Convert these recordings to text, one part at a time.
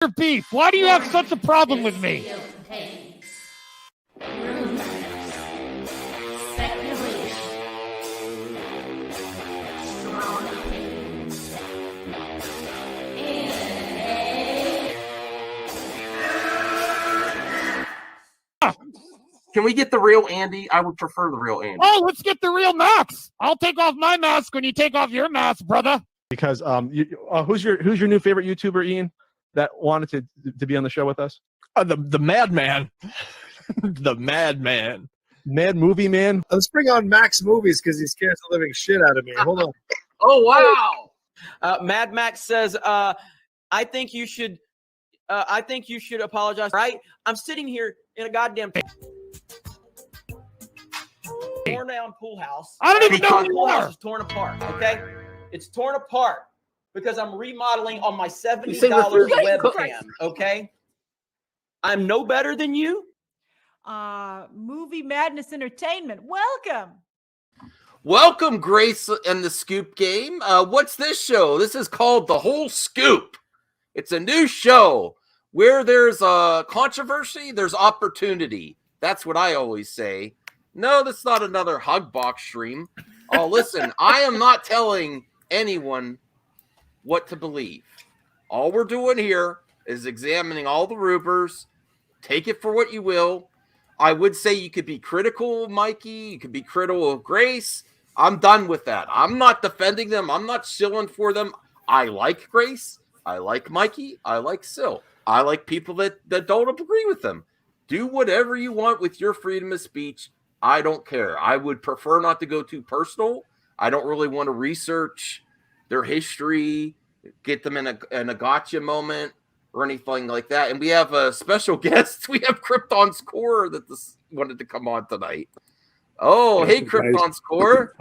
your beef? Why do you have such a problem with me? Can we get the real Andy? I would prefer the real Andy. Oh, let's get the real Max. I'll take off my mask when you take off your mask, brother. Because who's your new favorite YouTuber, Ian, that wanted to be on the show with us? The Madman. The Madman. Mad Movie Man. Let's bring on Max Movies because he scares the living shit out of me. Hold on. Oh, wow. Mad Max says, I think you should apologize. Right? I'm sitting here in a goddamn torn down pool house. I don't even know who the you pool house are. is torn apart. Okay, it's torn apart because I'm remodeling on my $70 webcam. Okay, I'm no better than you. Movie Madness Entertainment. Welcome, Grace and the Scoop Game. What's this show? This is called The Whole Scoop. It's a new show where there's a controversy, there's opportunity. That's what I always say. No, that's not another hug box stream. Oh, listen, I am not telling anyone what to believe. All we're doing here is examining all the rumors. Take it for what you will. I would say you could be critical of Mikey. You could be critical of Grace. I'm done with that. I'm not defending them. I'm not shilling for them. I like Grace. I like Mikey. I like Sil. I like people that don't agree with them. Do whatever you want with your freedom of speech. I don't care. I would prefer not to go too personal. I don't really want to research their history, get them in a gotcha moment or anything like that. And we have a special guest. We have Krypton's Core that wanted to come on tonight. Oh, hey, Krypton's Core.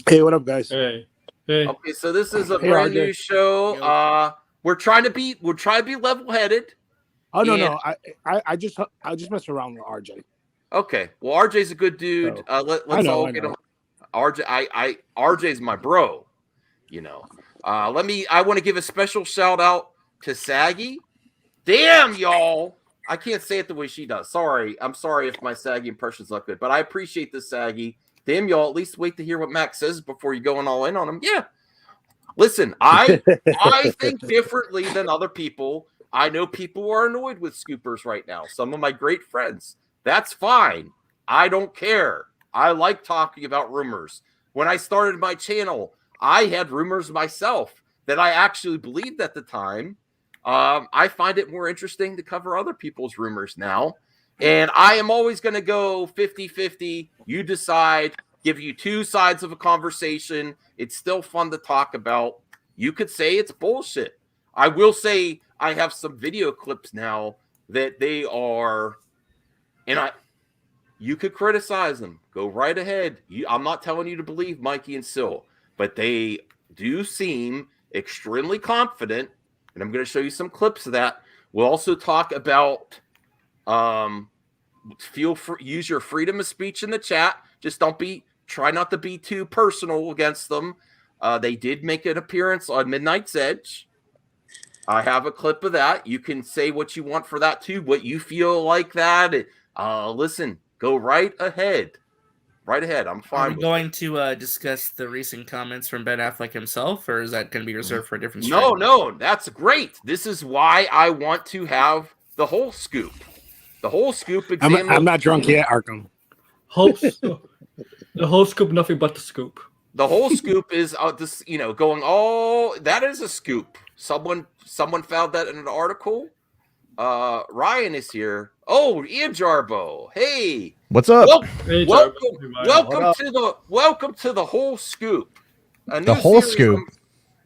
Hey, what up, guys? Hey. Okay, so this is a brand new show. We're trying to be level-headed. Oh no, I just mess around with RJ. Okay, well, RJ's a good dude. Let's all get him. RJ's my bro. You know. I want to give a special shout out to Saggy. Damn, y'all. I can't say it the way she does. I'm sorry if my Saggy impression's not good, but I appreciate this, Saggy. Damn, y'all. At least wait to hear what Max says before you going all in on him. Yeah. Listen, I think differently than other people. I know people who are annoyed with scoopers right now. Some of my great friends. That's fine. I don't care. I like talking about rumors. When I started my channel, I had rumors myself that I actually believed at the time. I find it more interesting to cover other people's rumors now. And I am always going to go 50-50. You decide, give you two sides of a conversation. It's still fun to talk about. You could say it's bullshit. I will say I have some video clips now that they are, and you could criticize them. Go right ahead. I'm not telling you to believe Mikey and Sil, but they do seem extremely confident, and I'm going to show you some clips of that. We'll also talk about use your freedom of speech in the chat. Just try not to be too personal against them. They did make an appearance on Midnight's Edge. I have a clip of that. You can say what you want for that too, what you feel like that. Listen, go right ahead. Right ahead. I'm fine. Are we going to discuss the recent comments from Ben Affleck himself, or is that going to be reserved for a different stream? No, that's great. This is why I want to have the whole scoop. The whole scoop. I'm not drunk yet, Arkham. The whole scoop, nothing but the scoop. The whole scoop is this, going. Oh, that is a scoop. Someone found that in an article. Ryan is here. Oh, Ian Jarbo. Hey, what's up? Welcome to the whole scoop. The whole scoop.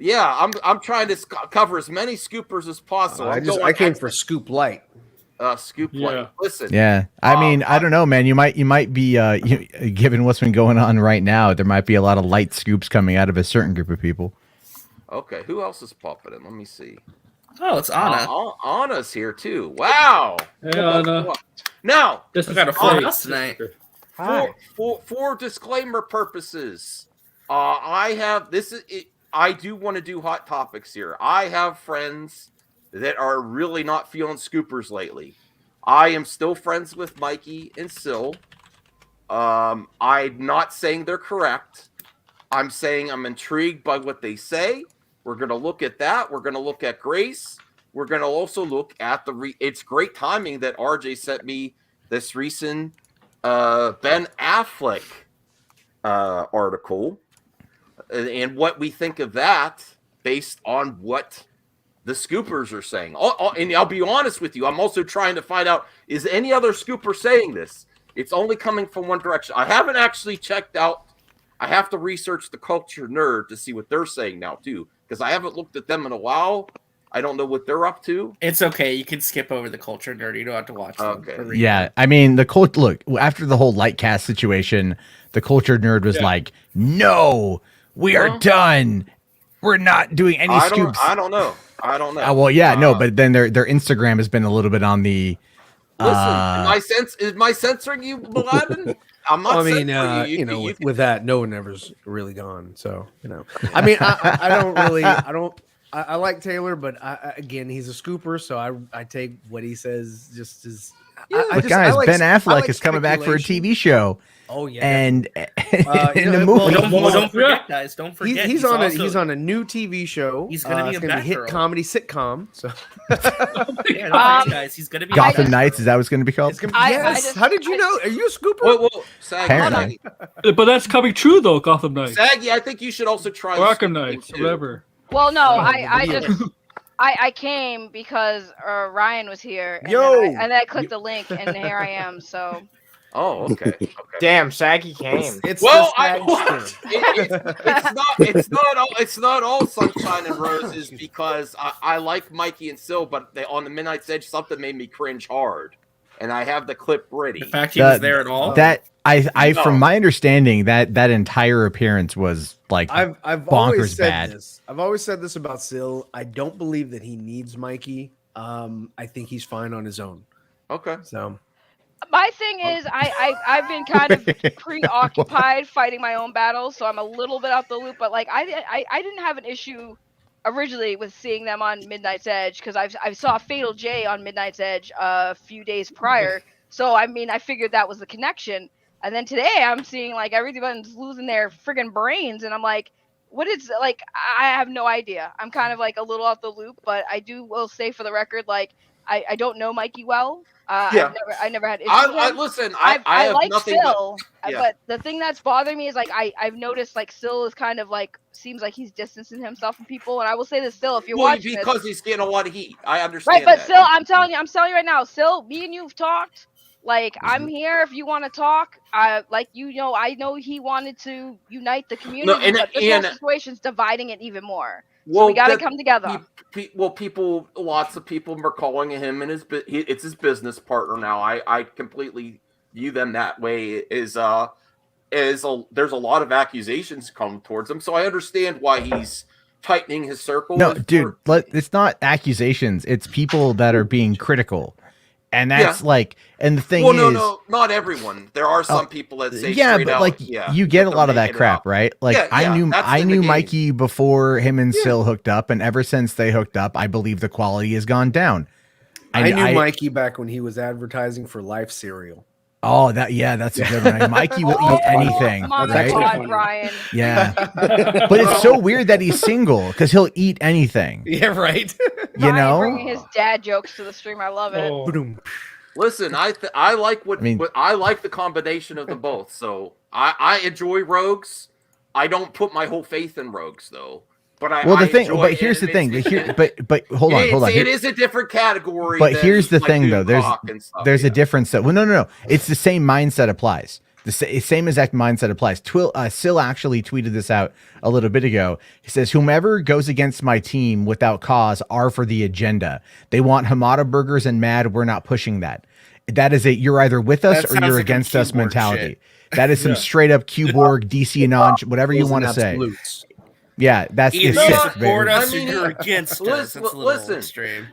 I'm trying to cover as many scoopers as possible. I came for Scoop Light. Scoop Light. Listen. Yeah, I mean, I don't know, man. You might be given what's been going on right now. There might be a lot of light scoops coming out of a certain group of people. Okay, who else is popping in? Let me see. Oh, it's Anna. Anna's here too. Wow. Hey, Anna. Now, this is got a full house tonight. For disclaimer purposes, I do want to do hot topics here. I have friends that are really not feeling scoopers lately. I am still friends with Mikey and Sil. I'm not saying they're correct. I'm saying I'm intrigued by what they say. We're going to look at that. We're going to look at Grace. We're going to also look at it's great timing that RJ sent me this recent Ben Affleck article and what we think of that based on what the scoopers are saying. And I'll be honest with you, I'm also trying to find out, is any other scooper saying this? It's only coming from one direction. I haven't actually checked out. I have to research the Culture Nerd to see what they're saying now, too, because I haven't looked at them in a while. I don't know what they're up to. It's okay. You can skip over the Culture Nerd. You don't have to watch them. Okay. Yeah, I mean, look, after the whole Lightcast situation, the Culture Nerd was like, no, we are done. We're not doing any scoops. I don't know. Well, yeah, no, but then their Instagram has been a little bit on the. Listen, is my censoring you, Aladdin? I'm not. I mean, censoring with that, no one ever's really gone. So I mean, I don't really, I like Taylor, but again, he's a scooper, so I take what he says just as. But guys, Ben Affleck is coming back for a TV show. Oh yeah, and in the movie, don't forget, guys. Don't forget, he's on a new TV show. He's going to be it's gonna be a hit comedy sitcom. So guys, he's going to be Gotham Knights. Is that what it's going to be called? Yes. How did you know? Are you a scooper? Well, Apparently. But that's coming true though, Gotham Knights. Saggy, I think you should also try Arkham Knights, whatever. Well, no, I came because Ryan was here, and then I clicked the link, and here I am. So. Oh, okay. Damn, Saggy came. It's not all sunshine and roses because I like Mikey and Sil, but on the Midnight's Edge, something made me cringe hard, and I have the clip ready. The fact he was there at all. From my understanding, that entire appearance was like I've bonkers always said bad. This. I've always said this about Sil. I don't believe that he needs Mikey. I think he's fine on his own. Okay. So. My thing is, I've been kind of preoccupied fighting my own battles, so I'm a little bit off the loop. But like, I didn't have an issue originally with seeing them on Midnight's Edge because I saw Fatal J on Midnight's Edge a few days prior. So I mean, I figured that was the connection. And then today I'm seeing like everyone's losing their friggin' brains, and I'm like, what is like? I have no idea. I'm kind of like a little off the loop, but will say for the record, like I don't know Mikey well. Yeah. I never had issues with him. Listen, I have like nothing Sil, but the thing that's bothering me is like I've noticed like Sil is kind of like seems like he's distancing himself from people, and I will say this, Sil, if you're watching because he's getting a lot of heat. I understand. Right, but that. Sil, I'm telling you right now, Sil, me and you've talked. Like I'm here if you want to talk. I know he wanted to unite the community, but this whole situation's dividing it even more. So we got to come together. Lots of people are calling him and it's his business partner now. I completely view them that way. There's a lot of accusations come towards him, so I understand why he's tightening his circle. No, dude, it's not accusations. It's people that are being critical. And that's like, and the thing is, no, not everyone. There are some people that say, you get a lot of that crap, right? Like I knew Mikey before him and Sil hooked up, and ever since they hooked up, I believe the quality has gone down. I knew Mikey back when he was advertising for Life cereal. Oh, that's a good one. Mikey will eat anything, right? God, Brian. Yeah, but it's so weird that he's single because he'll eat anything. Yeah, right. You know, bringing his dad jokes to the stream. I love it. Listen, I like I like the combination of the both. So I enjoy Rogues. I don't put my whole faith in Rogues though. But here's the thing. But hold on. It is a different category. But here's the thing, though. There's a difference. Well, no. It's the same mindset applies. The same exact mindset applies. Sil actually tweeted this out a little bit ago. He says, "Whomever goes against my team without cause are for the agenda. They want Hamada burgers and mad. We're not pushing that. That is you're either with us or you're against us mentality. That is some straight up Q-Borg, DC Anon, whatever you want to say." Yeah, that's either the you support us or you're against us. That's a little extreme.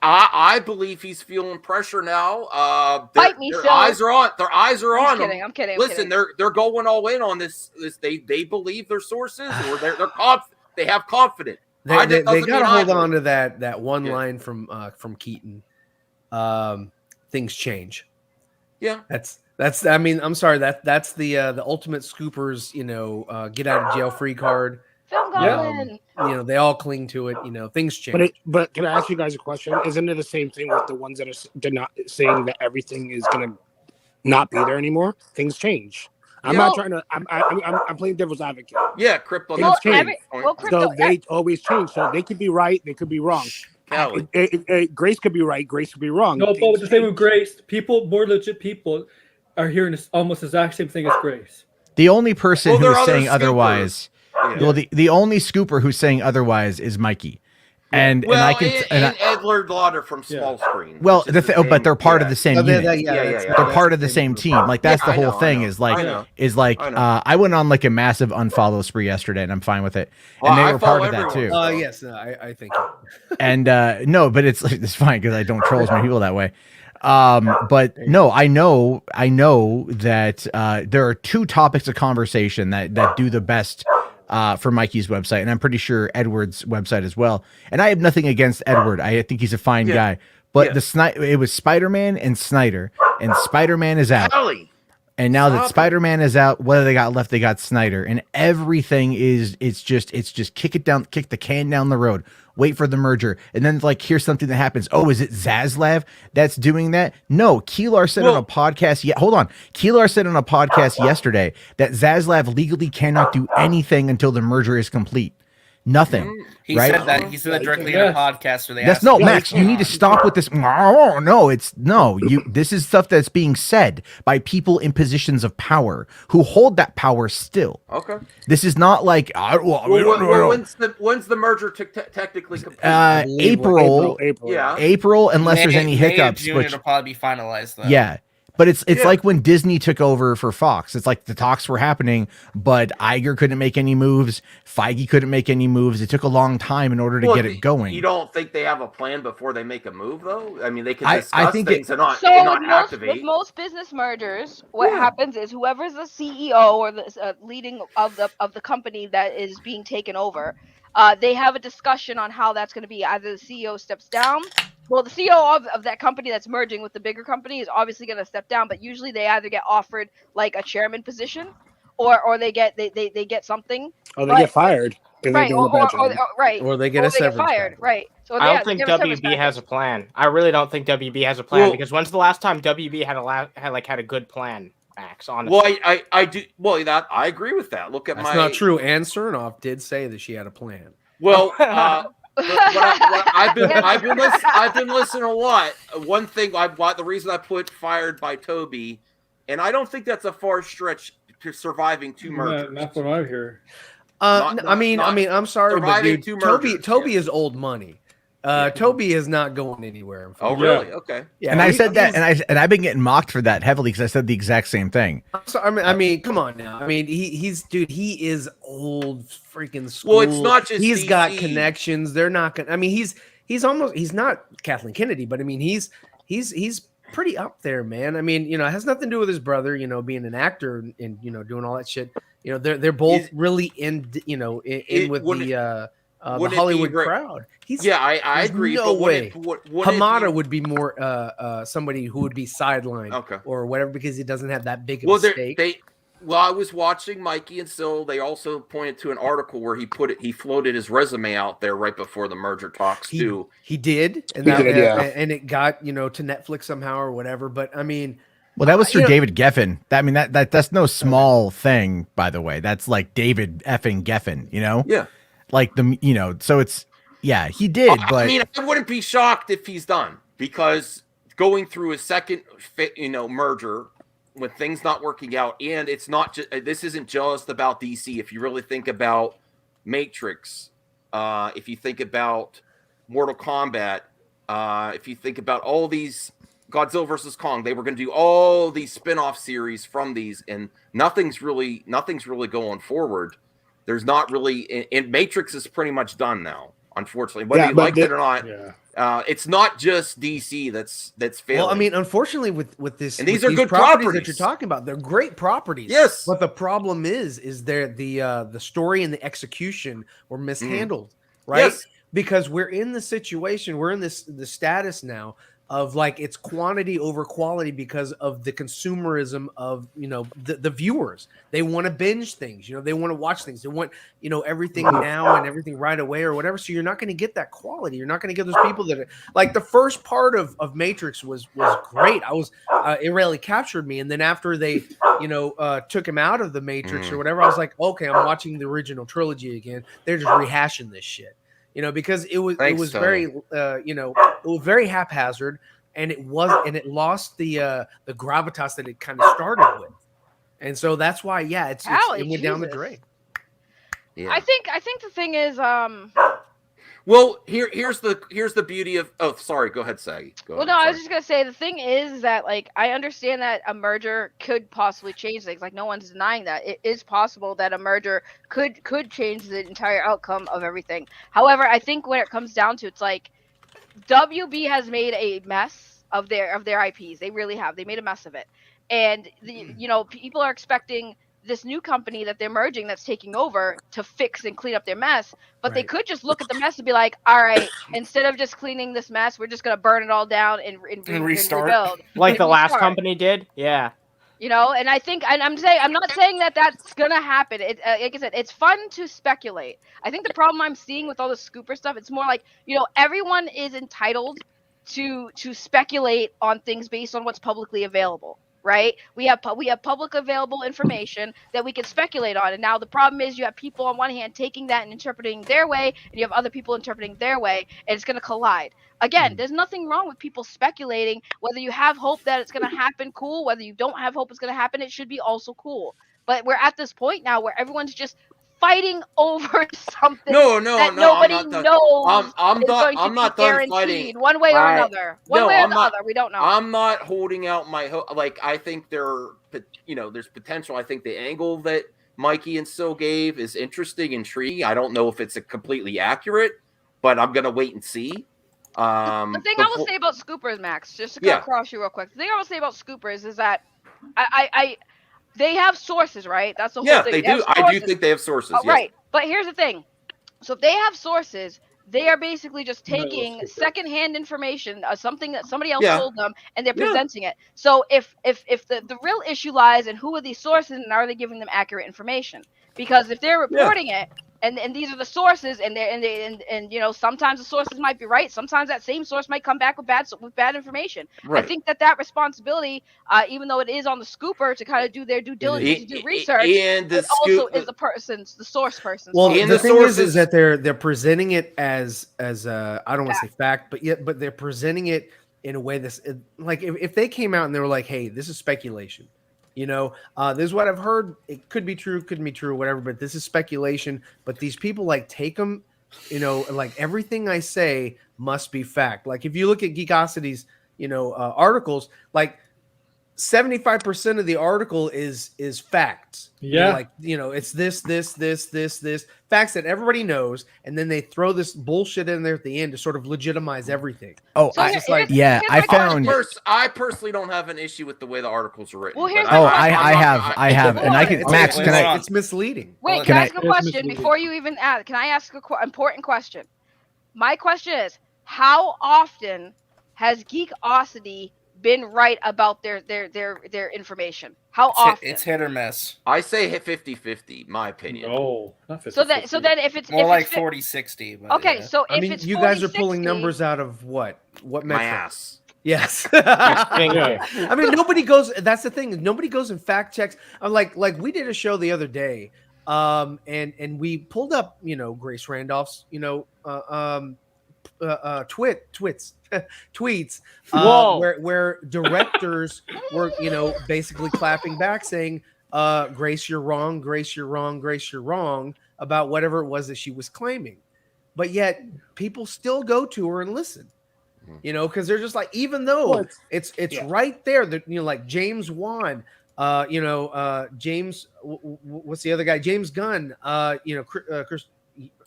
I believe he's feeling pressure now. Fight me, their eyes are on. Their eyes are on him. I'm kidding. Listen, they're going all in on this. They believe their sources, or they're confident. They have confidence. They got to hold on to that one line from Keaton. Things change. Yeah, that's. I mean, I'm sorry. That's the ultimate scoopers. Get out of jail free card. Film Goblin. They all cling to it. Things change. But can I ask you guys a question? Isn't it the same thing with the ones that are not saying that everything is gonna not be there anymore? Things change. I'm not trying to. I'm playing devil's advocate. Yeah, crypto. Things change. Crypto, so they always change. So they could be right. They could be wrong. Grace could be right. Grace could be wrong. No, but with the same with Grace, more legit people are hearing this almost exact same thing as Grace. The only person who's saying otherwise, well, the only scooper who's saying otherwise is Mikey. And I can and Edward Lauder from Small Screen. Well, but they're part of the same unit. They're part of the same team. Like that's the whole thing. I went on like a massive unfollow spree yesterday, and I'm fine with it. And they were part of that too. Yes, I think. And no, but it's fine because I don't troll as many people that way. But no, I know that there are two topics of conversation that do the best. For Mikey's website, and I'm pretty sure Edward's website as well. And I have nothing against Edward. I think he's a fine guy. But it was Spider-Man and Snyder, and Spider-Man is out. And now that Spider-Man is out, what do they got left? They got Snyder, and everything it's just kick the can down the road. Wait for the merger, and then here's something that happens. Oh, is it Zaslav that's doing that? No, Keelar said on a podcast. Hold on. Keelar said on a podcast yesterday that Zaslav legally cannot do anything until the merger is complete. Nothing. He right? said that. He said that directly in a podcast where they That's asked no, him. Max. You need to stop with this. No, this is stuff that's being said by people in positions of power who hold that power still. Okay. This is not like when's the merger technically complete? April. Yeah. April, unless there's any hiccups. June, it'll probably be finalized though. Yeah. But it's like when Disney took over for Fox. It's like the talks were happening, but Iger couldn't make any moves. Feige couldn't make any moves. It took a long time in order to get it going. You don't think they have a plan before they make a move, though? I mean, they can discuss things and not activate. With most business mergers, what happens is whoever's the CEO or the leading of the company that is being taken over, they have a discussion on how that's going to be. Either the CEO steps down. Well, the CEO of that company that's merging with the bigger company is obviously going to step down, but usually they either get offered like a chairman position, or they get something. Oh, they get fired. Right, or they get a severance. Fired, right? So I don't think WB has a plan. I really don't think WB has a plan because when's the last time WB had a good plan? Max, honestly. Well, I do. Well, I agree with that. Look at That's not true. Ann Cernoff did say that she had a plan. Well. I've been listening a lot. One thing the reason I put fired by Toby, and I don't think that's a far stretch to surviving two mergers. Not from out here. I'm sorry, but dude, Toby is is old money. Toby is not going anywhere. Oh, really? Yeah. Okay. Yeah, and I said that, and I've been getting mocked for that heavily because I said the exact same thing. I mean, come on now. I mean, he is old freaking school. Well, it's not just he's got connections. They're not gonna. I mean, he's not Kathleen Kennedy, but I mean, he's pretty up there, man. I mean, it has nothing to do with his brother, being an actor and doing all that shit. They're both really in with the Hollywood crowd. I agree. No but way. Hamada would be more somebody who would be sidelined or whatever because he doesn't have that big of a stake. I was watching Mikey and Sil. They also pointed to an article where he floated his resume out there right before the merger talks too. He did, and it got to Netflix somehow or whatever. But I mean. Well, that was through David Geffen. I mean, that's no small thing, by the way. That's like David effing Geffen, Yeah. Like so it's he did, but I mean, I wouldn't be shocked if he's done because going through a second merger with things not working out, and it's not just this isn't just about DC. If you really think about Matrix, if you think about Mortal Kombat, if you think about all these Godzilla versus Kong, they were going to do all these spin-off series from these, and nothing's really going forward. There's not really, and Matrix is pretty much done now, unfortunately. Whether you like it or not, it's not just DC that's failing. Well, I mean, unfortunately, with this, and these are good properties that you're talking about. They're great properties. Yes, but the problem is the story and the execution were mishandled. right? Yes. Because we're in the situation, we're in the status now of like it's quantity over quality because of the consumerism of, you know, the viewers. They want to binge things, you know, they want to watch things, they want, you know, everything now and everything right away or whatever. So you're not going to get that quality. You're not going to get those people that are like the first part of Matrix was great. I was it really captured me. And then after they, you know, took him out of the Matrix or whatever, I was like, okay, I'm watching the original trilogy again. They're just rehashing this shit. You know, because it was very you know, it was very haphazard, and it lost the gravitas that it kind of started with, and so that's why it went down the drain. Yeah. I think the thing is Well, here's the beauty of. Oh, sorry. Go ahead, Saggy. I was just gonna say the thing is that like I understand that a merger could possibly change things. Like no one's denying that it is possible that a merger could change the entire outcome of everything. However, I think when it comes down to it's like WB has made a mess of their IPs. They really have. They made a mess of it, and you know people are expecting this new company that they're merging that's taking over to fix and clean up their mess, but they could just look at the mess and be like, all right, instead of just cleaning this mess, we're just going to burn it all down and restart. And rebuild. Like the last company did? Yeah. You know, and I think, and I'm not saying that that's going to happen. Like I said, it's fun to speculate. I think the problem I'm seeing with all the scooper stuff, it's more like, you know, everyone is entitled to speculate on things based on what's publicly available. Right, we have public available information that we can speculate on, and now the problem is you have people on one hand taking that and interpreting their way, and you have other people interpreting their way, and it's going to collide. Again, there's nothing wrong with people speculating. Whether you have hope that it's going to happen, cool. Whether you don't have hope it's going to happen, it should be also cool. But we're at this point now where everyone's just fighting over something that nobody knows. I'm not done fighting one way or another. One way or the other, we don't know. I'm not holding out my hope. Like I think there's potential. I think the angle that Mikey and Sil gave is interesting, intriguing. I don't know if it's completely accurate, but I'm gonna wait and see. The thing I will say about Scoopers, Max, just to cut across you real quick. The thing I will say about Scoopers is that they have sources, right? That's the whole thing. They do. I do think they have sources. Yes. Right. But here's the thing. So if they have sources, they are basically just taking secondhand information, something that somebody else told them, and they're presenting it. So if the real issue lies in who are these sources and are they giving them accurate information? Because if they're reporting it, and these are the sources, and you know sometimes the sources might be right, sometimes that same source might come back with bad information. Right. I think that responsibility, even though it is on the scooper to kind of do their due diligence, do research, and it also is the source person. Well, the thing is that they're presenting it as I don't want to say fact, but they're presenting it in a way that's like if they came out and they were like, hey, this is speculation. You know, this is what I've heard. It could be true, couldn't be true, whatever. But this is speculation. But these people like take them, you know, like everything I say must be fact. Like if you look at Geekosity's, you know, articles, like 75% of the article is facts. Yeah. You know, like, you know, it's this facts that everybody knows, and then they throw this bullshit in there at the end to sort of legitimize everything. Oh, so I personally don't have an issue with the way the articles are written. Well, I have, and I can. Max, can I? It's misleading. Wait, can I ask a question before you even ask? Can I ask an important question? My question is, how often has Geekosity been right about their information? How often? It's hit or miss. I say 50-50, my opinion. No, not 50. So then if it's more like 40-60. Okay, yeah. so if it's you guys are pulling numbers out of what metric? My ass. Yes. I mean, nobody goes. That's the thing. Nobody goes and fact checks. Like we did a show the other day, and we pulled up, you know, Grace Randolph's, you know, tweets where directors were, you know, basically clapping back saying, Grace, you're wrong, Grace, you're wrong, Grace, you're wrong about whatever it was that she was claiming. But yet people still go to her and listen, you know, because they're just like, even though it's right there that, you know, like James Wan, you know, James, what's the other guy? James Gunn, you know, Chris,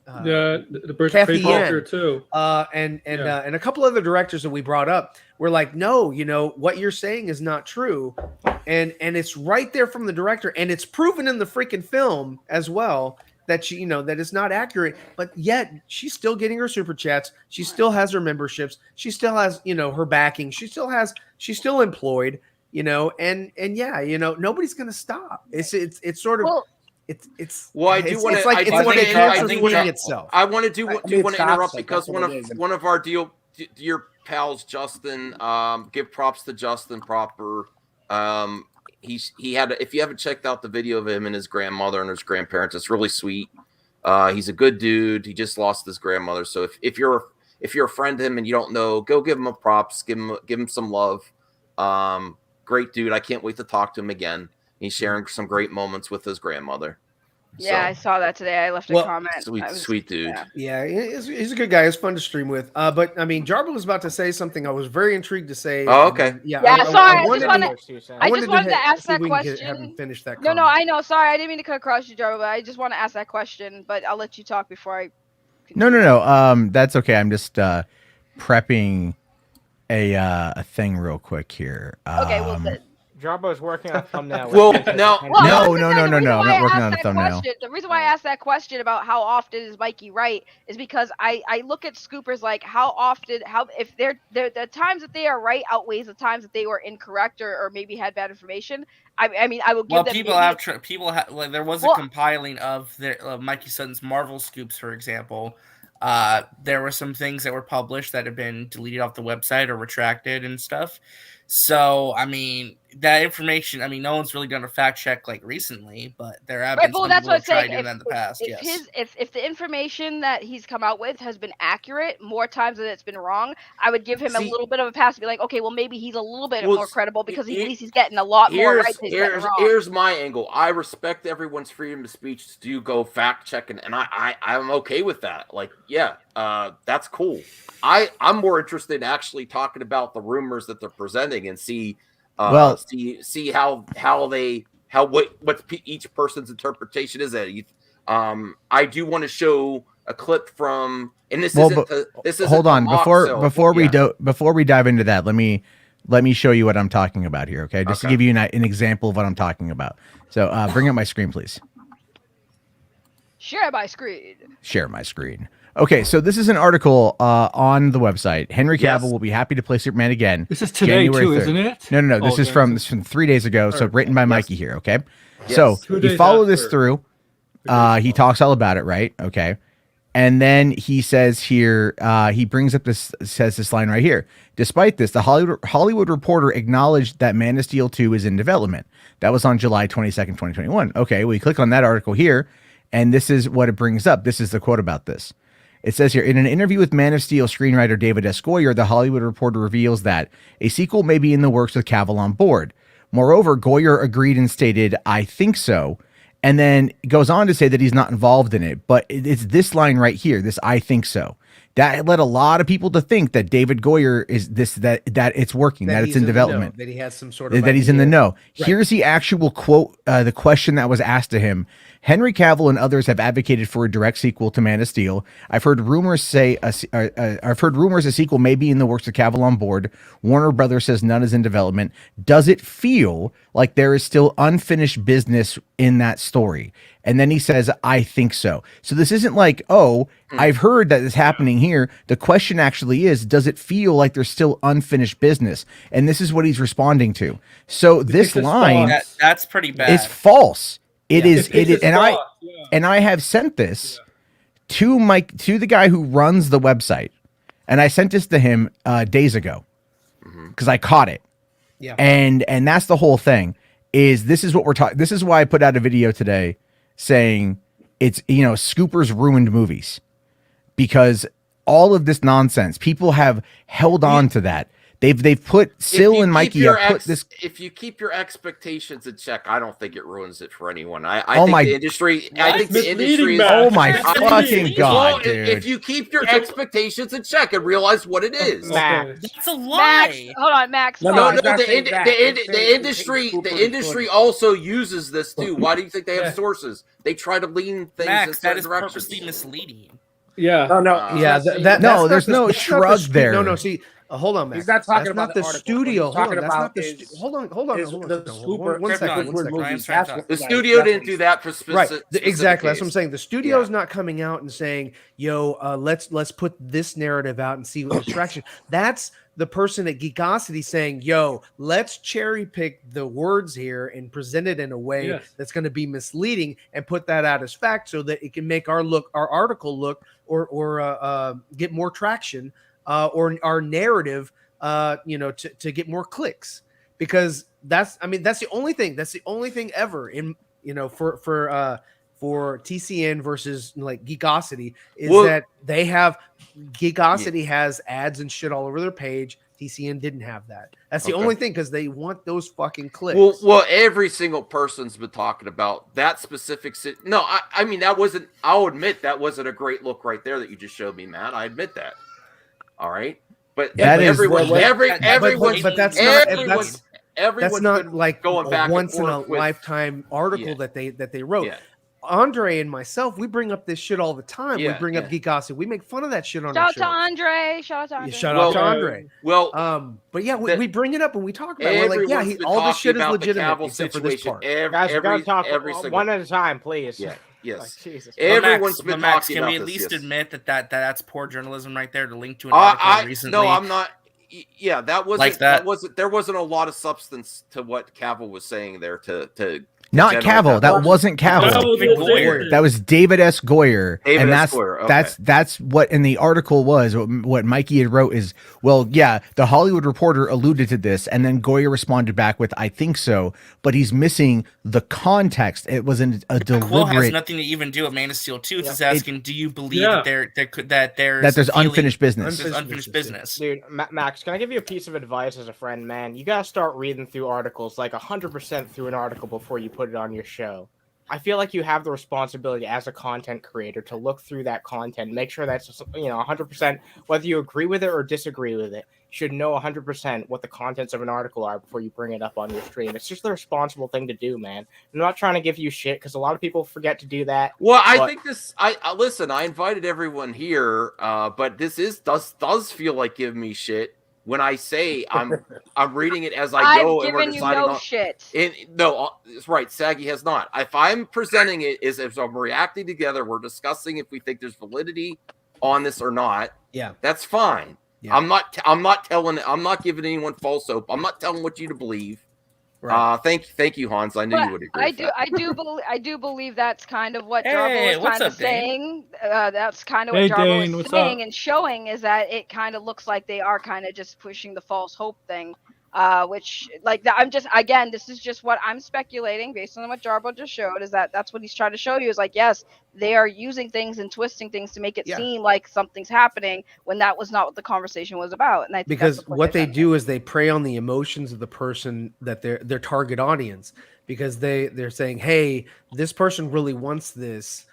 the British culture too, and a couple other directors that we brought up were like, no, you know what you're saying is not true, and it's right there from the director, and it's proven in the freaking film as well. that she, that is not accurate, but yet she's still getting her super chats. She still has her memberships. She still has, her backing. She's still employed, and yeah, nobody's going to stop. It's sort of, well, I do want to. I want to interrupt because one of our dear pals, Justin. Give props to Justin proper. He had. If you haven't checked out the video of him and his grandmother and his grandparents, it's really sweet. He's a good dude. He just lost his grandmother. So if you're a friend to him and you don't know, go give him a props. Give him some love. Great dude. I can't wait to talk to him again. He's sharing some great moments with his grandmother. Yeah, I saw that today. I left a comment. Sweet dude. Yeah, he's a good guy. It's fun to stream with. But I mean, Jarbo was about to say something I was very intrigued to say. Oh, okay. I just wanted to ask that question. Finish that. No, I know. Sorry, I didn't mean to cut across you, Jarbo, but I just want to ask that question. But I'll let you talk before I. No. That's okay. I'm just prepping a thing real quick here. Okay, well. Jarbo's working on a thumbnail. No. I'm not working on a thumbnail. The reason why I asked that question about how often is Mikey right is because I look at scoopers like if the times that they are right outweighs the times that they were incorrect or maybe had bad information. I mean, I will give them. There was a compiling of Mikey Sutton's Marvel scoops, for example. There were some things that were published that have been deleted off the website or retracted and stuff. So, I mean, that information, no one's really done a fact check recently, but there have been some people who have tried doing that in the past. If the information that he's come out with has been accurate more times than it's been wrong, I would give him a little bit of a pass to be like, okay, well, maybe he's a little bit more credible because at least he's getting a lot more right than he's getting wrong. Here's my angle. I respect everyone's freedom of speech to do go fact checking, and I'm okay with that. That's cool. I'm more interested in actually talking about the rumors that they're presenting and see what each person's interpretation is. I do want to show a clip from, and this isn't. Hold on, before we dive into that, let me show you what I'm talking about here. Okay, just to give you an example of what I'm talking about. So bring up my screen, please. Share my screen. Share my screen. Okay, so this is an article on the website. Henry Cavill will be happy to play Superman again. This is today January 3rd. Isn't it? No. This is from 3 days ago. So written by Mikey here. Okay, so you follow this through. He talks all about it, right? Okay, and then he says here, he brings up this line right here. Despite this, the Hollywood Reporter acknowledged that Man of Steel 2 is in development. That was on July 22nd, 2021. Okay, we click on that article here, and this is what it brings up. This is the quote about this. It says here, in an interview with Man of Steel screenwriter David S. Goyer, the Hollywood Reporter reveals that a sequel may be in the works with Cavil on board. Moreover, Goyer agreed and stated, "I think so," and then goes on to say that he's not involved in it. But it's this line right here, this "I think so." That led a lot of people to think that David Goyer is that it's working, that it's in development, that he has some sort of that he's in the know. Right. Here's the actual quote, the question that was asked to him. Henry Cavill and others have advocated for a direct sequel to Man of Steel. I've heard rumors a sequel may be in the works with Cavill on board. Warner Brothers says none is in development. Does it feel like there is still unfinished business in that story? And then he says, "I think so." So this isn't like, I've heard that is happening here. The question actually is, does it feel like there's still unfinished business? And this is what he's responding to. So this line, that's pretty bad. It's false. It is, and I have sent this to the guy who runs the website, and I sent this to him days ago because I caught it. Yeah, and that's the whole thing. This is what we're talking. This is why I put out a video today saying it's scoopers ruined movies, because all of this nonsense, people have held on to that. They've put Sil and Mikey have put this. If you keep your expectations in check, I don't think it ruins it for anyone. I think the industry. I think the industry. Oh my fucking god, dude! If you keep your expectations in check and realize what it is, that's a lie. Max, hold on, Max. No. The industry also uses this too. Why do you think they have sources? They try to lean things in certain directions. Purposely misleading. Yeah. No. There's no shrug there. No. See. Hold on, Max. He's not talking that's about not the the article. studio. What he's talking Hold on, that's about not the is- hold on. is Hold the on. super- One second. Squidward movie. Ryan's That's trying what- The to- studio that's didn't what do he's- that for Right, specific exactly. That's what I'm case. saying. The studio's not coming out and saying, "Yo, let's put this narrative out and see what distraction." That's the person at Geekosity saying, "Yo, let's cherry pick the words here and present it in a way that's going to be misleading and put that out as fact, so that it can make our article look or get more traction, or our narrative, to get more clicks." Because that's the only thing. That's the only thing ever in for TCN versus like Geekosity is that they have Geekosity has ads and shit all over their page. TCN didn't have that. That's the only thing, because they want those fucking clicks. Well, every single person's been talking about that specific. No, I mean that wasn't. I'll admit that wasn't a great look right there that you just showed me, Matt. I admit that. All right, but that everyone, but that's everyone's not been like going back once and in a forth with- lifetime article that they wrote. Andre and myself, we bring up this shit all the time. We bring up Geekosity. We make fun of that shit on our Shout show. out to Andre. Shout out to Andre. Shout out to Andre. Well, but yeah, we bring it up and we talk about it. We're like, yeah, all this shit is legitimate except for this part. Guys, we gotta talk one at a time, please. Yeah. Yes. Like, Jesus. Everyone's been Max, talking can about we at this, least yes. admit that's poor journalism right there to link to an article recently? No, I'm not. Yeah, that wasn't Like that. There wasn't a lot of substance to what Cavil was saying there. To Not Cavil. That wasn't Cavil. That was David S. Goyer. David and S. Goyer, okay. that's what in the article was. What Mikey had wrote is, well, yeah, the Hollywood Reporter alluded to this, and then Goyer responded back with, "I think so," but he's missing the context. It wasn't a Quote has deliberate. nothing to even do with Man of Steel 2. It's just asking, do you believe that there's unfinished business? There's unfinished business. Dude, Max, can I give you a piece of advice as a friend, man? You gotta start reading through articles, like 100% through an article before you put it on your show. I feel like you have the responsibility as a content creator to look through that content, make sure that's 100%, whether you agree with it or disagree with it. You should know 100% what the contents of an article are before you bring it up on your stream. It's just the responsible thing to do, man. I'm not trying to give you shit because a lot of people forget to do that. Well, I think this. I listen. I invited everyone here, but this does feel like giving me shit. When I say I'm reading it as I go, I've and we're given you deciding no on shit. No, it's right. Saggy has not. If I'm presenting it as if I'm reacting together, we're discussing if we think there's validity on this or not. Yeah, that's fine. Yeah. I'm not giving anyone false hope. I'm not telling what you to believe. Right. Thank you, Hans. I knew you would agree. I do believe that's kind of what Hey, Jarbo is what's kind of up, Dane? saying. That's kind of Hey, what Jarbo Dane, is what's saying up? and showing, is that it kind of looks like they are kind of just pushing the false hope thing. Which, like, I'm just, again, this is just what I'm speculating based on what Jarbo just showed, is that that's what he's trying to show you, is like, yes, they are using things and twisting things to make it seem like something's happening when that was not what the conversation was about. And I think because that's the what they do is they prey on the emotions of the person that their target audience, because they're saying, hey, this person really wants this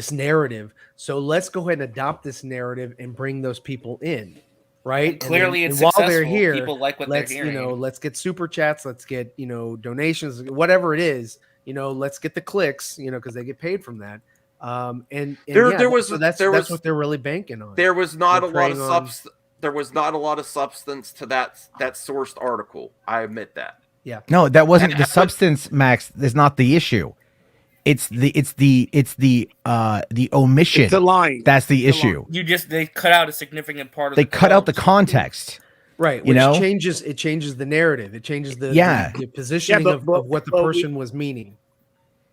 narrative, so let's go ahead and adopt this narrative and bring those people in. Right. And clearly, and it's while successful. they're here, People like what they're let's hearing. let's get super chats, let's get donations, whatever it is. Let's get the clicks. Because they get paid from that. That's what they're really banking on. There was not They're a lot of preying on- There was not a lot of substance to that sourced article. I admit that. Yeah. No, that wasn't the substance, Max. Is not the issue. It's the omission. It's a line. That's the issue. They cut out a significant part of They cut out the context. Right, which changes the narrative. It changes the positioning of what the person was meaning.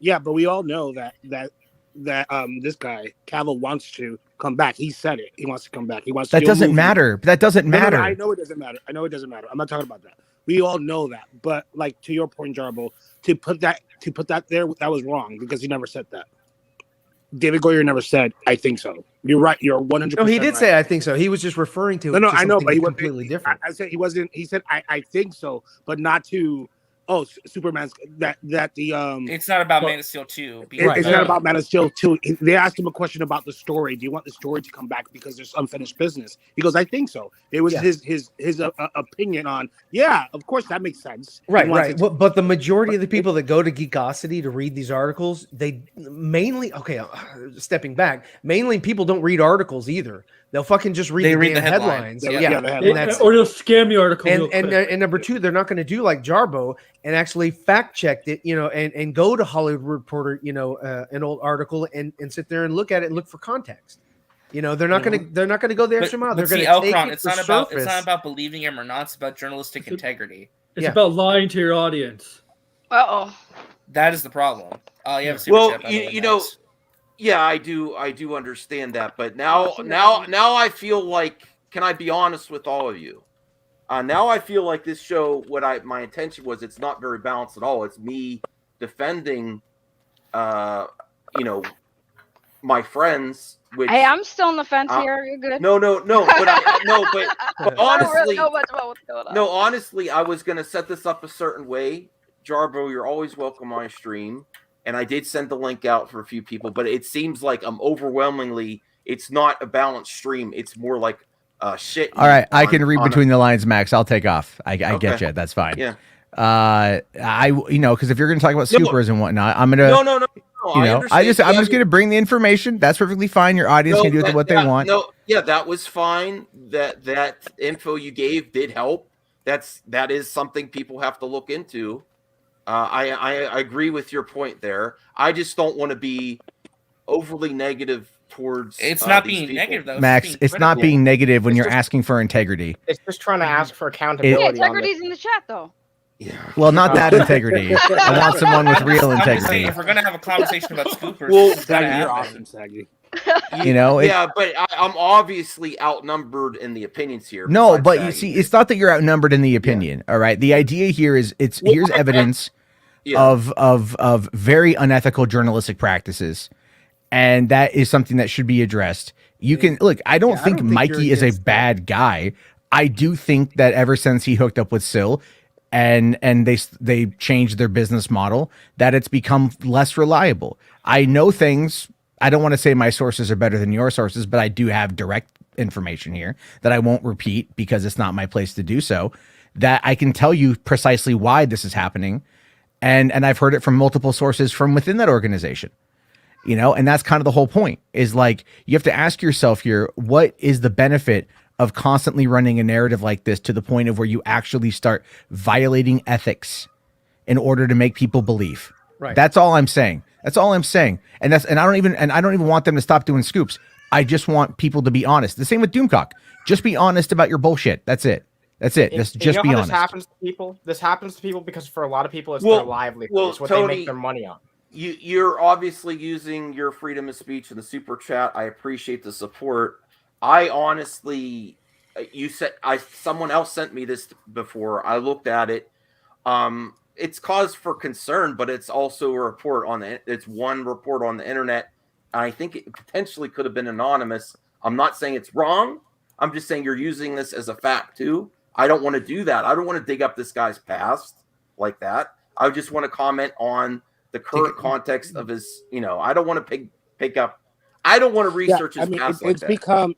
Yeah, but we all know that this guy Cavil wants to come back. He said it. He wants to come back. He wants. That to do a doesn't movie. matter. That doesn't matter. No, I know it doesn't matter. I know it doesn't matter. I'm not talking about that. We all know that. But like to your point, Jarbo, to put that there, that was wrong because he never said that. David Goyer never said, "I think so." You're right. You're 100%. No, he did right. say, "I think so." He was just referring to. No, to I know, something but he was completely different. I said he wasn't. He said, "I think so," but not to. Oh, Superman's that the It's not about Man of Steel 2. It's not about Man of Steel 2. They asked him a question about the story. Do you want the story to come back because there's unfinished business? He goes, "I think so." It was his opinion on. Yeah, of course that makes sense. Right. But the majority of the people that go to Geekosity to read these articles, they mainly stepping back, mainly people don't read articles either. They'll fucking just read the headlines. Yeah, the And headlines. Or they'll scam the article. real quick. and number two, they're not going to do like Jarbo and actually fact check it, and go to Hollywood Reporter, an old article and sit there and look at it and look for context. They're not going to go the extra mile. They're going to take it it's not about believing him or not. It's about journalistic integrity. It's about lying to your audience. That is the problem. Yeah. Well, yeah, I do understand that, but now I feel like, can I be honest with all of you? Now I feel like this show, my intention was, it's not very balanced at all. It's me defending, my friends. Which, hey, I'm still on the fence here. You're good. No, but honestly, know much about what's going on. No, honestly, I was gonna set this up a certain way. Jarbo, you're always welcome on my stream. And I did send the link out for a few people, but it seems like overwhelmingly, it's not a balanced stream. It's more like shit. All right, I can read between the lines, Max. I'll take off. I get you. That's fine. Yeah. Because if you're going to talk about scoopers and whatnot, I'm gonna. No. I'm just going to bring the information. That's perfectly fine. Your audience can do with what they want. No, yeah, that was fine. That info you gave did help. That is something people have to look into. I agree with your point there. I just don't want to be overly negative towards. It's not being negative though, Max. It's not being negative when you're asking for integrity. It's just trying to ask for accountability. Yeah, integrity's in the chat though. Yeah. Well, not that integrity. I want someone with real integrity. If we're gonna have a conversation about scoopers, Saggy, you're awesome, Saggy. Yeah, but I'm obviously outnumbered in the opinions here. No, but you see, it's not that you're outnumbered in the opinion. All right. The idea here is here's evidence of very unethical journalistic practices, and that is something that should be addressed. You can look. I don't think Mikey is a bad guy. I do think that ever since he hooked up with Sil, and they changed their business model, that it's become less reliable. I know things. I don't want to say my sources are better than your sources, but I do have direct information here that I won't repeat because it's not my place to do so, that I can tell you precisely why this is happening. And I've heard it from multiple sources from within that organization, and that's kind of the whole point, is like, you have to ask yourself here, what is the benefit of constantly running a narrative like this to the point of where you actually start violating ethics in order to make people believe? Right. That's all I'm saying. And I don't even want them to stop doing scoops. I just want people to be honest. The same with Doomcock. Just be honest about your bullshit. That's it. Just be honest. This happens to people. This happens to people because for a lot of people, it's their livelihood. It's what Tony, they make their money on. You're obviously using your freedom of speech in the super chat. I appreciate the support. I honestly, someone else sent me this before. I looked at it. It's cause for concern, but it's also a report it's one report on the internet. I think it potentially could have been anonymous. I'm not saying it's wrong. I'm just saying you're using this as a fact too. I don't want to do that. I don't want to dig up this guy's past like that. I just want to comment on the current context of his, I don't want to pick up. I don't want to research his past. It's become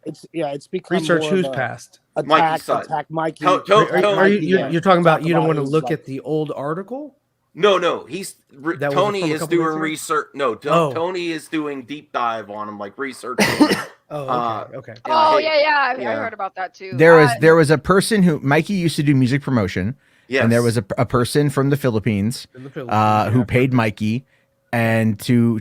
research more whose of a past. Attack Mikey. You're talking about you don't want to look at the old article? No. Tony is doing research. No, Tony is doing deep dive on him, like research. Okay. I heard about that too. There was a person who Mikey used to do music promotion. Yes. And there was a person from the Philippines, who paid Mikey and to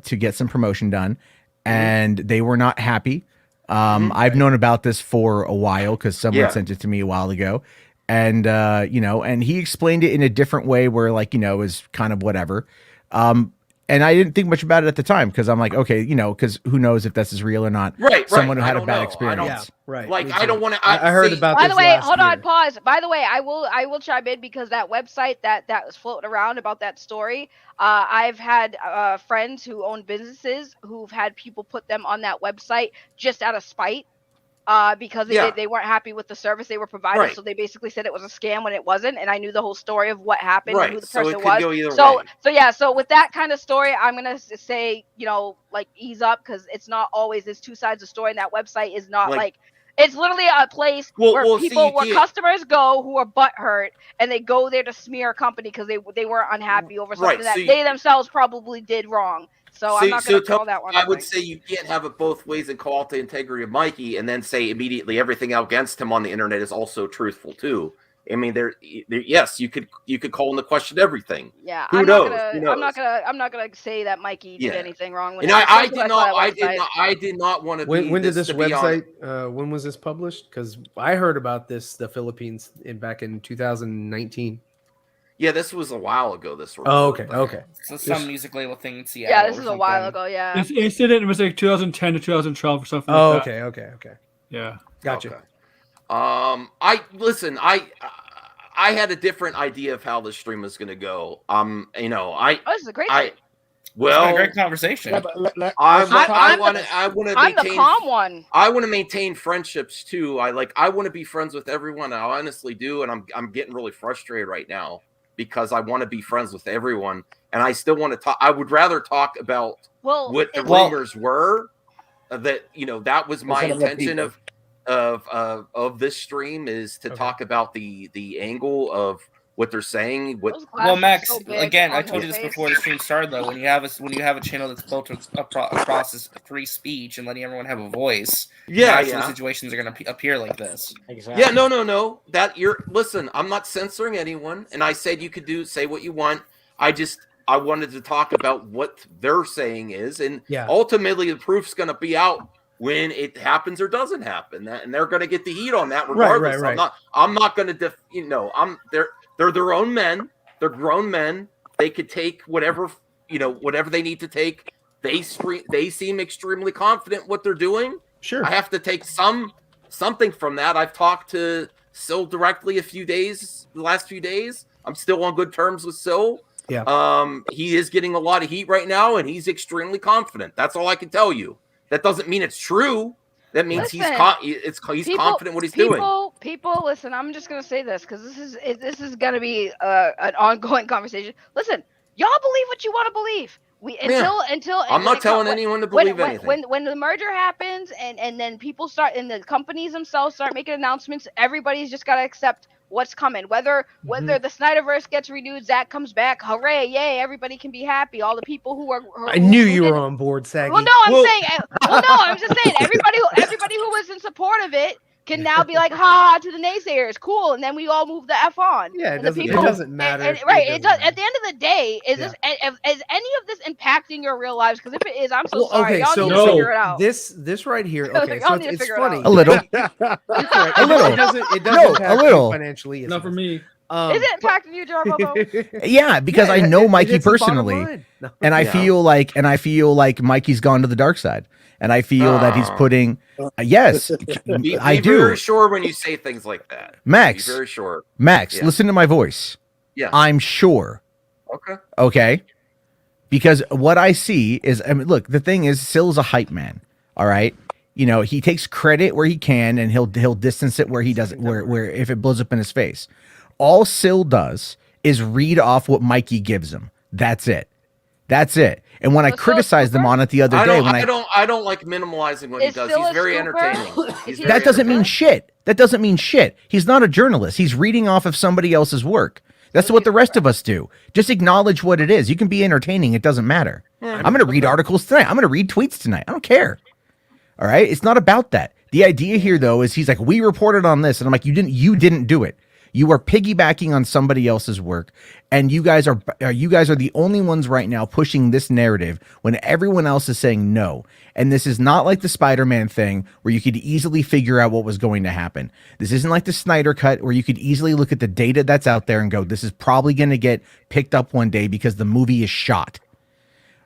get some promotion done, and they were not happy. I've known about this for a while because someone sent it to me a while ago, and and he explained it in a different way where it was kind of whatever. And I didn't think much about it at the time because I'm like, okay, because who knows if this is real or not. Right. Someone who had a bad experience. Right. Like, I don't want to. I heard about this. By the way, last hold year. on, pause. By the way, I will chime in because that website that was floating around about that story. I've had friends who own businesses who've had people put them on that website just out of spite. Because they weren't happy with the service they were providing, Right. So they basically said it was a scam when it wasn't, and I knew the whole story of what happened Right. and who the So person it could go was. either way. So with that kind of story, I'm gonna say, ease up because it's not always there's two sides of the story, and that website is not It's literally a place where customers go who are butthurt, and they go there to smear a company because they were unhappy over something that they themselves probably did wrong. So I'm not going to call that one. I would say you can't have it both ways and call out the integrity of Mikey, and then say immediately everything against him on the internet is also truthful too. I mean, yes, you could call into question everything. Yeah, Who I'm knows? not gonna say that Mikey did anything wrong with it. I did not want to. When did this website? When was this published? Because I heard about the Philippines back in 2019. Yeah, this was a while ago. This. Okay. So some music label thing in Seattle. Yeah, this is a while ago. Yeah. This incident was like 2010 to 2012 or something. Like that. Okay. Yeah. Gotcha. Okay. I had a different idea of how this stream was going to go. This is a great. Well, it's been a great conversation. I want to. I'm the calm one. I want to maintain friendships too. I want to be friends with everyone. I honestly do, and I'm getting really frustrated right now because I want to be friends with everyone, and I still want to talk. I would rather talk about what the rumors were. That was my intention of this stream, is to talk about the angle of what they're saying. Well, Max, again, I told you this before the stream started. Though, when you have a channel that's built across this free speech and letting everyone have a voice, situations are going to appear like this. Exactly. Yeah, no. Listen. I'm not censoring anyone, and I said you could say what you want. I wanted to talk about what they're saying is, and ultimately the proof's going to be out when it happens or doesn't happen, and they're going to get the heat on that regardless. Right. I'm not going to they're their own men. They're grown men. They could take whatever they need to take. They seem extremely confident what they're doing. Sure. I have to take something from that. I've talked to Syl directly the last few days. I'm still on good terms with Syl. Yeah. He is getting a lot of heat right now, and he's extremely confident. That's all I can tell you. That doesn't mean it's true. That means he's confident what he's doing. People, listen. I'm just gonna say this because this is gonna be an ongoing conversation. Listen, y'all believe what you want to believe. Until I'm not telling anyone to believe anything. When the merger happens and then people start and the companies themselves start making announcements, everybody's just gotta accept what's coming. Whether the Snyderverse gets renewed, Zack comes back, hooray, yay! Everybody can be happy. All the people who are I knew you were on board, Saggy. I'm just saying everybody who was in support of it can now be like, ha, to the naysayers, cool, and then we all move the F on. Yeah, it doesn't matter. It does. At the end of the day, is any of this impacting your real lives? Because if it is, I'm so sorry. Y'all need to figure it out. This right here. Okay, so it's funny. A little. A little. It doesn't a little financially. Not for me. Is it impacting you, Jarbo? Yeah, because I know Mikey personally, and I feel like Mikey's gone to the dark side, and I feel that he's putting. Yes, I do. Be very sure when you say things like that. Max, be very sure. Max, listen to my voice. Yeah, I'm sure. Okay. Because what I see is, look, the thing is, Syl's a hype man. All right. He takes credit where he can, and he'll distance it where he doesn't. Where if it blows up in his face. All Syl does is read off what Mikey gives him. That's it. And when I criticized them on it the other day, I don't like minimalizing what he does. He's very entertaining. That doesn't mean shit. That doesn't mean shit. He's not a journalist. He's reading off of somebody else's work. That's what the rest of us do. Just acknowledge what it is. You can be entertaining. It doesn't matter. I'm going to read articles tonight. I'm going to read tweets tonight. I don't care. All right. It's not about that. The idea here, though, is he's like, we reported on this. And I'm like, you didn't do it. You are piggybacking on somebody else's work, and you guys are the only ones right now pushing this narrative when everyone else is saying no. And this is not like the Spider-Man thing where you could easily figure out what was going to happen. This isn't like the Snyder Cut where you could easily look at the data that's out there and go, this is probably going to get picked up one day because the movie is shot.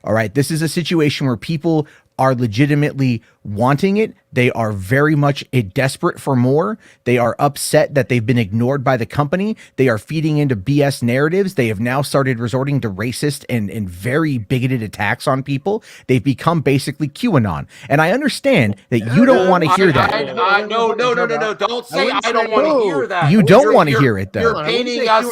All right. This is a situation where people are legitimately wanting it. They are very much desperate for more. They are upset that they've been ignored by the company. They are feeding into BS narratives. They have now started resorting to racist and very bigoted attacks on people. They've become basically QAnon. And I understand that you don't want to hear that. No. Don't say I don't want to hear that. You don't want to hear it, though. You're painting us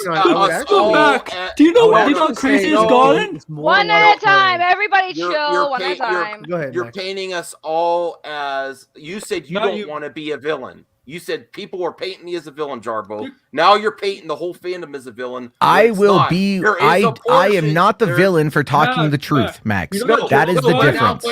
all. Do you know how crazy it's gone? One at a time. Everybody chill. One at a time. Go ahead. You're painting us all well as you said you don't want to be a villain. You said people are painting me as a villain, Jarbo. Now you're painting the whole fandom as a villain. I will be. I am not the villain for talking the truth, Max. That is the difference.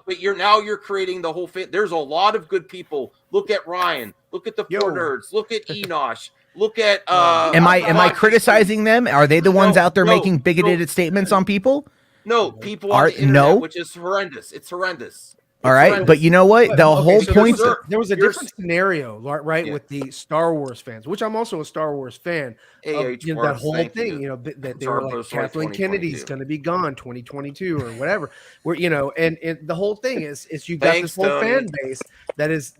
But you're creating the whole fan. There's a lot of good people. Look at Ryan. Look at the Four Nerds. Look at Enosh. Look at. Am I criticizing them? Are they the ones out there making bigoted statements on people? No, people on the internet, which is horrendous. It's horrendous. All right, but you know what? The whole point. There was a different scenario, right, with the Star Wars fans, which I'm also a Star Wars fan. That whole thing, that they were like Kathleen Kennedy's going to be gone 2022 or whatever. Where and the whole thing is you've got this whole fan base that is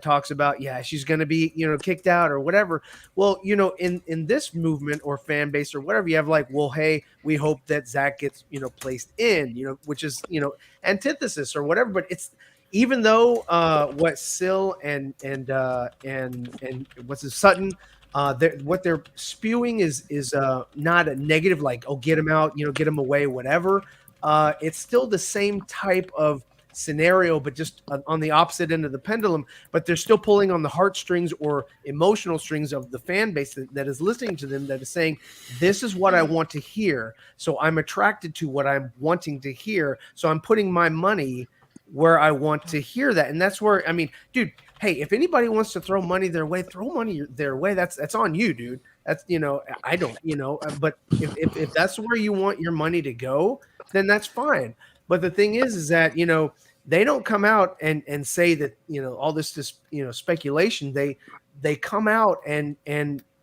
talks about she's going to be kicked out or whatever. Well, in this movement or fan base or whatever, you have like, well, hey, we hope that Zach gets placed in, which is antithesis or whatever. But it's even though what Sil and what's his Sutton, what they're spewing is not a negative, like, oh, get him out, get him away, whatever. It's still the same type of scenario, but just on the opposite end of the pendulum. But they're still pulling on the heartstrings or emotional strings of the fan base that is listening to them, that is saying, this is what I want to hear. So I'm attracted to what I'm wanting to hear. So I'm putting my money where I want to hear that. And that's where, I mean, dude, hey, if anybody wants to throw money their way, throw money their way. That's on you, dude. That's, I don't, but if that's where you want your money to go, then that's fine. But the thing is that, they don't come out and say that, all this speculation. They come out and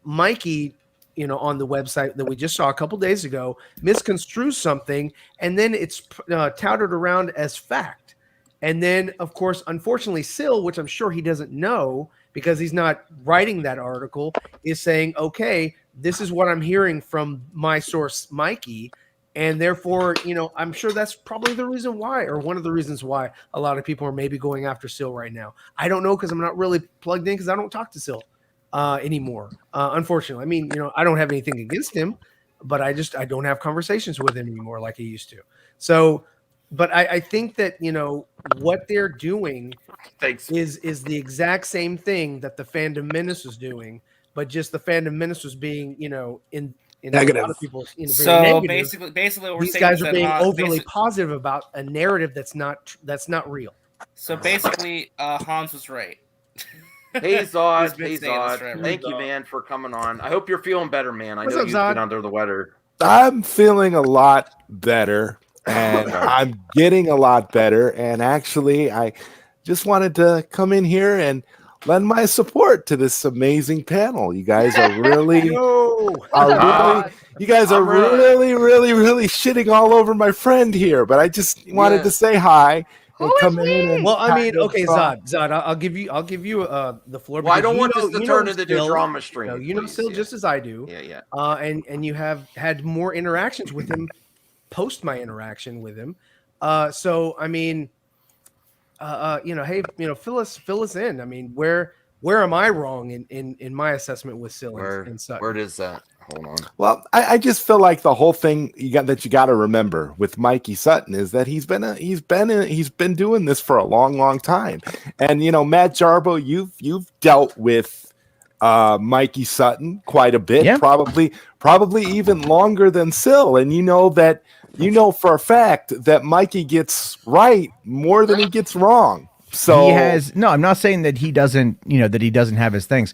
Mikey, on the website that we just saw a couple days ago, misconstrues something, and then it's touted around as fact. And then, of course, unfortunately, Sil, which I'm sure he doesn't know because he's not writing that article, is saying, okay, this is what I'm hearing from my source, Mikey. And therefore, I'm sure that's probably the reason why, or one of the reasons why a lot of people are maybe going after Sil right now. I don't know, because I'm not really plugged in, because I don't talk to Sil anymore. Unfortunately, I mean, I don't have anything against him, but I don't have conversations with him anymore like I used to. So, but I think that, what they're doing is the exact same thing that the Fandom Menace was doing, but just the Fandom Menace was being, in negative. A lot of people, so negative. basically, what we're these saying guys is are that being overly positive about a narrative that's not real. So basically, Hans was right. Hey Zod, thank you, man, for coming on. I hope you're feeling better, man. I know you've been under the weather. I'm feeling a lot better, and I'm getting a lot better. And actually, I just wanted to come in here and lend my support to this amazing panel. You guys are really, really shitting all over my friend here. But I just wanted to say hi and come in. And well, I mean, okay, Zod, I'll give you the floor. Well, I don't want this to turn into the drama stream. Still just as I do. Yeah. And you have had more interactions with him post my interaction with him. So I mean. Hey, fill us in. I mean, where am I wrong in my assessment with Sil and Sutton? Where is that? Hold on. Well, I just feel like the whole thing you got to remember with Mikey Sutton is that he's been doing this for a long time, and Matt Jarbo, you've dealt with Mikey Sutton quite a bit, probably even longer than Sil, and that. For a fact that Mikey gets right more than he gets wrong. So he has I'm not saying that he doesn't, that he doesn't have his things.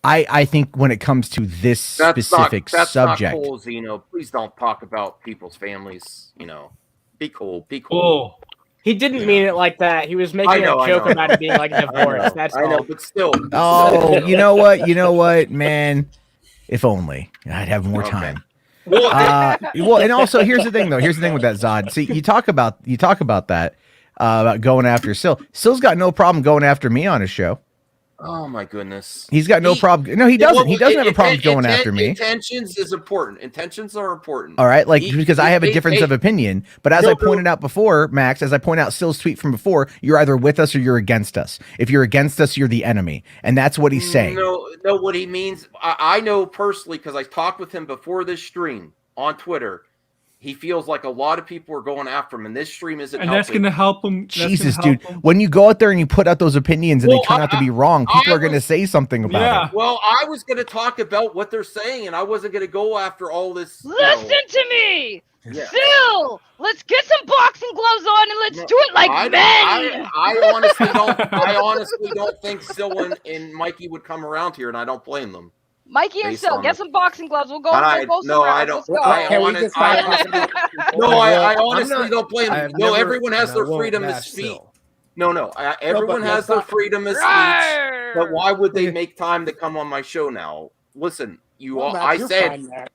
I think when it comes to this specific subject, not cool, Zeno. Please don't talk about people's families. Be cool. Oh, he didn't mean it like that. He was making a joke about it being like a divorce. That's all. I know, but still. Oh, you know what, man? If only I'd have more time. Well, and also here's the thing with that, Zod. See, you talk about that about going after Sil. Sil's got no problem going after me on his show. Oh my goodness. He's got no problem. No, he doesn't. He doesn't have a problem going after me. Intentions is important. Intentions are important. All right, because I have a difference of opinion. But as I pointed out before, Max, as I point out Sil's tweet from before, you're either with us or you're against us. If you're against us, you're the enemy, and that's what he's saying. No, what he means. I know personally because I talked with him before this stream on Twitter. he feels like a lot of people are going after him, and this stream isn't And that's helping. going to help him. Jesus, dude. When you go out there and you put out those opinions and they turn out to be wrong, people are going to say something about it. Well, I was going to talk about what they're saying, and I wasn't going to go after all this. Listen to me, Yeah. Phil. Let's get some boxing gloves on and let's do it like men. I honestly don't think Sil and Mikey would come around here, and I don't blame them. Mikey and Based Sil, on get it. some boxing gloves. We'll go. I We'll go don't. Let's go. I honestly don't blame them. No, everyone has their freedom to matched speak. Sil. No, everyone has their freedom of speech. But why would they make time to come on my show now? Listen, Well, Matt, I you're said. fine, Matt.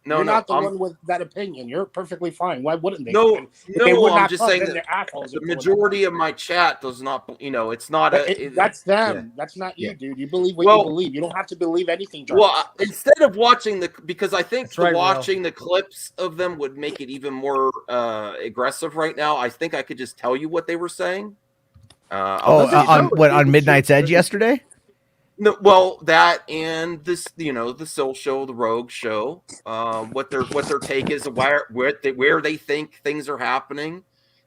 No, You're no, not the I'm- one with that opinion. You're perfectly fine. Why wouldn't they? No, If they would I'm not just come, saying then that they're assholes the if they would not. majority of my chat does not, it's not That's them. yeah. That's not you, Yeah. dude. You believe what Well- you believe. You don't have to believe anything, Jarvis. Well, instead of watching because I think That's right, Will. watching the clips of them would make it even more aggressive right now. I think I could just tell you what they were saying. On Midnight's Edge yesterday? No, well, that and this, the Sil show, the Rogue show, what their take is, where they think things are happening.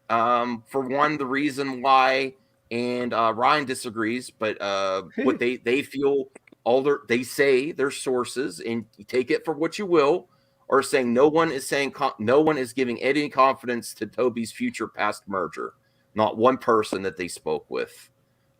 For one, the reason why, and Ryan disagrees, but what they feel, they say their sources, and you take it for what you will, are saying no one is giving any confidence to Toby's future past merger. Not one person that they spoke with.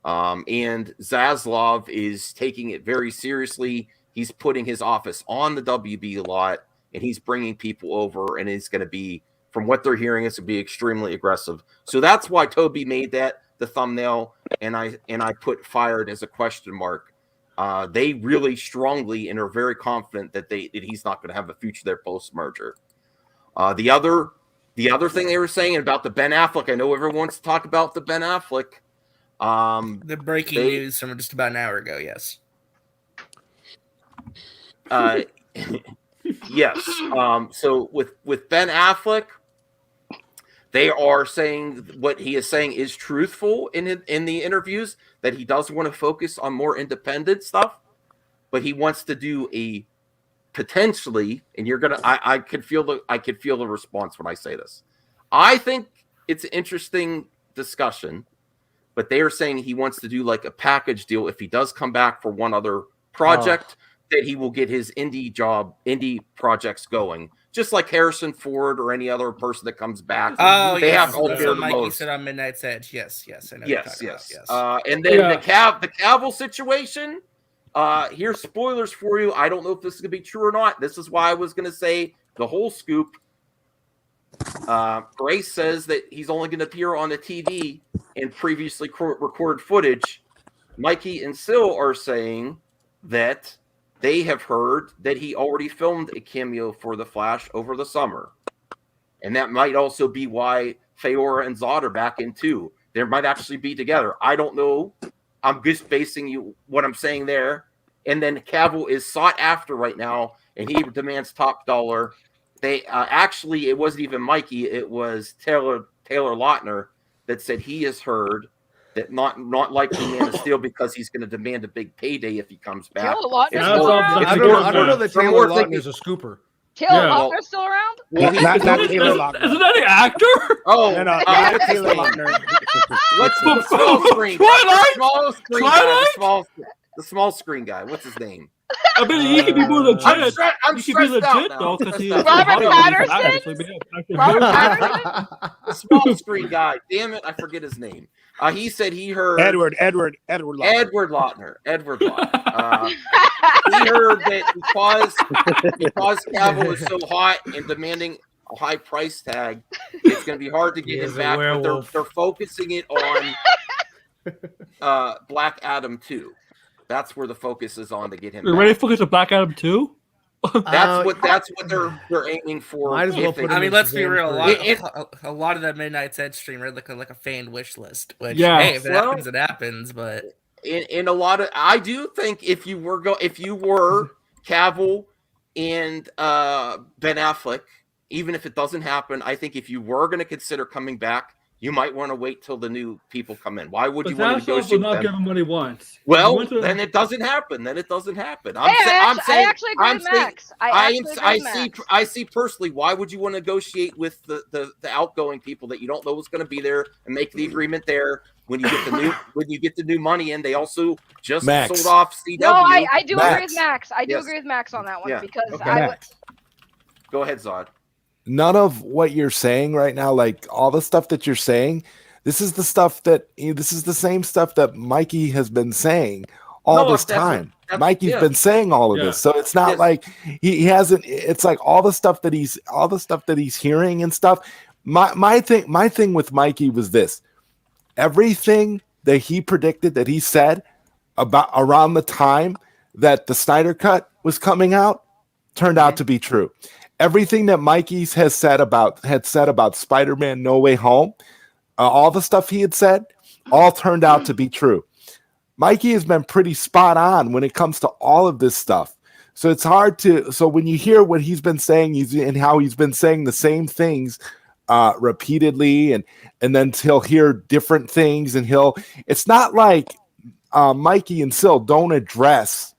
And Zaslav is taking it very seriously. He's putting his office on the WB lot, and he's bringing people over, and it's going to be, from what they're hearing, it's going to be extremely aggressive. So that's why Toby made that the thumbnail, and I put fired as a question mark. They really strongly and are very confident that he's not going to have a future there post merger. The other thing they were saying about the Ben Affleck, I know everyone wants to talk about the Ben Affleck. The breaking news from just about an hour ago, yes. Yes. So with Ben Affleck, they are saying what he is saying is truthful in the interviews, that he does want to focus on more independent stuff, but he wants to do a potentially, and I could feel the response when I say this. I think it's an interesting discussion, but they are saying he wants to do like a package deal if he does come back for one other project, that he will get his indie projects going, just like Harrison Ford or any other person that comes back. Oh, they yes. have all So Mikey said on Midnight's Edge. Yes, I know. Yes. About, And then the Cavil situation. Here's spoilers for you. I don't know if this is gonna be true or not. This is why I was gonna say the whole scoop. Grace says that he's only going to appear on the TV and previously recorded footage. Mikey and Sil are saying that they have heard that he already filmed a cameo for The Flash over the summer. And that might also be why Feora and Zod are back in too. They might actually be together. I don't know. I'm just basing what I'm saying there. And then Cavil is sought after right now, and he demands top dollar. They actually, it wasn't even Mikey, it was Taylor Lautner that said he has heard that not likely Man of Steel, because he's going to demand a big payday if he comes back. Taylor Lautner's It's still more- around? it's I more- don't know that they're Taylor more Lautner thinking- is a scooper. Taylor Yeah. Lautner's still around? Not Taylor Lautner. Isn't that an actor? Oh, No, not what's his Taylor name? Lautner. What's the small screen? Twilight? Small screen guy. The small screen guy. What's his name? I mean, he could be more legit. I'm he could be stressed out legit now. though, because he Robert Patterson? The small screen guy. Damn it, I forget his name. He said he heard Edward Lautner. Edward Lautner. He heard that because Cavil is so hot and demanding a high price tag, it's going to be hard to get him back. But they're focusing it on Black Adam 2. That's where the focus is on to get him. You're ready to focus on Black Adam 2? That's what they're aiming for. Might as well put I him mean, in let's be Shazam real. for A lot of that Midnight's Edge stream read like a fan wish list. Which, Yeah. hey, if it Well, happens, it happens. But in a lot of, I do think if you were Cavil and Ben Affleck, even if it doesn't happen, I think if you were going to consider coming back, you might want to wait till the new people come in. Why would But you want to Zaslav will negotiate with not them? give him what he wants. Well, He wants to- then it doesn't happen. Then it doesn't happen. Hey, I actually agree with Max. I see personally. Why would you want to negotiate with the outgoing people that you don't know what's going to be there and make the agreement there when you get the new money in? They also just Max. sold off CW. No, I do agree with Max. Max. I do Yes. agree with Max on that one Yeah. because Okay. Go ahead, Zod. None of what you're saying right now, like all the stuff that you're saying, this is the same stuff that Mikey has been saying all this time. Mikey's been saying all of this, so it's not like he hasn't. It's like all the stuff that he's hearing and stuff. My thing with Mikey was this: everything that he predicted, that he said about around the time that the Snyder Cut was coming out, turned out to be true. Everything that Mikey had said about Spider-Man No Way Home, all the stuff he had said, all turned out to be true. Mikey has been pretty spot on when it comes to all of this stuff. So it's hard to. So when you hear what he's been saying, and how he's been saying the same things repeatedly, and then he'll hear different things, and it's not like Mikey and Sil don't address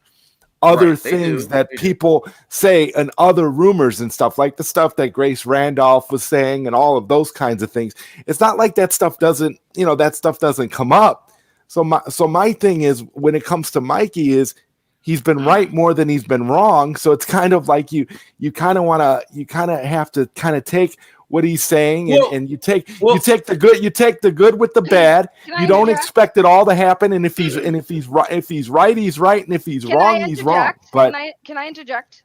other things that people say and other rumors and stuff, like the stuff that Grace Randolph was saying and all of those kinds of things. It's not like that stuff doesn't come up. So my thing is, when it comes to Mikey, is he's been right more than he's been wrong. So it's kind of like you kind of have to kind of take what he's saying, and you take the good with the bad. You don't expect it all to happen, and if he's right, he's right, and if he's wrong, he's wrong. But can I interject?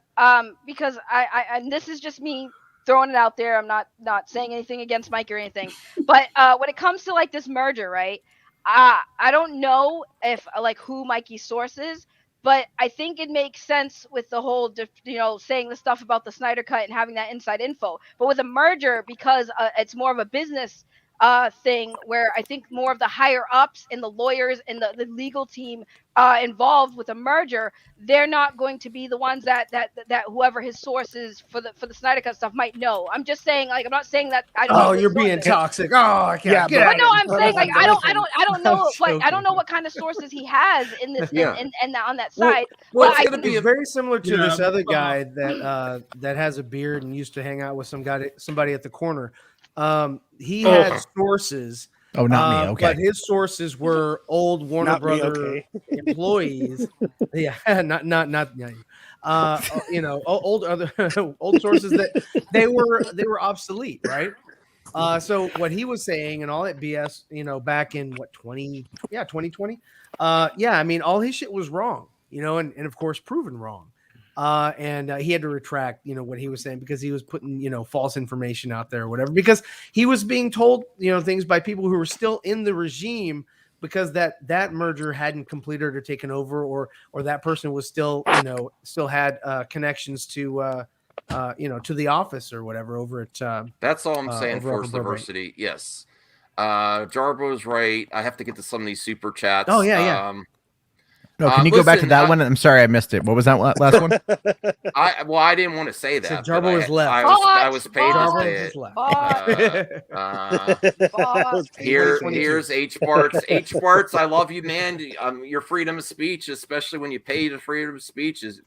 Because I and this is just me throwing it out there. I'm not saying anything against Mike or anything, but when it comes to like this merger, right? I don't know if who Mikey's source is, but I think it makes sense with the whole, saying the stuff about the Snyder Cut and having that inside info. But with a merger, because it's more of a business thing, where I think more of the higher ups and the lawyers and the legal team involved with a merger, they're not going to be the ones that whoever his source is for the Snyder Cut stuff might know. I'm just saying, I'm not saying that I don't know. Oh, you're being toxic. Oh, I can't. But no, I'm saying I don't know what kind of sources he has in this and on that side. Well, but it's going to be very similar to this other guy that has a beard and used to hang out with somebody at the corner. He had sources. Oh, not me. Okay. But his sources were old Warner Brother employees. Yeah, not old sources that they were obsolete, right? So what he was saying and all that BS, back in 2020. I mean, all his shit was wrong, and of course proven wrong. And he had to retract, what he was saying, because he was putting, false information out there or whatever, because he was being told, things by people who were still in the regime, because that merger hadn't completed or taken over, or that person was still had connections to, to the office or whatever over at. That's all I'm saying. Force diversity. Yes. Jarbo's right. I have to get to some of these super chats. Oh, yeah. No, can you go back to that one? I'm sorry, I missed it. What was that last one? I didn't want to say that. So Jarbo was left. I was paid to say it. Here's H Barts. H Barts, I love you, man. Your freedom of speech, especially when you pay the freedom of speech, is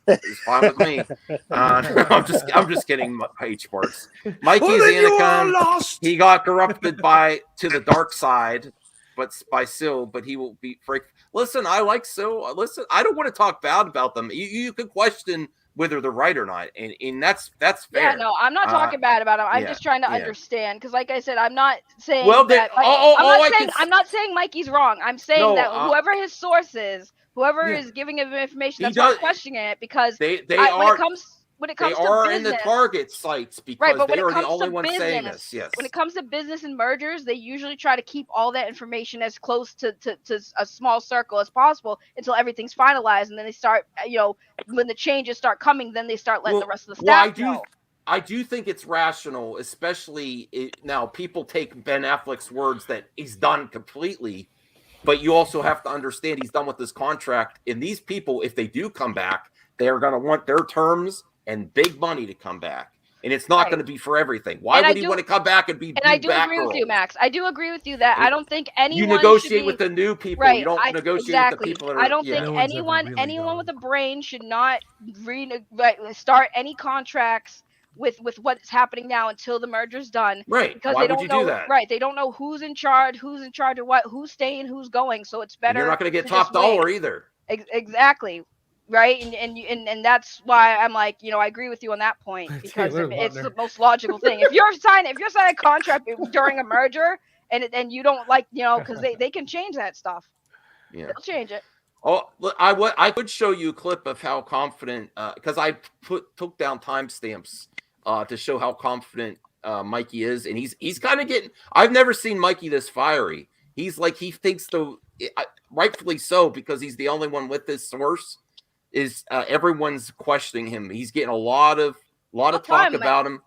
fine with me. I'm just kidding, H Barts. Mikey's Anakin. He got corrupted to the dark side, but by Sil, but he will be freak. Listen, I like Sil. Listen, I don't want to talk bad about them. You could question whether they're right or not, and that's fair. Yeah, no, I'm not talking bad about him. I'm just trying to understand, because, like I said, I'm not saying I'm not saying Mikey's wrong. I'm saying that whoever his source is, whoever is giving him information, that's why I'm questioning it, because when it comes to business, in the target sites, because they are the only ones saying this. Yes. When it comes to business and mergers, they usually try to keep all that information as close to a small circle as possible until everything's finalized, and then they start, when the changes start coming, then they start letting the rest of the staff know. I do think it's rational, especially now people take Ben Affleck's words that he's done completely, but you also have to understand he's done with this contract, and these people, if they do come back, they are going to want their terms and big money to come back. and it's not going to be for everything. Why would he want to come back and be? And I do agree with you, Max. I do agree with you that I don't think anyone. You negotiate with the new people. Right, You don't negotiate with the people that are. I don't think anyone with a brain should not start any contracts with what's happening now until the merger's done. Right. Because Why they don't would you know. do that? Right. They don't know who's in charge of what, who's staying, who's going. So it's better. And you're not going to get top dollar either. Exactly. Right. And that's why I'm like, I agree with you on that point, because it's the most logical thing. If you're signing a contract during a merger and you don't like, because they can change that stuff. Yeah. They'll change it. Oh, I would show you a clip of how confident, because I took down timestamps to show how confident Mikey is, and he's kind of getting. I've never seen Mikey this fiery. He's like, he thinks rightfully so, because he's the only one with this source. Is everyone's questioning him? He's getting a lot of talk about him,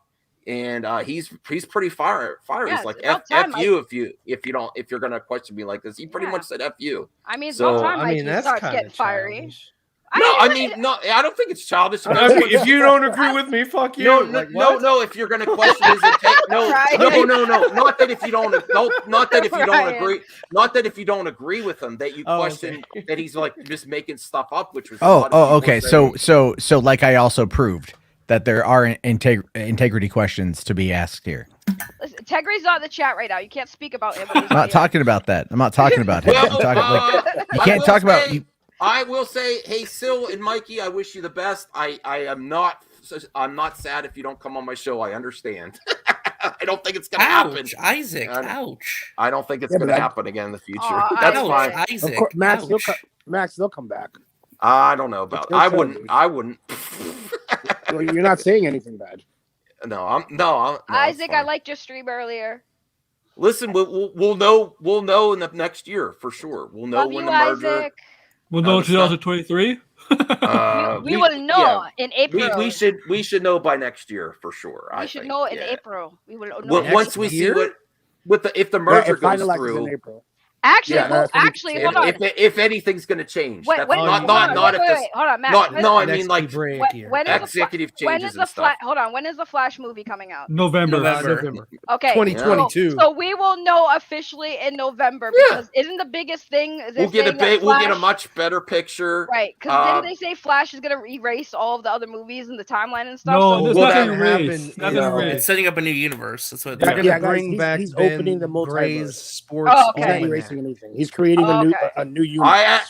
and he's pretty fiery. Yeah, He's like it's F time, you if you're gonna question me like this. He pretty much said F you. I mean, it's about time Mikey starts getting fiery. No, I don't think it's childish. If you don't agree with me, fuck you. No. If you're gonna question his intent, no. Not that if you don't, not that if you don't agree, not that if you don't agree with him, that you question that he's like just making stuff up, which was. Okay. So like I also proved that there are integrity questions to be asked here. Listen, Tegri's not in the chat right now. You can't speak about him. I'm not talking about that. I'm not talking about him. I'm talking you can't talk about. I will say, hey, Sil and Mikey, I wish you the best. I'm not sad if you don't come on my show. I understand. I don't think it's gonna happen. Isaac. Ouch. I don't think it's gonna happen again in the future. That's fine. Isaac. Of course, Max, they'll come back. I don't know about. I wouldn't. Well, you're not saying anything bad. No, Isaac, I liked your stream earlier. Listen, we'll know in the next year for sure. We'll know when the merger. Isaac. We'll know in 2023. We will know in April. We should know by next year for sure. We should know in April. We will know once we see if the merger goes through. In April. Actually, hold on. If anything's going to change, wait, hold on, Max. I mean like when executive changes and stuff. Hold on, when is the Flash movie coming out? November. Okay, 2022. So we will know officially in November, because isn't the biggest thing? We'll get a much better picture, right? Because didn't they say Flash is going to erase all of the other movies in the timeline and stuff? No, so that's not erased. It's setting up a new universe. That's what they're going to bring back. He's opening the multiverse. Sports. Oh, okay. He's not erasing anything. He's creating a new universe.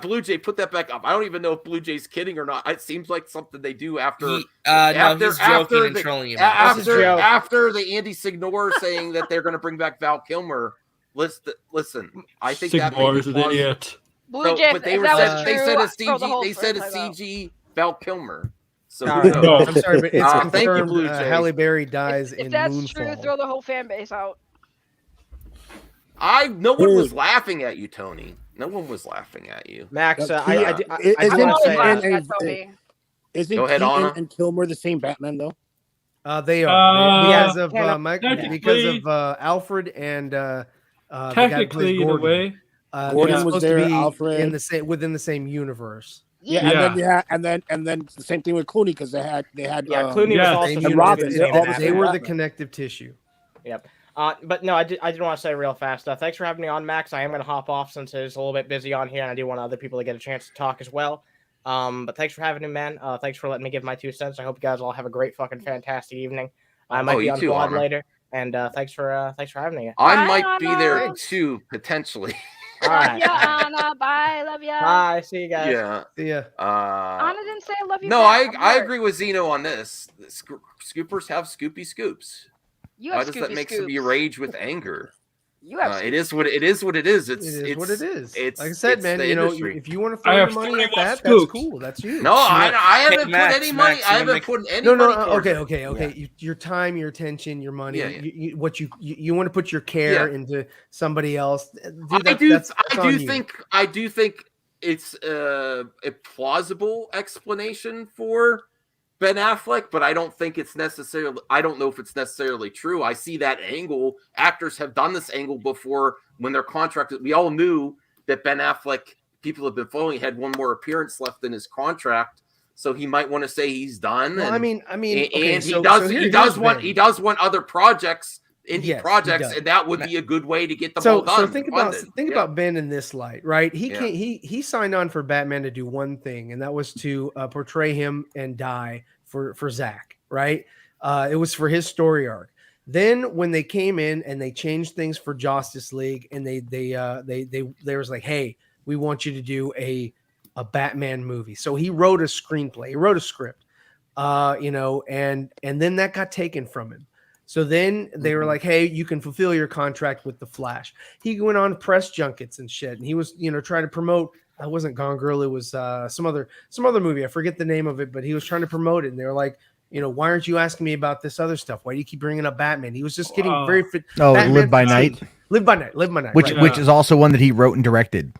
Blue Jay, put that back up. I don't even know if Blue Jay's kidding or not. It seems like something they do after. He's joking and trolling you. After the Andy Signore saying that they're going to bring back Val Kilmer. Listen, I think Signore's an idiot. Blue Jay, but they said a CG Val Kilmer. So I'm sorry, but it's confirmed. Thank you, Blue Jay. Halle Berry dies in If that's Moonfall. true, throw the whole fan base out. No one was laughing at you, Tony. No one was laughing at you. Max, Go ahead, Anna. And Kilmer the same Batman though? They are because of Mike, because of Alfred and technically in a way. Gordon was there. Alfred in the same within the same universe. And then the same thing with Clooney, because they had Clooney was also and Robin. They were the connective tissue. Yep. But no, I did want to say real fast. Thanks for having me on, Max. I am going to hop off since it's a little bit busy on here, and I do want other people to get a chance to talk as well. But thanks for having me, man. Thanks for letting me give my 2 cents. I hope you guys all have a great fucking fantastic evening. I might be on VOD later, and thanks for having me. I might be there too, potentially. All right. Yeah, Anna. Bye. Love ya. Bye. See you guys. Yeah. See ya. Anna didn't say I love you. No, back. I agree with Zeno on this. Scoopers have scoopy scoops. Why does that make you rage with anger? You have it is what it is. What it is. It's what it is. It's like I said, man. You know, if you want to throw your money at that, that's cool. That's you. No, I haven't put any money. I haven't put any. No. Okay. Yeah. Your time, your attention, your money. You want to put your care into somebody else. I do think it's a plausible explanation for Ben Affleck, but I don't think it's necessarily. I don't know if it's necessarily true. I see that angle. Actors have done this angle before when they're contracted. We all knew that Ben Affleck. People have been following. Had one more appearance left in his contract, so he might want to say he's done. Well, and, I mean, okay, and so he does want other projects, indie projects, does. and that would be a good way to get them So all done. so think about Ben in this light, right? He signed on for Batman to do one thing, and that was to portray him and die for Zach, right? It was for his story arc. Then when they came in and they changed things for Justice League, and they was like, hey, we want you to do a Batman movie. So he wrote a screenplay, he wrote a script, and then that got taken from him. So then they were like, hey, you can fulfill your contract with the Flash. He went on press junkets and shit, and he was trying to promote. I wasn't Gone Girl, it was some other movie. I forget the name of it, but he was trying to promote it, and they were like, why aren't you asking me about this other stuff? Why do you keep bringing up Batman? He was just getting very fit. Live by Night. Live by Night. Which is also one that he wrote and directed.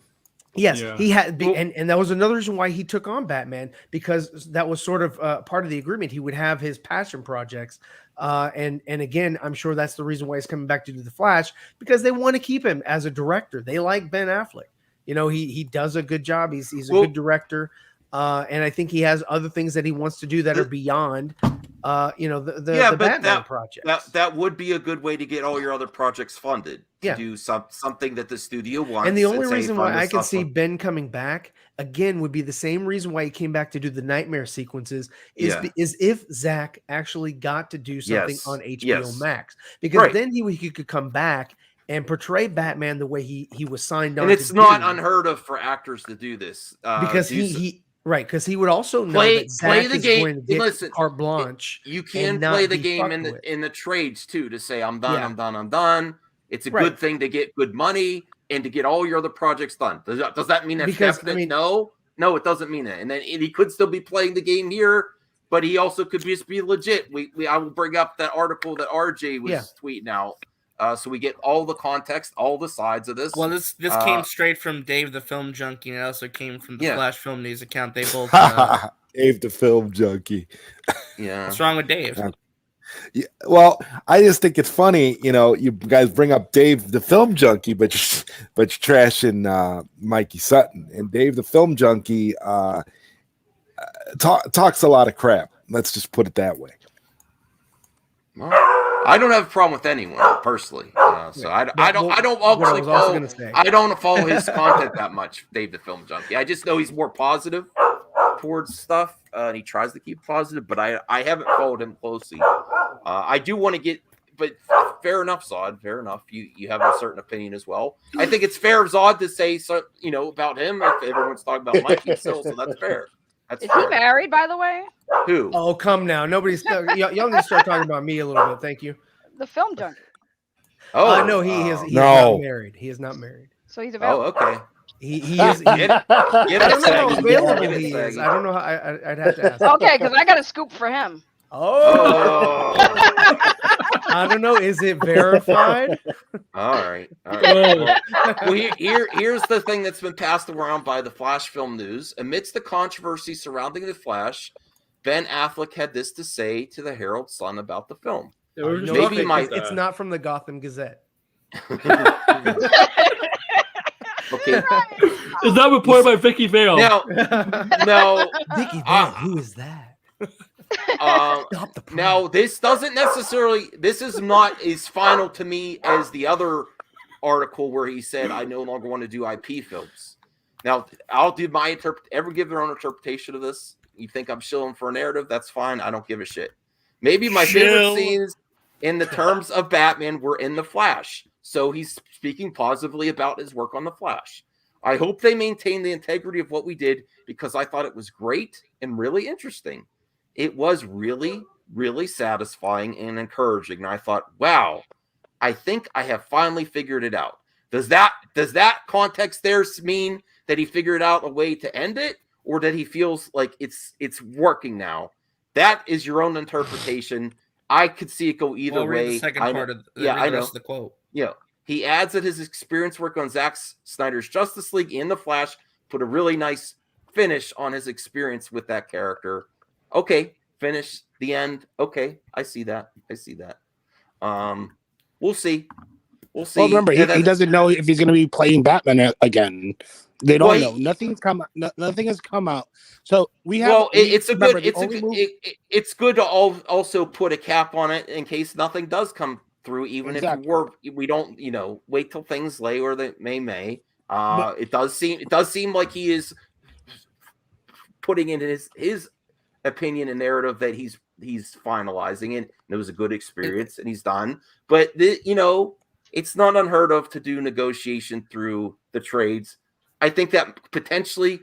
Yes, he had, and that was another reason why he took on Batman, because that was sort of part of the agreement. He would have his passion projects, and again, I'm sure that's the reason why he's coming back to do the Flash, because they want to keep him as a director. They like Ben Affleck. He does a good job. He's a good director. And I think he has other things that he wants to do that are beyond, the Batman project. That would be a good way to get all your other projects funded. To do something that the studio wants. And the only reason why I can see Ben coming back again would be the same reason why he came back to do the nightmare sequences is if Zach actually got to do something on HBO Max, because then he could come back and portray Batman the way he was signed on. And it's not unheard of for actors to do this because because he would also know that Zach play the is game. going to get Listen, carte blanche. You can play the game in the trades too, to say I'm done, I'm done. It's a good thing to get good money and to get all your other projects done. Does that mean that's definite? No, it doesn't mean that. And then he could still be playing the game here, but he also could just be legit. I will bring up that article that RJ was tweeting out. So we get all the context, all the sides of this. Well, this came straight from Dave the Film Junkie, and it also came from the Flash Film News account. They both Dave the Film Junkie. Yeah. What's wrong with Dave? Yeah, well, I just think it's funny, you guys bring up Dave the Film Junkie, but you're trashing Mikey Sutton. And Dave the Film Junkie talks a lot of crap. Let's just put it that way. I don't have a problem with anyone personally, so I don't follow his content that much, Dave the Film Junkie. I just know he's more positive towards stuff, and he tries to keep positive. But I haven't followed him closely. I do want to get, but fair enough, Zod. Fair enough. You have a certain opinion as well. I think it's fair of Zod to say about him if everyone's talking about Mikey still, so that's fair. Is he married, by the way? Who? Oh, come now. Nobody's y'all need to start talking about me a little bit. Thank you. The Film Junkie. Oh no, he is not married. He is not married. So he's available. Oh, okay. He is. I don't know how available he is. I don't know how. I'd have to ask. Okay, because I got a scoop for him. Oh. I don't know. Is it verified? All right. Well, here's the thing that's been passed around by the Flash Film News. Amidst the controversy surrounding the Flash, Ben Affleck had this to say to the Herald Sun about the film. It's not from the Gotham Gazette. Okay. Is that reported by Vicky Vale? No. Vicky Vale, who is that? Now, this is not as final to me as the other article where he said, I no longer want to do IP films. Now, I'll do my give their own interpretation of this. You think I'm shilling for a narrative? That's fine. I don't give a shit. Maybe my favorite scenes in the terms of Batman were in The Flash. So he's speaking positively about his work on The Flash. I hope they maintain the integrity of what we did because I thought it was great and really interesting. It was really, really satisfying and encouraging. And I thought, wow, I think I have finally figured it out. Does that context there mean that he figured out a way to end it, or that he feels like it's working now? That is your own interpretation. I could see it go either way. Read the second part of the rest of the quote. Yeah. He adds that his experience working on Zack Snyder's Justice League in The Flash put a really nice finish on his experience with that character. Okay, finish the end. Okay, I see that. We'll see. We'll see. Well, remember, he doesn't know if he's going to be playing Batman again. They don't know. Nothing's come. Nothing has come out. So we have. Well, it's good to also put a cap on it in case nothing does come through, even if we don't, wait till things lay or they may. It does seem like he is putting in his opinion and narrative that he's finalizing it. And it was a good experience, and he's done. But it's not unheard of to do negotiation through the trades. I think that potentially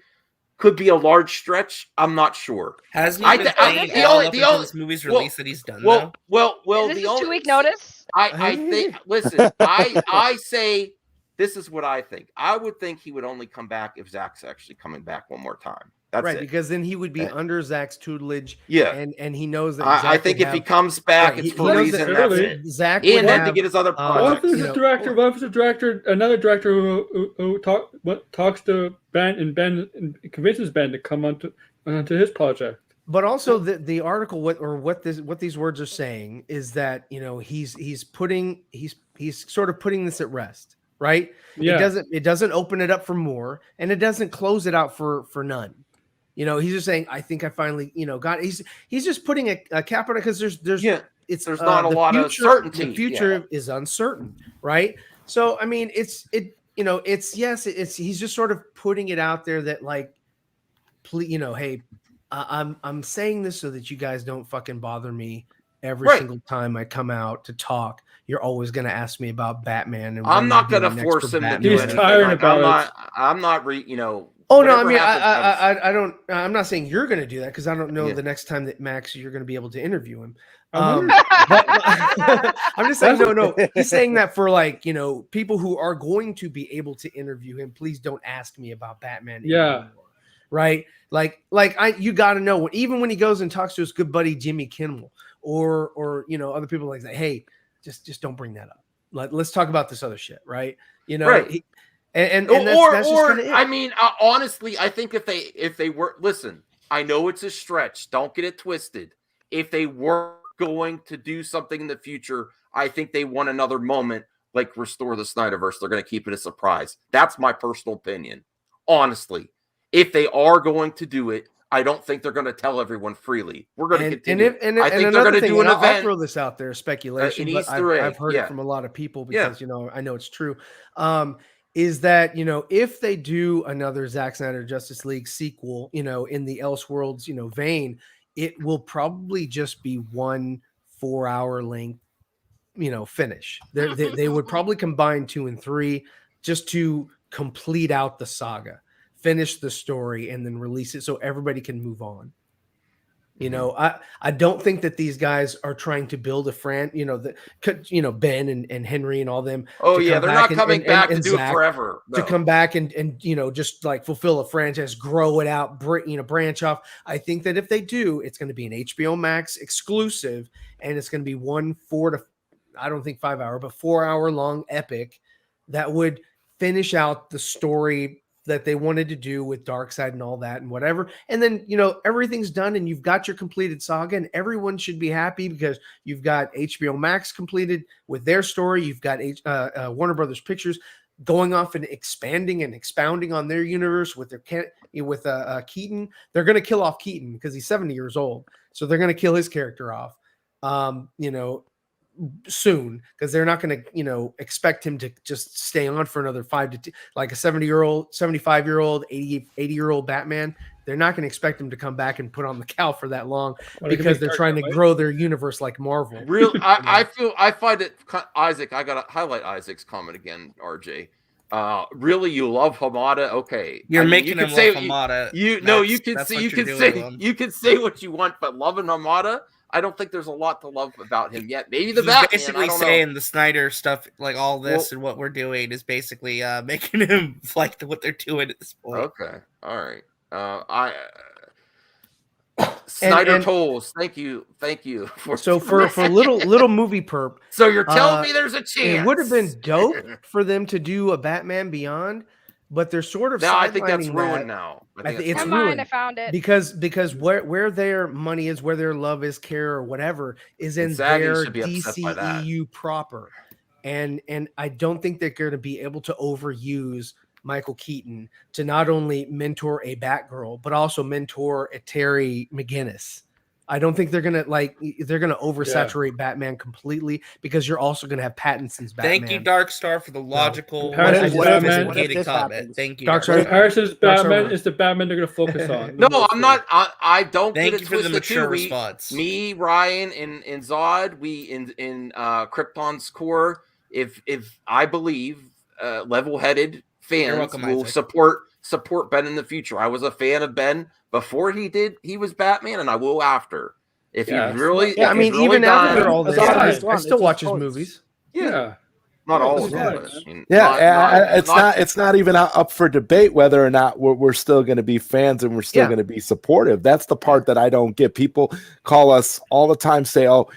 could be a large stretch. I'm not sure. Hasn't he been saying this movie's release that he's done? Is this a 2-week notice? I think. Listen, I say this is what I think. I would think he would only come back if Zach's actually coming back one more time. That's right, it. because then he would be under Zach's tutelage. Yeah, and he knows that. I think if he comes back, it's for a reason. That's it. Zach and then to get his other projects. What if it's a director, another director who talks to Ben and convinces Ben to come onto his project? But also the article, what these words are saying is that he's sort of putting this at rest, right? Yeah. It doesn't open it up for more, and it doesn't close it out for none. He's just saying, I think I finally, got. He's just putting a cap on it because there's not a lot of certainty. The future is uncertain, right? So I mean, he's just sort of putting it out there that like, please, hey, I'm saying this so that you guys don't fucking bother me every single time I come out to talk. You're always going to ask me about Batman, and I'm not going to force him to do anything. He's tired about it. I'm not. Oh no! I mean, I don't. I'm not saying you're going to do that because I don't know the next time that Max you're going to be able to interview him. But I'm just saying, no. He's saying that for people who are going to be able to interview him. Please don't ask me about Batman. Yeah. Right. You got to know even when he goes and talks to his good buddy Jimmy Kimmel or other people like that. Hey, just don't bring that up. Let's talk about this other shit. Right. Right. And that's just kinda it. I mean, honestly, I think if they were listen, I know it's a stretch. Don't get it twisted. If they were going to do something in the future, I think they want another moment, like restore the Snyderverse. They're going to keep it a surprise. That's my personal opinion. Honestly, if they are going to do it, I don't think they're going to tell everyone freely. We're going to continue. I think they're going to do an event. I'll throw this out there, speculation, but I've heard it from a lot of people because I know it's true. Is that, if they do another Zack Snyder Justice League sequel, in the Elseworlds, vein, it will probably just be 1 4-hour length, finish. They would probably combine 2 and 3 just to complete out the saga, finish the story, and then release it so everybody can move on. I don't think that these guys are trying to build a Ben and Henry and all them. Oh yeah, they're not coming back to do it forever. To come back and just like fulfill a franchise, grow it out, branch off. I think that if they do, it's going to be an HBO Max exclusive, and it's going to be 1 4 to, I don't think 5 hour, but 4 hour long epic that would finish out the story that they wanted to do with Darkseid and all that and whatever. And then, everything's done and you've got your completed saga and everyone should be happy because you've got HBO Max completed with their story. You've got Warner Brothers Pictures going off and expanding and expounding on their universe with Keaton. They're going to kill off Keaton because he's 70 years old. So they're going to kill his character off, soon, because they're not going to expect him to just stay on for another 5 to like a 70-year-old, 75-year-old, 80-year-old Batman. They're not going to expect him to come back and put on the cowl for that long because they're trying to grow their universe like Marvel. I find it, Isaac, I got to highlight Isaac's comment again, RJ. Really, you love Hamada? Okay, you're making him love Hamada. You can say what you want, but loving Hamada, I don't think there's a lot to love about him yet. Maybe the Batman. Basically saying the Snyder stuff, like all this and what we're doing, is basically making him like what they're doing at this point. Okay, all right. Snyder tolls. Thank you for little movie perp. So you're telling me there's a chance? It would have been dope for them to do a Batman Beyond, but they're sort of I think that's ruined now. It's ruined. I found it because where their money is, where their love is, care or whatever is in their DCEU proper, and I don't think they're going to be able to overuse Michael Keaton to not only mentor a Batgirl but also mentor a Terry McGinnis. I don't think they're gonna oversaturate Batman completely, because you're also gonna have Pattinson's Batman. Thank you, Darkstar, for the logical Harrison's comment. Thank you. Harrison's Batman is the Batman they're going to focus on. No, I'm not. I don't Thank get it you for the twisted mature too. response. Me, Ryan, and Zod, we in Krypton's core. If I believe level-headed fans welcome, will Isaac. support Ben in the future. I was a fan of Ben before he was Batman, and I will after. If you really, I mean, even after all this, I still watch his movies. Yeah. Not all of Yeah. them. I mean, It's not even up for debate whether or not we're still going to be fans and we're still going to be supportive. That's the part that I don't get. People call us all the time, say, "Oh,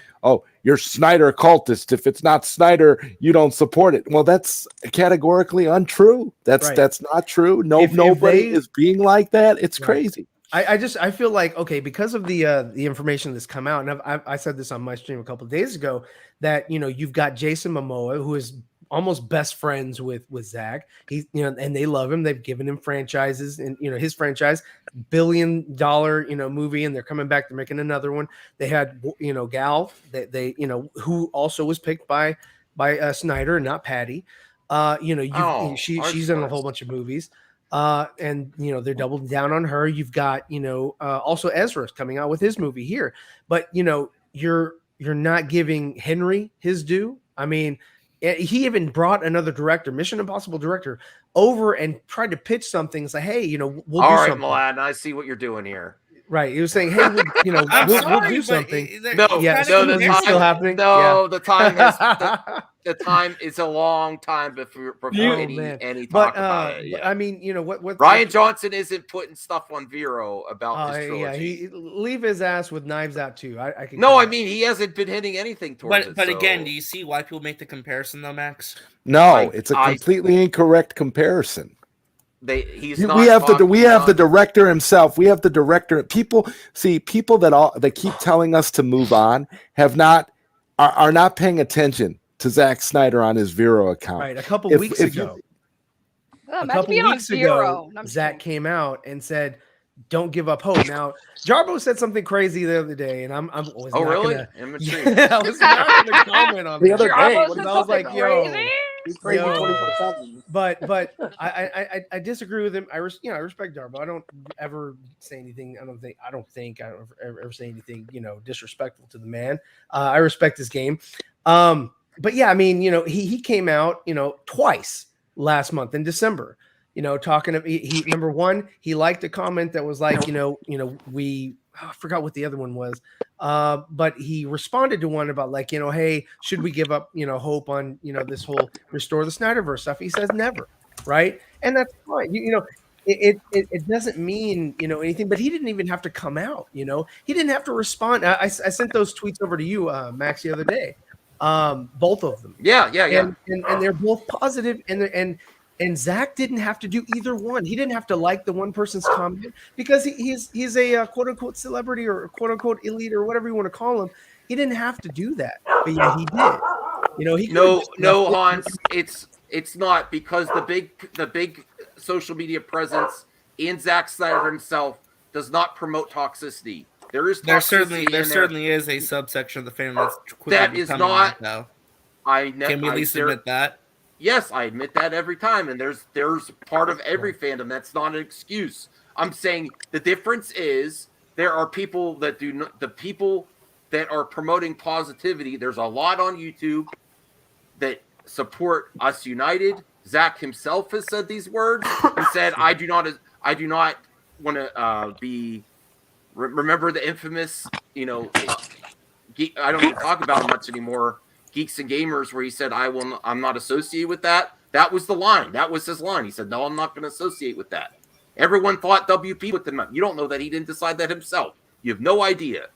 you're Snyder cultist. If it's not Snyder, you don't support it." Well, that's categorically untrue. That's not true. Nobody is being like that. It's crazy. I feel like, okay, because of the information that's come out, and I said this on my stream a couple of days ago, that you've got Jason Momoa, who is almost best friends with Zach. He and they love him. They've given him franchises, and his franchise, $1 billion movie, and they're coming back. They're making another one. They had Gal, that they who also was picked by Snyder and not Patty. She's in a whole bunch of movies. And they're doubling down on her. You've got also Ezra's coming out with his movie here, but you're not giving Henry his due. I mean, he even brought another director, Mission Impossible director, over and tried to pitch something. Say, hey, we'll do all right, something. Milan, I see what you're doing here. Right, he was saying, "Hey, we'll do something." The still happening. No, the time has the time is a long time before any talk about it. Yeah. I mean, what Ryan Johnson isn't putting stuff on Vero about this trilogy. Yeah, he leave his ass with Knives Out too. I can. No, I mean he hasn't been hitting anything towards it. But again, do you see why people make the comparison though, Max? No, it's a completely incorrect comparison. We have the director himself. We have the director. People that keep telling us to move on are not paying attention to Zack Snyder on his Vero account. Right, a couple weeks ago, Zach came out and said, "Don't give up hope." Now, Jarbo said something crazy the other day, and I was not really? Gonna, I'm I was not going to comment on the other day. Jarbo I was like, yo. He's crazy Yo. 24/7. But I disagree with him. I respect Jarbo. I don't ever say anything. I don't ever say anything disrespectful to the man. I respect his game. But yeah, I mean, he came out twice last month in December. Talking to he number one, he liked a comment that was like, I forgot what the other one was. But he responded to one about like, hey, should we give up, hope on, this whole restore the Snyderverse stuff? He says never. Right. And that's fine. It doesn't mean, anything, but he didn't even have to come out, he didn't have to respond. I sent those tweets over to you, Max, the other day. Both of them. Yeah. And they're both positive, and Zach didn't have to do either one. He didn't have to like the one person's comment because he's a quote unquote celebrity or quote unquote elite or whatever you want to call him. He didn't have to do that, but yeah, he did. No, Hans, it's not, because the big social media presence in Zack Snyder himself does not promote toxicity. There certainly is a subsection of the fandom that's that is not. Now. Can we at least admit that? Yes, I admit that every time, and there's part of every fandom. That's not an excuse. I'm saying the difference is there are people that do not, the people that are promoting positivity. There's a lot on YouTube that support us united. Zach himself has said these words. He said, "I do not want to be." Remember the infamous, I don't even talk about it much anymore. Geeks and Gamers, where he said, I'm not associated with that. That was the line. That was his line. He said, no, I'm not going to associate with that. Everyone thought WP with him. You don't know that he didn't decide that himself. You have no idea.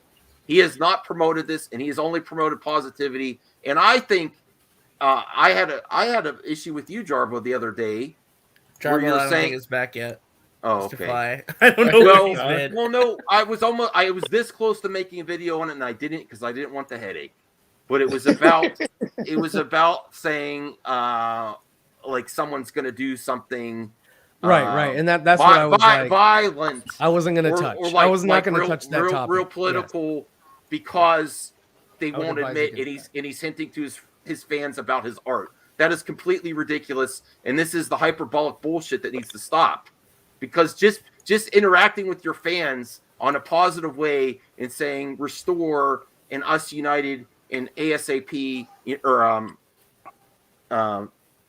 He has not promoted this, and he has only promoted positivity. And I think I had an issue with you, Jarbo, the other day. Jarbo, I don't think is back yet. Oh, okay. I don't know. Well, no, I was this close to making a video on it, and I didn't because I didn't want the headache. but it was about saying like someone's going to do something. Right, and that's what I was like. Violent. I wasn't going to touch. Or I was not going to real, touch that real, topic. Real political, because they I would won't advise admit, against and he's hinting to his fans about his art. That is completely ridiculous, and this is the hyperbolic bullshit that needs to stop. Because just interacting with your fans on a positive way and saying restore and us united in ASAP or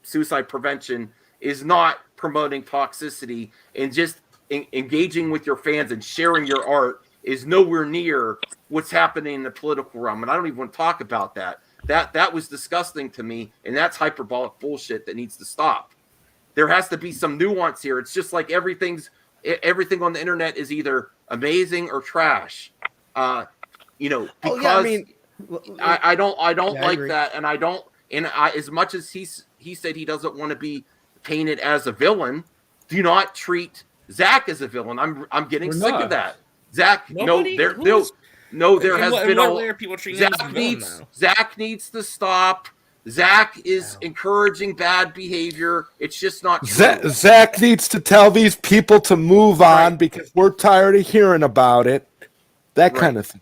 suicide prevention is not promoting toxicity, and just engaging with your fans and sharing your art is nowhere near what's happening in the political realm. And I don't even want to talk about that. That was disgusting to me, and that's hyperbolic bullshit that needs to stop. There has to be some nuance here. It's just like everything on the internet is either amazing or trash. Because I don't like that, and I don't. And as much as he said he doesn't want to be painted as a villain, do not treat Zach as a villain. I'm getting sick of that. Zach, there has been Zach needs to stop. Zach is encouraging bad behavior. It's just not true. Zach needs to tell these people to move on because we're tired of hearing about it. That kind of thing.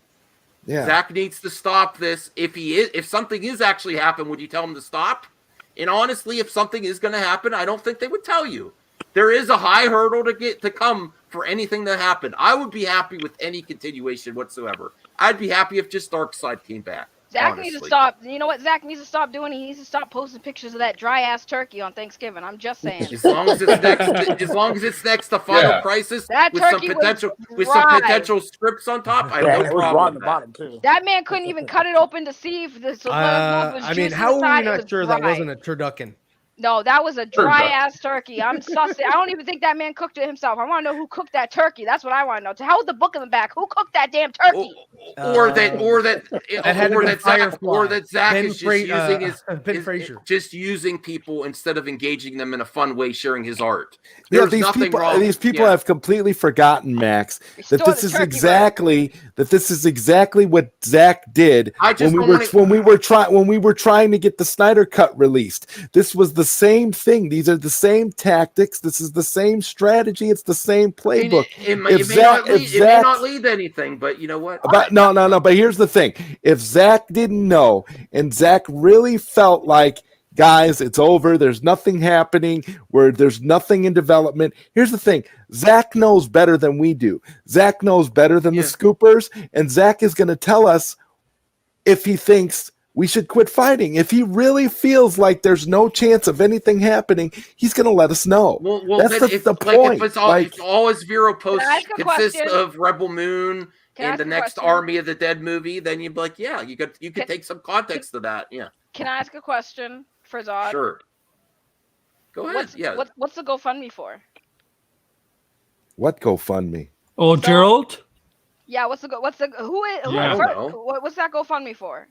Yeah. Zach needs to stop this. If something is actually happened, would you tell him to stop? And honestly, if something is going to happen, I don't think they would tell you. There is a high hurdle to come for anything to happen. I would be happy with any continuation whatsoever. I'd be happy if just Darkseid came back. Zach needs to stop. You know what Zach needs to stop doing? He needs to stop posting pictures of that dry ass turkey on Thanksgiving. I'm just saying. As long as it's next to Final Crisis that with some potential scripts on top, I have no problem with that. Too. That man couldn't even cut it open to see if this. I mean, how are we not sure that wasn't a turducken? No, that was a dry ass turkey. I'm sussing. I don't even think that man cooked it himself. I want to know who cooked that turkey. That's what I want to know. To hell with the book in the back. Who cooked that damn turkey? Or that Zach is just using people instead of engaging them in a fun way, sharing his art. There's nothing wrong. These people have completely forgotten, Max, that this is exactly what Zach did when we were trying to get the Snyder Cut released. This was the same thing. These are the same tactics. This is the same strategy. It's the same playbook. It may not lead to anything, but you know what? No. But here's the thing. If Zach didn't know, and Zach really felt like, guys, it's over, there's nothing happening, there's nothing in development. Here's the thing. Zach knows better than we do. Zach knows better than the scoopers, and Zach is going to tell us if he thinks we should quit fighting. If he really feels like there's no chance of anything happening, he's going to let us know. Well, that's the point. If all his Vero posts consist of Rebel Moon and the next Army of the Dead movie, then you'd be like, yeah, you could take some context to that. Yeah. Can I ask a question for Zod? Sure. Go ahead. What's the GoFundMe for? What GoFundMe? Oh, Gerald? Yeah, what's that GoFundMe for?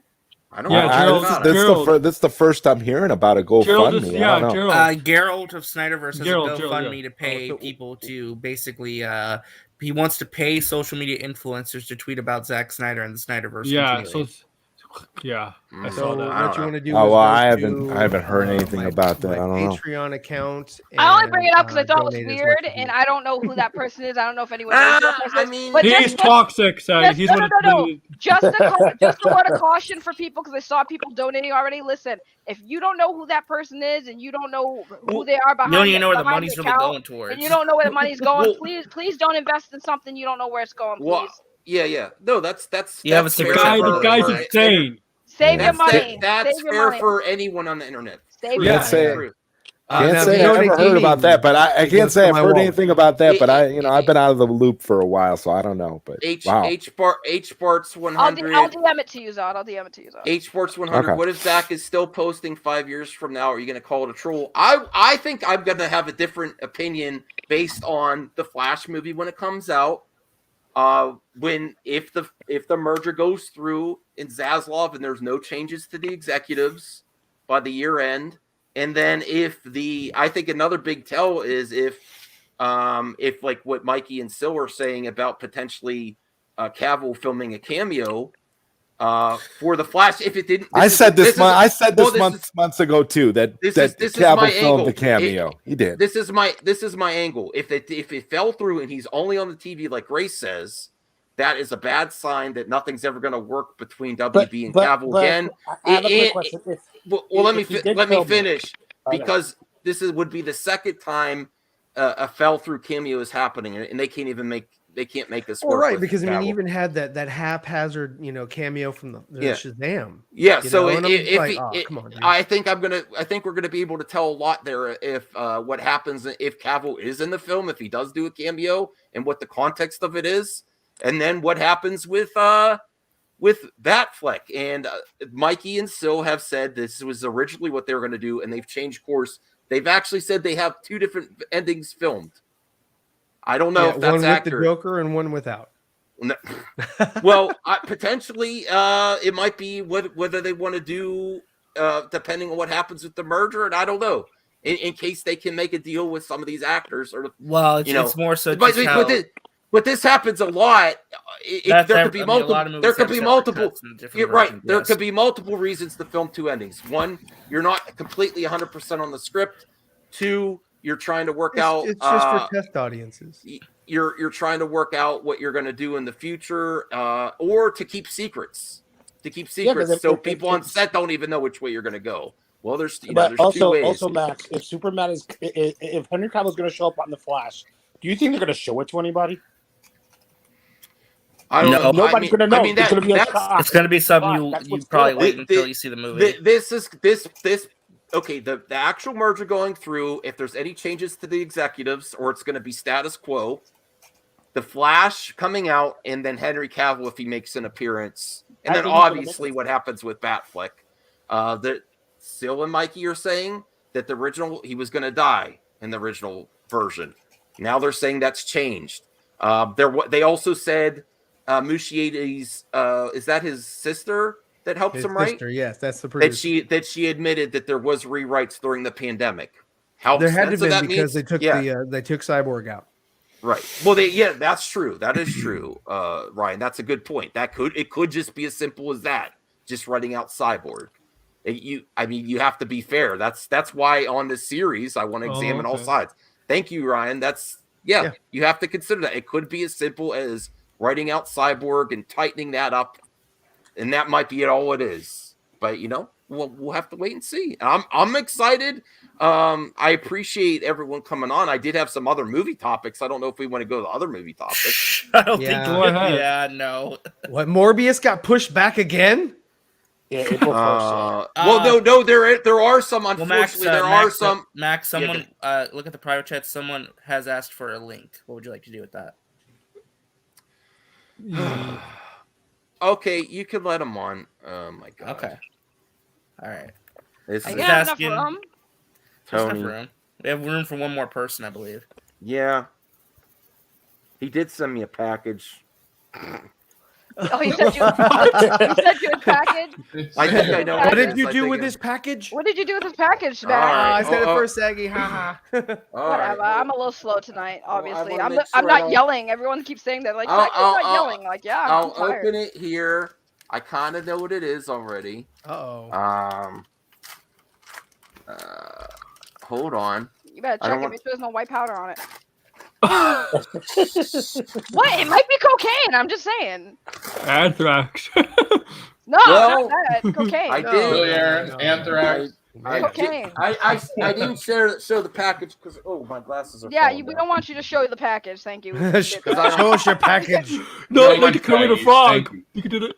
I don't know. That's the first I'm hearing about a GoFundMe. Gerald of Snyderverse has a GoFundMe to pay people to basically he wants to pay social media influencers to tweet about Zack Snyder and the Snyderverse. Yeah, I saw that. What you want to do? Oh, well, I haven't heard anything about that. I don't know. Patreon account. I only bring it up because I thought it was weird, and I don't know who that person is. I don't know if anyone knows who that person is. But he's toxic. Just a word of caution for people, because I saw people donating already. Listen, if you don't know who that person is, and you don't know who they are behind, you don't even know where the money's really going towards, and you don't know where the money's going, please don't invest in something you don't know where it's going. Please. Yeah. No, that's fair. The guy's insane. Save your money. That's fair for anyone on the internet. Can't say I've ever heard about that, but I can't say I've heard anything about that. But I've been out of the loop for a while, so I don't know. But H-Barts 100. I'll DM it to you, Zod. H-Barts 100. Okay. What if Zach is still posting 5 years from now? Are you going to call it a troll? I think I'm going to have a different opinion based on the Flash movie when it comes out. If the merger goes through in Zaslav and there's no changes to the executives by the year end, and then I think another big tell is if like what Mikey and Sil are saying about potentially Cavil filming a cameo, for the Flash. If it didn't, I said this months ago too. That Cavil filmed the cameo. He did. This is my angle. If it fell through and he's only on the TV, like Grace says, that is a bad sign that nothing's ever going to work between WB and Cavil again. I have a quick question. Let me finish, because this would be the second time a fell through cameo is happening, and they can't make this work. Well, right, because Cavil. I mean, he even had that haphazard, cameo from the Shazam. Yeah, so come on, dude. I think we're gonna be able to tell a lot there if what happens if Cavil is in the film, if he does do a cameo, and what the context of it is, and then what happens with Batfleck. And Mikey and Sil have said this was originally what they were going to do, and they've changed course. They've actually said they have 2 different endings filmed. I don't know if that's one accurate. With the Joker and one without. No. Well, potentially, it might be whether they want to do, depending on what happens with the merger, and I don't know. In case they can make a deal with some of these actors, or it's more so. But this happens a lot. There could be multiple. There could be multiple. You're right. There could be multiple reasons to film 2 endings. 1, you're not completely 100% on the script. 2, you're trying to work out. It's just for test audiences. You're trying to work out what you're going to do in the future, or to keep secrets. So people on set don't even know which way you're going to go. Well, there's 2 ways. Also, Max, if Superman if Henry Cavill is going to show up on the Flash, do you think they're going to show it to anybody? I don't know. Nobody's going to know. It's going to be it's going to be something you probably wait until you see the movie. This. Okay, the actual merger going through, if there's any changes to the executives, or it's going to be status quo, the Flash coming out, and then Henry Cavill if he makes an appearance, and then obviously what happens with Batfleck. That Sil and Mikey are saying that the original, he was going to die in the original version. Now they're saying that's changed. They also said Muschietta's, is that his sister that helps him, right? Sister, yes, that's the producer. That she admitted that there was rewrites during the pandemic. There had to be because they took they took Cyborg out. Right. Well, that's true. That is true, Ryan. That's a good point. It could just be as simple as that, just writing out Cyborg. You have to be fair. That's why on this series I want to examine all sides. Thank you, Ryan. You have to consider that. It could be as simple as writing out Cyborg and tightening that up, and that might be all it is. But we'll have to wait and see. I'm excited. I appreciate everyone coming on. I did have some other movie topics. I don't know if we want to go to other movie topics. I don't think. Yeah, no. What, Morbius got pushed back again? Yeah, April 1st. No. There are some. Unfortunately, Max, someone look at the private chat. Someone has asked for a link. What would you like to do with that? Okay, you can let him on. Oh my god. Okay. All right. This I is got enough room. Tony. We have room for one more person, I believe. Yeah. He did send me a package. Oh, he sent you a package? I think I know. What did you do with this package? What did you do with this package, man? I said it first, Saggy. Haha. Whatever. I'm a little slow tonight, obviously. I'm not yelling. Everyone keeps saying that. Like, Saggy's not yelling. Like, yeah, I'll I'm tired. open it here. I kind of know what it is already. Hold on. You better check it. Make sure there's no white powder on it. What? It might be cocaine. I'm just saying. Anthrax. No, not that. Cocaine. I did. Anthrax. Cocaine. I didn't show the package because my glasses are. Yeah, we don't want you to show the package. Thank you. Show us your package. No, like to come in a frog. You can do it.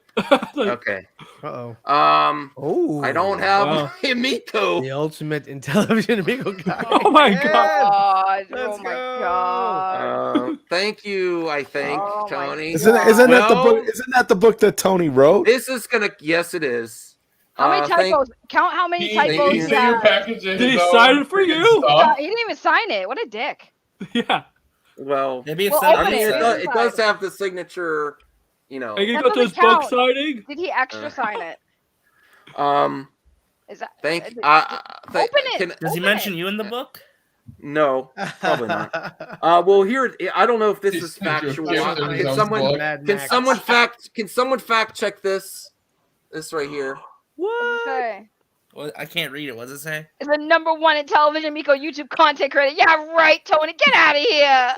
Okay. Oh. I don't have Miko. The ultimate in television amigo guy. Oh my god. Oh my god. Thank you. I think Tony. Isn't that the book? Isn't that the book that Tony wrote? This is gonna. Yes, it is. How many typos? Count how many typos he had. Did he sign it for you? He didn't even sign it. What a dick. Yeah. Well, maybe it's it does have the signature. Are you gonna go to his book signing? Did he extra sign it? Is that? Open it. Does he mention you in the book? No, probably not. Well, here I don't know if this is factual. Can someone fact check this? This right here. What? Okay. Well, I can't read it. What does it say? Is the #1 in television Miko YouTube content creator. Yeah, right, Tony. Get out of here.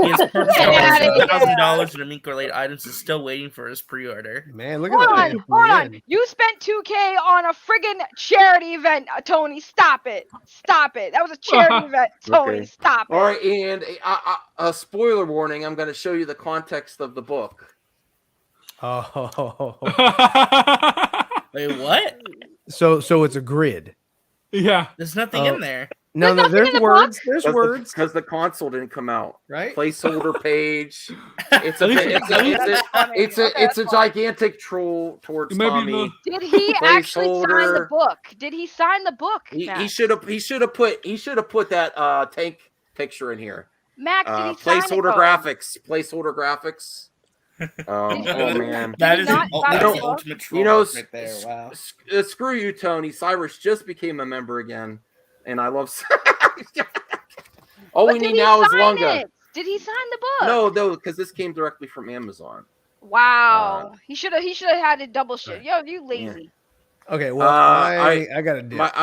He has purchased Get outta here. $1,000 in Miko-related items. Is still waiting for his pre-order. Man, look Hold on. You spent $2K on a friggin' charity event, Tony. Stop it. That was a charity event, Tony. Okay. Stop it. All right, and a spoiler warning. I'm going to show you the context of the book. Oh. Wait, what? So it's a grid. Yeah. There's nothing in there. No, there's words. There's words. Because the console didn't come out. Right. Placeholder page. It's a gigantic troll towards Tommy. Did he actually sign the book? Did he sign the book? He should have put that tank picture in here. Max, did he placeholder sign graphics. Placeholder graphics. Oh man, that is the ultimate troll right there. Wow. Screw you, Tony. Cyrus just became a member again, and I love. All we need now is Lunga. Did he sign the book? No, because this came directly from Amazon. Wow, he should have had it double shit. Yo, you lazy. Okay, well, I got to dip. Bye,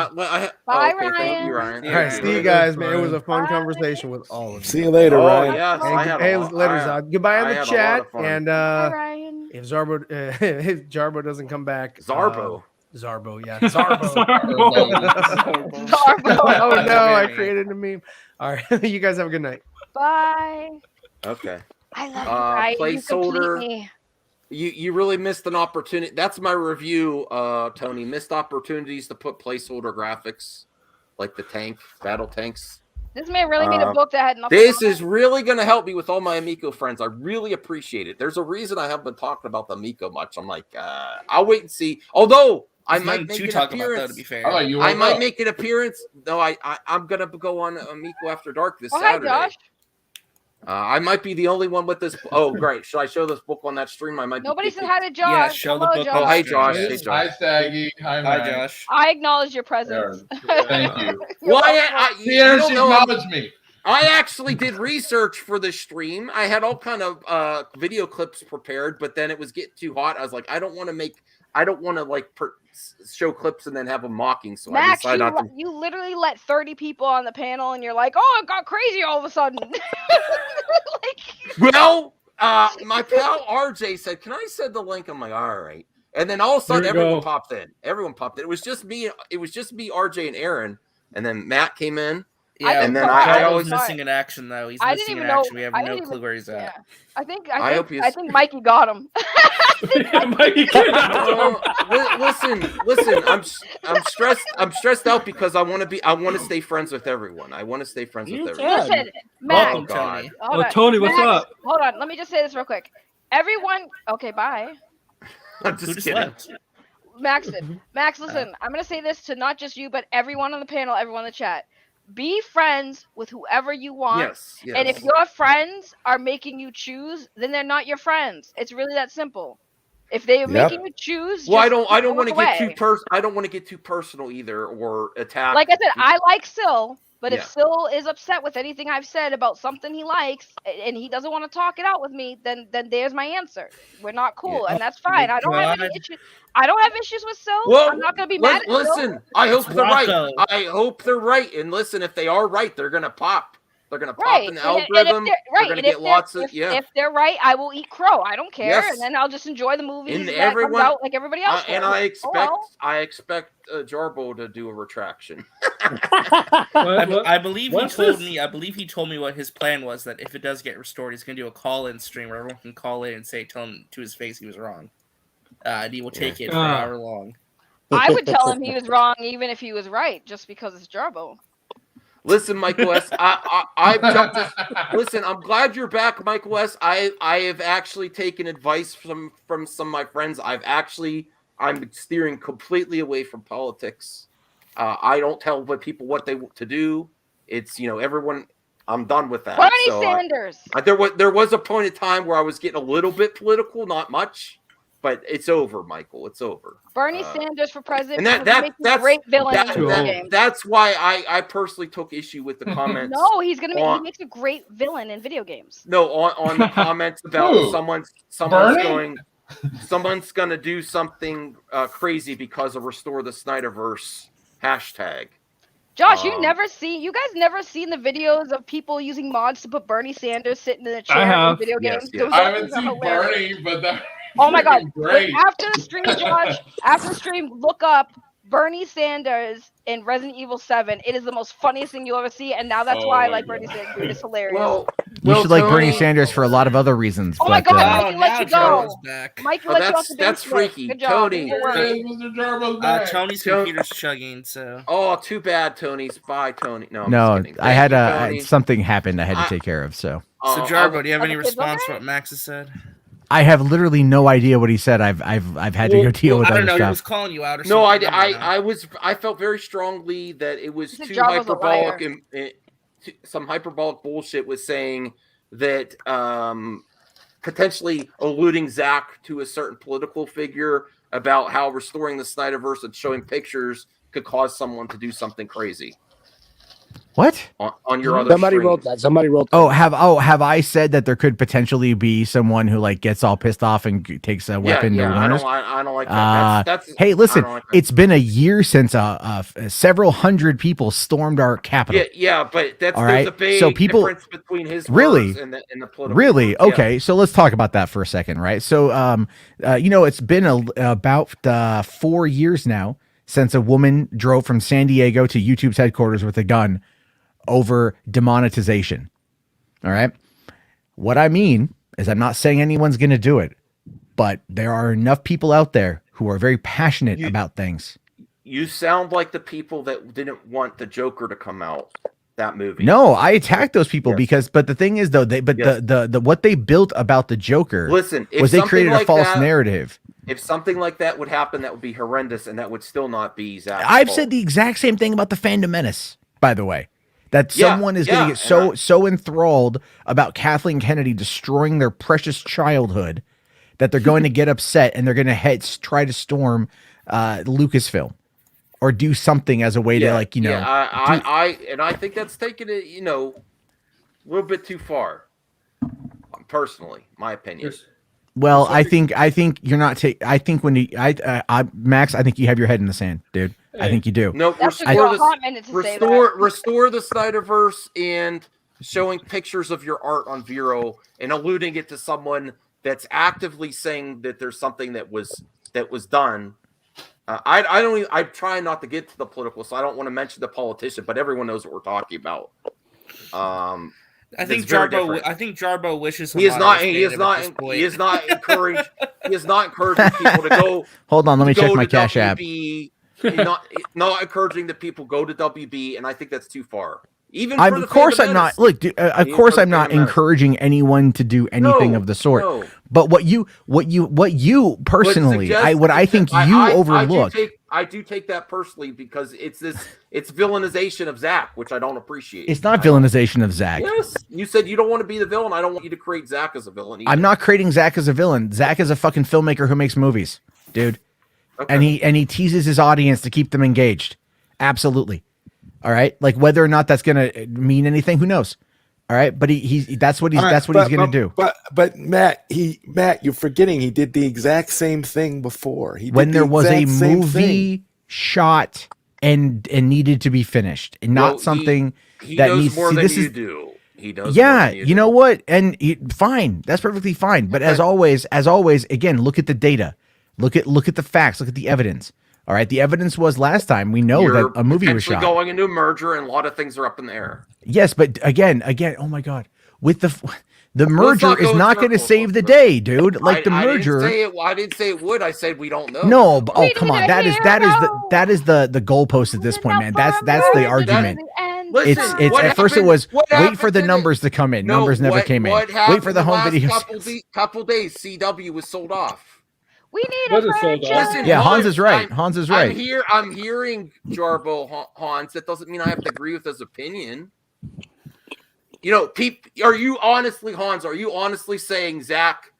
Ryan. Thank you, Ryan. All right, see you guys, man. It was a fun conversation with all of you. See you later, Ryan. Yes, Hey, later, Zod. Goodbye in the chat. And Ryan. if Jarbo doesn't come back, Zarbo, yeah, Zarbo. Oh no, I created a meme. All right, you guys have a good night. Bye. Okay. I love you, Ryan. Placeholder. You complete me. You really missed an opportunity. That's my review, Tony. Missed opportunities to put placeholder graphics, like the battle tanks. This man really made a book that had nothing. This is really going to help me with all my Amico friends. I really appreciate it. There's a reason I haven't been talking about the Amico much. I'm like, I'll wait and see. Although I might make an appearance. To be fair. I might make an appearance. No, I'm going to go on Amico After Dark this Saturday. Hi, Josh. I might be the only one with this. Oh, great. Should I show this book on that stream? Nobody said hi to Josh. Yeah, show the book. Josh. Oh, hey, Josh. Hey, Josh. Hi, Saggy. Hi, Josh. I acknowledge your presence. Thank you. Well, she acknowledged me. I actually did research for the stream. I had all kind of video clips prepared, but then it was getting too hot. I was like, I don't want to show clips and then have them mocking. So Max, I decided not to. You literally let 30 people on the panel, and you're like, oh, it got crazy all of a sudden. Well, my pal RJ said, "Can I send the link?" I'm like, all right. And then all of a sudden, everyone popped in. It was just me. It was just me, RJ, and Aaron. And then Matt came in. Yeah, and then I was missing in action though. He's missing in action. We have no clue where he's at. Yeah. I think Mikey got him. Mikey Listen. I'm stressed. I'm stressed out because I want to stay friends with everyone. I want to stay friends with everyone. Listen, Max. Oh, God. Tony, what's up? Hold on. Let me just say this real quick. Everyone. Okay, bye. I'm just kidding. Max, listen. I'm gonna say this to not just you, but everyone on the panel, everyone in the chat. Be friends with whoever you want. Yes. And if your friends are making you choose, then they're not your friends. It's really that simple. If they are making you choose, well, I don't want to get too personal either or attack. Like I said, I like Syl, but if Syl is upset with anything I've said about something he likes and he doesn't want to talk it out with me, then there's my answer. We're not cool, and that's fine. I don't have any issues. I don't have issues with Syl. I'm not going to be mad at Syl. Listen, I hope they're right. I hope they're right. And listen, if they are right, they're going to pop. They're going to pop in the algorithm. They're going to get lots of, If they're right, I will eat crow. I don't care. Yes. And then I'll just enjoy the movies and that comes out like everybody else. And I expect Jarbo to do a retraction. I believe he told me what his plan was, that if it does get restored, he's going to do a call-in stream where everyone can call in and tell him to his face he was wrong. And he will take it for however long. I would tell him he was wrong even if he was right, just because it's Jarbo. Listen, Michael S. Listen, I'm glad you're back, Michael S. I have actually taken advice from some of my friends. I'm steering completely away from politics. I don't tell people what they want to do. It's everyone. I'm done with that. Bernie Sanders. There was a point in time where I was getting a little bit political, not much. But it's over, Michael. It's over. Bernie Sanders for president. And that's great villain in video games. That's why I personally took issue with the comments. No, he makes a great villain in video games. No, on the comments about someone's going. someone's gonna do something crazy because of Restore the Snyderverse hashtag. Josh, you guys never seen the videos of people using mods to put Bernie Sanders sitting in a chair in video games? Those I haven't things are seen hilarious. Bernie, but that. Oh my god! Great. After the stream, Josh, after the stream, look up Bernie Sanders in Resident Evil 7. It is the most funniest thing you'll ever see, and now that's why I like Bernie Sanders. Dude, it's hilarious. You should like Bernie Sanders for a lot of other reasons. Oh my but, god, Mikey let you go. Mikey let you off the That's freaky. Good job. Tony. Tony's computer's chugging, so. Oh, too bad, Tony's. Bye, Tony. No, I'm no, just kidding. I had Thank you, something happened I had to take care of. So So Jarbo, do you have any response to what Max has said? I have literally no idea what he said. I've had to go deal with I other don't know. stuff. He was calling you out or No, something. I felt very strongly that it was He said too Jarbo's a hyperbolic liar. and some hyperbolic bullshit was saying that potentially alluding Zach to a certain political figure about how restoring the Snyderverse and showing pictures could cause someone to do something crazy. What? On your other Somebody streams. wrote that. Somebody wrote that. Have I said that there could potentially be someone who like gets all pissed off and takes a weapon to I runners? don't like that. That's hey, listen, I don't like that. it's been a year since several hundred people stormed our capital. Yeah, but that's All there's right, a big so people difference between his really words and the political really words, yeah. okay. So let's talk about that for a second, right? So it's been about 4 years now since a woman drove from San Diego to YouTube's headquarters with a gun over demonetization. All right. What I mean is I'm not saying anyone's going to do it, but there are enough people out there who are very passionate about things. You sound like the people that didn't want the Joker to come out, that movie. No, I attacked those people but the thing is though, the what they built about the Joker Listen, if was they something created a like false that- narrative. If something like that would happen, that would be horrendous, and that would still not be Zach's I've fault. said the exact same thing about the Phantom Menace, by the way. That Yeah, someone is going to get and so enthralled about Kathleen Kennedy destroying their precious childhood that they're going to get upset and they're going to try to storm Lucasfilm or do something as a way to I think that's taking it, a little bit too far. Personally, my opinion. Well, I think you're not I think when Max, I think you have your head in the sand, dude. I think you do. No, That's a hot minute to say that. restore the Snyderverse and showing pictures of your art on Vero and alluding it to someone that's actively saying that there's something that was done. I try not to get to the political, so I don't want to mention the politician, but everyone knows what we're talking about. I think Jarbo wishes he is not encouraging people to go. Hold on, let me check go my to Cash App. WB, not encouraging the people go to WB, and I think that's too far. Even Of course I'm not. Look, dude, of course I'm not encouraging anyone to do anything of the sort. No. But what you personally, I think you overlook. I do take that personally because it's villainization of Zach, which I don't appreciate. It's not villainization of Zach. Yes, you said you don't want to be the villain. I don't want you to create Zach as a villain either. I'm not creating Zach as a villain. Zach is a fucking filmmaker who makes movies, dude. Okay. And he teases his audience to keep them engaged. Absolutely. All right. Like whether or not that's gonna mean anything, who knows? All right. But that's what he's gonna do. But Matt, you're forgetting he did the exact same thing before. When there was a movie shot and needed to be finished, and not something he that knows needs more see, than this you is do. He does. yeah, more than you know what? And fine, that's perfectly fine. But as always, again, look at the data, look at the facts, look at the evidence. All right, the evidence was last time we know that a movie was shot. Going into a merger, and a lot of things are up in the air. Yes, but again, oh my god, with the merger is not going to save the day, dude. Like the merger. I didn't say it would. I said we don't know. No, but, come on, that is the goalpost at this point, man. That's the argument. Listen, It's what at first it happened- was what wait happened for the to numbers to come in. No, Numbers never what- came in. what Wait happened for the in home last videos. couple days, CW was sold off. We need Was it sold off? Listen, Yeah, Hans is right. Hans is right. I'm hearing Jarbo Hans. That doesn't mean I have to agree with his opinion. Are you honestly, Hans? Are you honestly saying Zach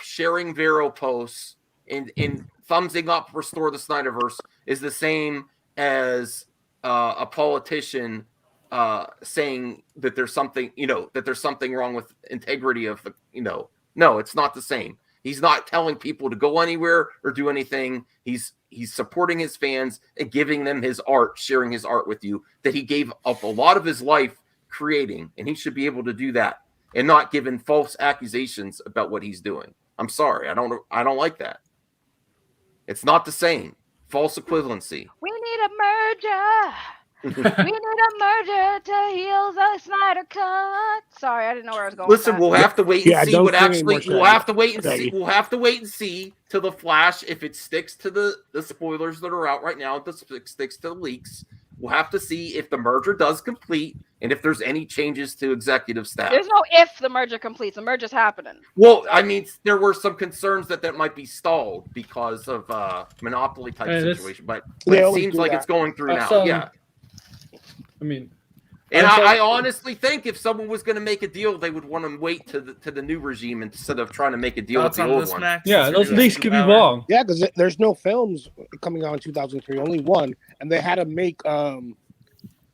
sharing Vero posts and thumbsing up Restore the Snyderverse is the same as a politician saying that there's something wrong with integrity of the. No, it's not the same. He's not telling people to go anywhere or do anything. He's supporting his fans and giving them his art, sharing his art with you that he gave up a lot of his life creating, and he should be able to do that and not giving false accusations about what he's doing. I'm sorry. I don't like that. It's not the same. False equivalency. We need a merger. We need a merger to heal the Snyder Cut. Sorry, I didn't know where I was going. Listen, we'll have to wait and see what actually. We'll have to wait and Shaggy. see. We'll have to wait and see till the Flash if it sticks to the spoilers that are out right now. If it sticks to the leaks, we'll have to see if the merger does complete and if there's any changes to executive staff. There's no if the merger completes. The merger's happening. Well, I mean, there were some concerns that might be stalled because of monopoly type situation, but it seems like it's going through now. Yeah. I mean, and I honestly think if someone was going to make a deal, they would want to wait to the new regime instead of trying to make a deal with the old one. Yeah, those leaks could be wrong. Yeah, because there's no films coming out in 2003, only one, and they had to make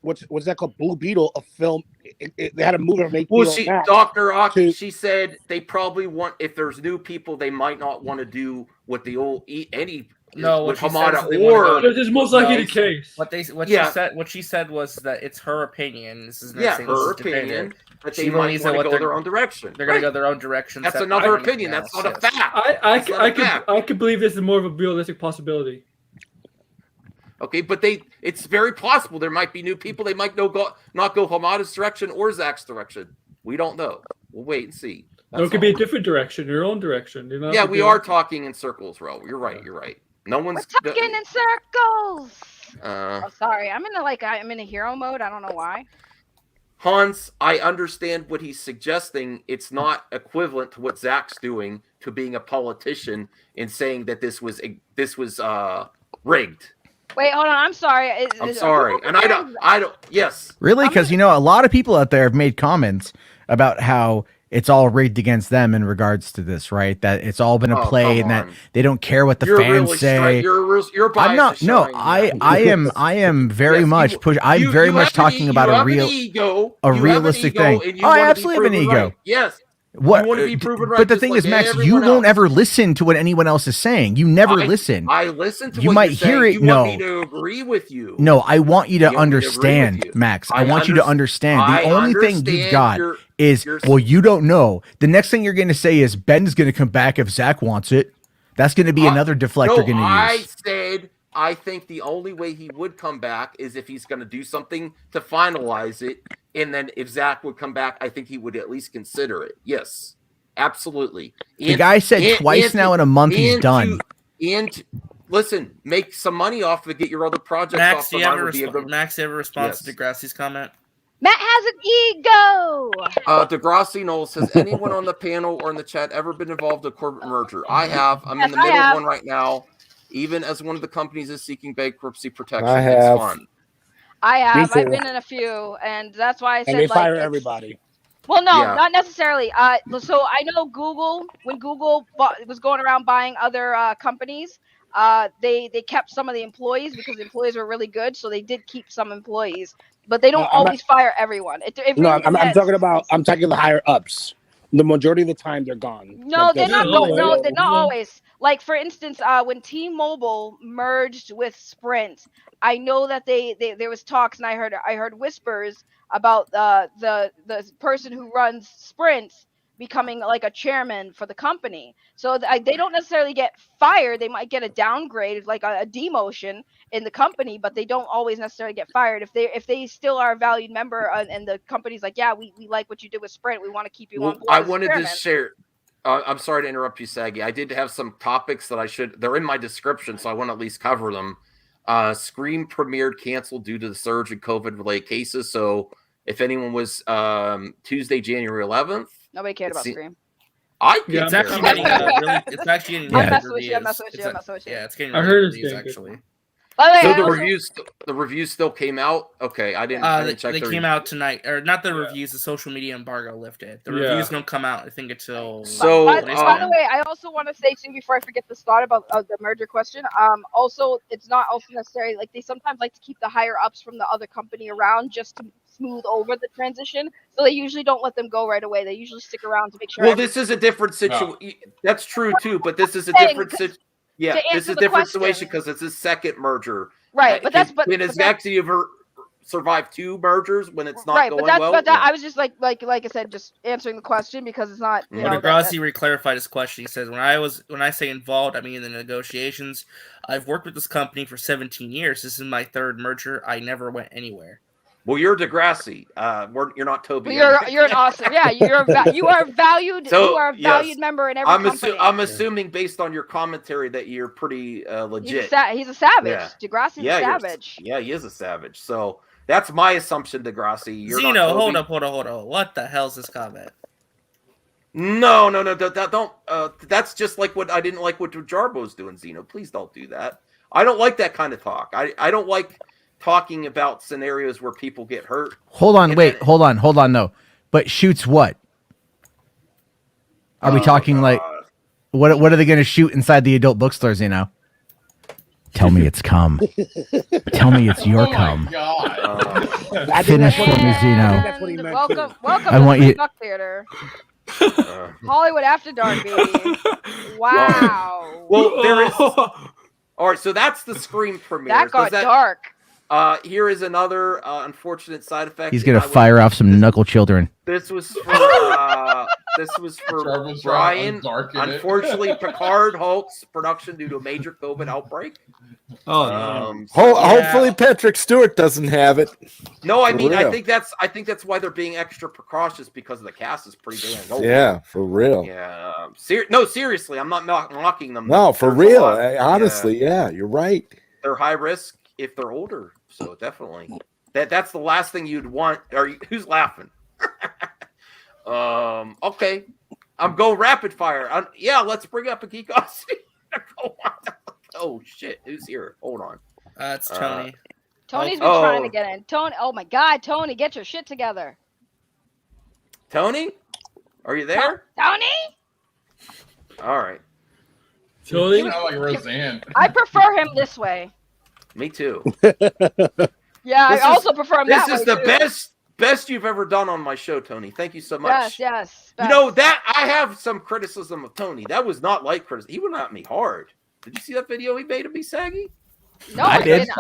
what's that called, Blue Beetle, a film. They had to move it. Make well, Dr. Aki, she said they probably want, if there's new people, they might not want to do what the old what she Hamada said is or this is most likely the case. What she said was that it's her opinion. This is not saying her this is opinion. definitive. But they might want to go their own direction. They're going to go their own direction. That's another opinion. That's not a fact. I could believe this is more of a realistic possibility. Okay, but it's very possible there might be new people. They might not go Hamada's direction or Zach's direction. We don't know. We'll wait and see. It could be a different direction, your own direction. Yeah, we are talking in circles, Ro. You're right. You're right. No one's talking in circles. Sorry, I'm in a hero mode. I don't know why. Hans, I understand what he's suggesting. It's not equivalent to what Zach's doing to being a politician and saying that this was rigged. Wait, hold on. I'm sorry. I'm sorry, and I don't. Yes, really, because a lot of people out there have made comments about how it's all rigged against them in regards to this, right? That it's all been a play, and that they don't care what the fans say. You're biased. I'm not. No, I am very much push. I'm very much talking about a realistic thing. I absolutely have an ego. Right. Yes. What? You want to be proven right, but the thing is, Max, you won't ever listen to what anyone else is saying. You never listen. I listen to you what might you're hear saying. it. You No, want me to agree with you. No, I want you to understand, Max. I want you to understand. The only thing you've got is, well, you don't know. The next thing you're going to say is Ben's going to come back if Zach wants it. That's going to be another deflector going to use. I said I think the only way he would come back is if he's going to do something to finalize it, and then if Zach would come back, I think he would at least consider it. Yes. Absolutely. The guy said twice now in a month he's done. And listen, make some money off to get your other projects Max, off do you have a response to Degrassi's comment? Matt has an ego. Degrassi Knowles, has anyone on the panel or in the chat ever been involved in a corporate merger? I have. I'm in the middle of one right now. Even as one of the companies is seeking bankruptcy protection. It's fun. I have. I've been in a few, and that's why I said they fire everybody. Well, no, not necessarily. So I know Google, when Google was going around buying other companies, they kept some of the employees because the employees were really good. So they did keep some employees, but they don't always fire everyone. I'm talking about the higher ups. The majority of the time they're gone. No, they're not. No, they're not always. Like for instance, when T-Mobile merged with Sprint, I know that there was talks, and I heard whispers about the person who runs Sprint becoming like a chairman for the company. So they don't necessarily get fired. They might get a downgrade, like a demotion in the company, but they don't always necessarily get fired. If they still are a valued member and the company's like, yeah, we like what you did with Sprint. We want to keep you on board. I wanted to share. I'm sorry to interrupt you, Saggy. I did have some topics that they're in my description, so I want to at least cover them. Scream premiered canceled due to the surge in COVID-related cases. So if anyone was Tuesday, January 11th. Nobody cared about Scream. It's actually getting it's actually getting I'm messing with you. I'm messing with you. Yeah, it's getting I heard reviews actually. So the reviews still came out. Okay, I didn't check. They came out tonight, or not the reviews. The social media embargo lifted. The reviews don't come out, I think, until. So by the way, I also want to say too, before I forget this thought about the merger question. Also, it's not also necessary. Like they sometimes like to keep the higher ups from the other company around just to smooth over the transition. So they usually don't let them go right away. They usually stick around to make sure. Well, this is a different situation. That's true too, but this is a different situation. Yeah, this is a different situation because it's his second merger. Right, but that's when has actually ever survived 2 mergers when it's not going well. But I was just like I said, just answering the question because it's not. You know, Degrassi reclarified his question. He says, when I say involved, I mean in the negotiations. I've worked with this company for 17 years. This is my 3rd merger. I never went anywhere. Well, you're Degrassi. You're not Toby. Well, you're an awesome. Yeah, you are valued. So, you are a valued member in every company. I'm assuming based on your commentary that you're pretty legit. He's a savage. Yeah. Degrassi's a savage. Yeah, he is a savage. So that's my assumption, Degrassi. You're Zeno, not Toby. hold on. What the hell's this comment? No. Don't. That's just like what I didn't like what Jarbo's doing, Zeno. Please don't do that. I don't like that kind of talk. I don't like talking about scenarios where people get hurt. Hold on, hold on, though. But shoots what? Are we talking like what are they going to shoot inside the adult bookstores, you know? Tell me it's cum. Tell me it's your cum. Finish for me, Zeno. Welcome I to want the you- Duck Theater. Hollywood After Dark, baby. Wow. Well, there is. All right, so that's the Scream premiere. That got dark. Here is another unfortunate side effect. He's going to fire off some knuckle children. This was for Brian. Unfortunately, Picard halts production due to a major COVID outbreak. Hopefully Patrick Stewart doesn't have it. No, I For mean real. I think that's why they're being extra precautious because the cast is pretty damn old. Yeah, for real. Yeah. No, seriously, I'm not mocking them. No, for There's a real. lot. Honestly, yeah, you're right. They're high risk if they're older. So definitely, that's the last thing you'd want. Who's laughing? Okay, I'm going rapid fire. Yeah, let's bring up a Geekosity. Oh shit, who's here? Hold on. It's Tony. Tony's been trying to get in. Tony, oh my God, Tony, get your shit together. Tony, are you there? Tony. All right. Tony, like Roseanne. I prefer him this way. Me too. Yeah, I also prefer him that way. This is the too. best you've ever done on my show, Tony. Thank you so much. Yes. You know that I have some criticism of Tony. That was not like criticism. He went at me hard. Did you see that video he made of me, Saggy? No, I didn't.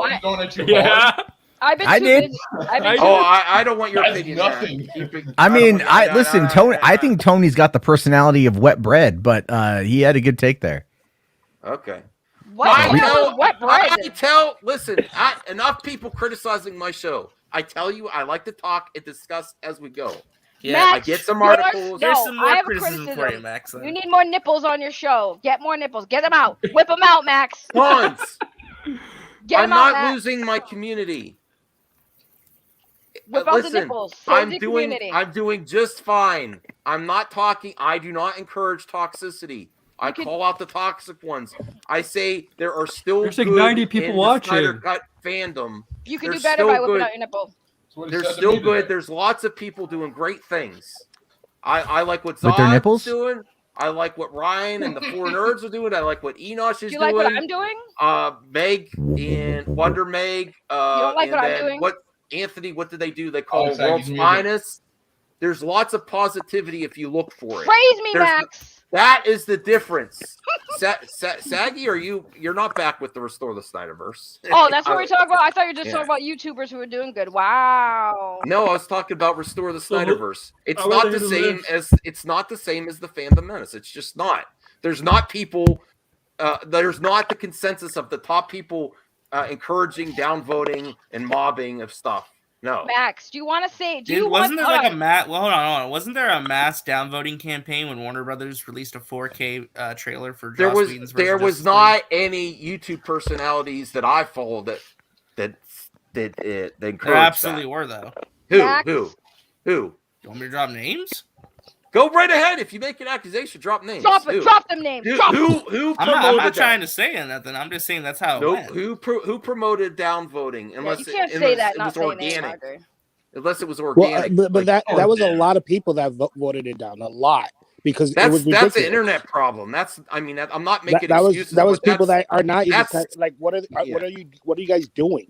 I did. I don't want your opinion. I mean, listen, Tony. I think Tony's got the personality of wet bread, but he had a good take there. Okay. Listen, enough people criticizing my show. I tell you, I like to talk and discuss as we go. Yeah, Max, I get some articles. There's some I more have a criticism for you, criticism. Max. You need more nipples on your show. Get more nipples. Get them out. Whip them out, Max. Tons. Get I'm them out, not Max. losing my community. Whip out the nipples. Save the community. I'm doing just fine. I'm not talking. I do not encourage toxicity. I call out the toxic ones. I say there are still There's like good 90 people in watching. The Snyder Cut fandom. You can They're do better still by whipping good. out your nipple. They're still good. There's lots of people doing great things. I like what With their nipples? Zod's doing. I like what Ryan and the four nerds are doing. I like what Enosh is doing. Do you like what I'm doing? Meg and Wonder Meg. You don't like and what I'm then doing? Anthony, what did they do? They call it Saggy's World's music. Finest. There's lots of positivity if you look for it. Praise me, Max. That is the difference. Saggy, you're not back with the Restore the Snyderverse. Oh, that's what we're talking about. I thought you were just talking about YouTubers who are doing good. Wow. No, I was talking about Restore the Snyderverse. It's I not wanna the hear the same as the Fandom Menace. It's just not. There's not people. There's not the consensus of the top people encouraging downvoting and mobbing of stuff. No. Max, do you want to say? Wasn't there like a hold on. Wasn't there a mass downvoting campaign when Warner Brothers released a 4K trailer for Joss Whedon's version There of was Justice not any YouTube personalities that I followed that encouraged There absolutely that. were though. Max? Who? You want me to drop names? Go right ahead. If you make an accusation, drop names. Drop Who? them names. Who I'm promoted not that? trying to say nothing. I'm just saying that's how it went. Who promoted downvoting? Unless you can't it, say unless that. it Not was saying organic. that, Unless it was Well, organic. but that was a lot of people that voted it down. A lot. Because it was ridiculous. That's an internet problem. I'm not making that excuses. was but people that are not even that's- like what are you guys doing?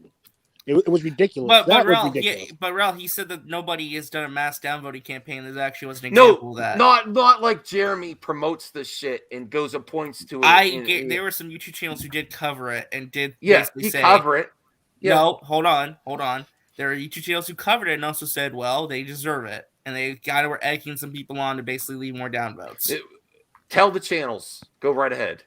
It was ridiculous. But that was Ralph, ridiculous. Ralph, he said that nobody has done a mass downvoting campaign. There actually was an example of that. Not like Jeremy promotes this shit and goes and points to it. There were some YouTube channels who did cover it and did basically say, cover it. Yeah. No, hold on. There are YouTube channels who covered it and also said, well, they deserve it, and they kind of were egging some people on to basically leave more downvotes. Tell the channels. Go right ahead.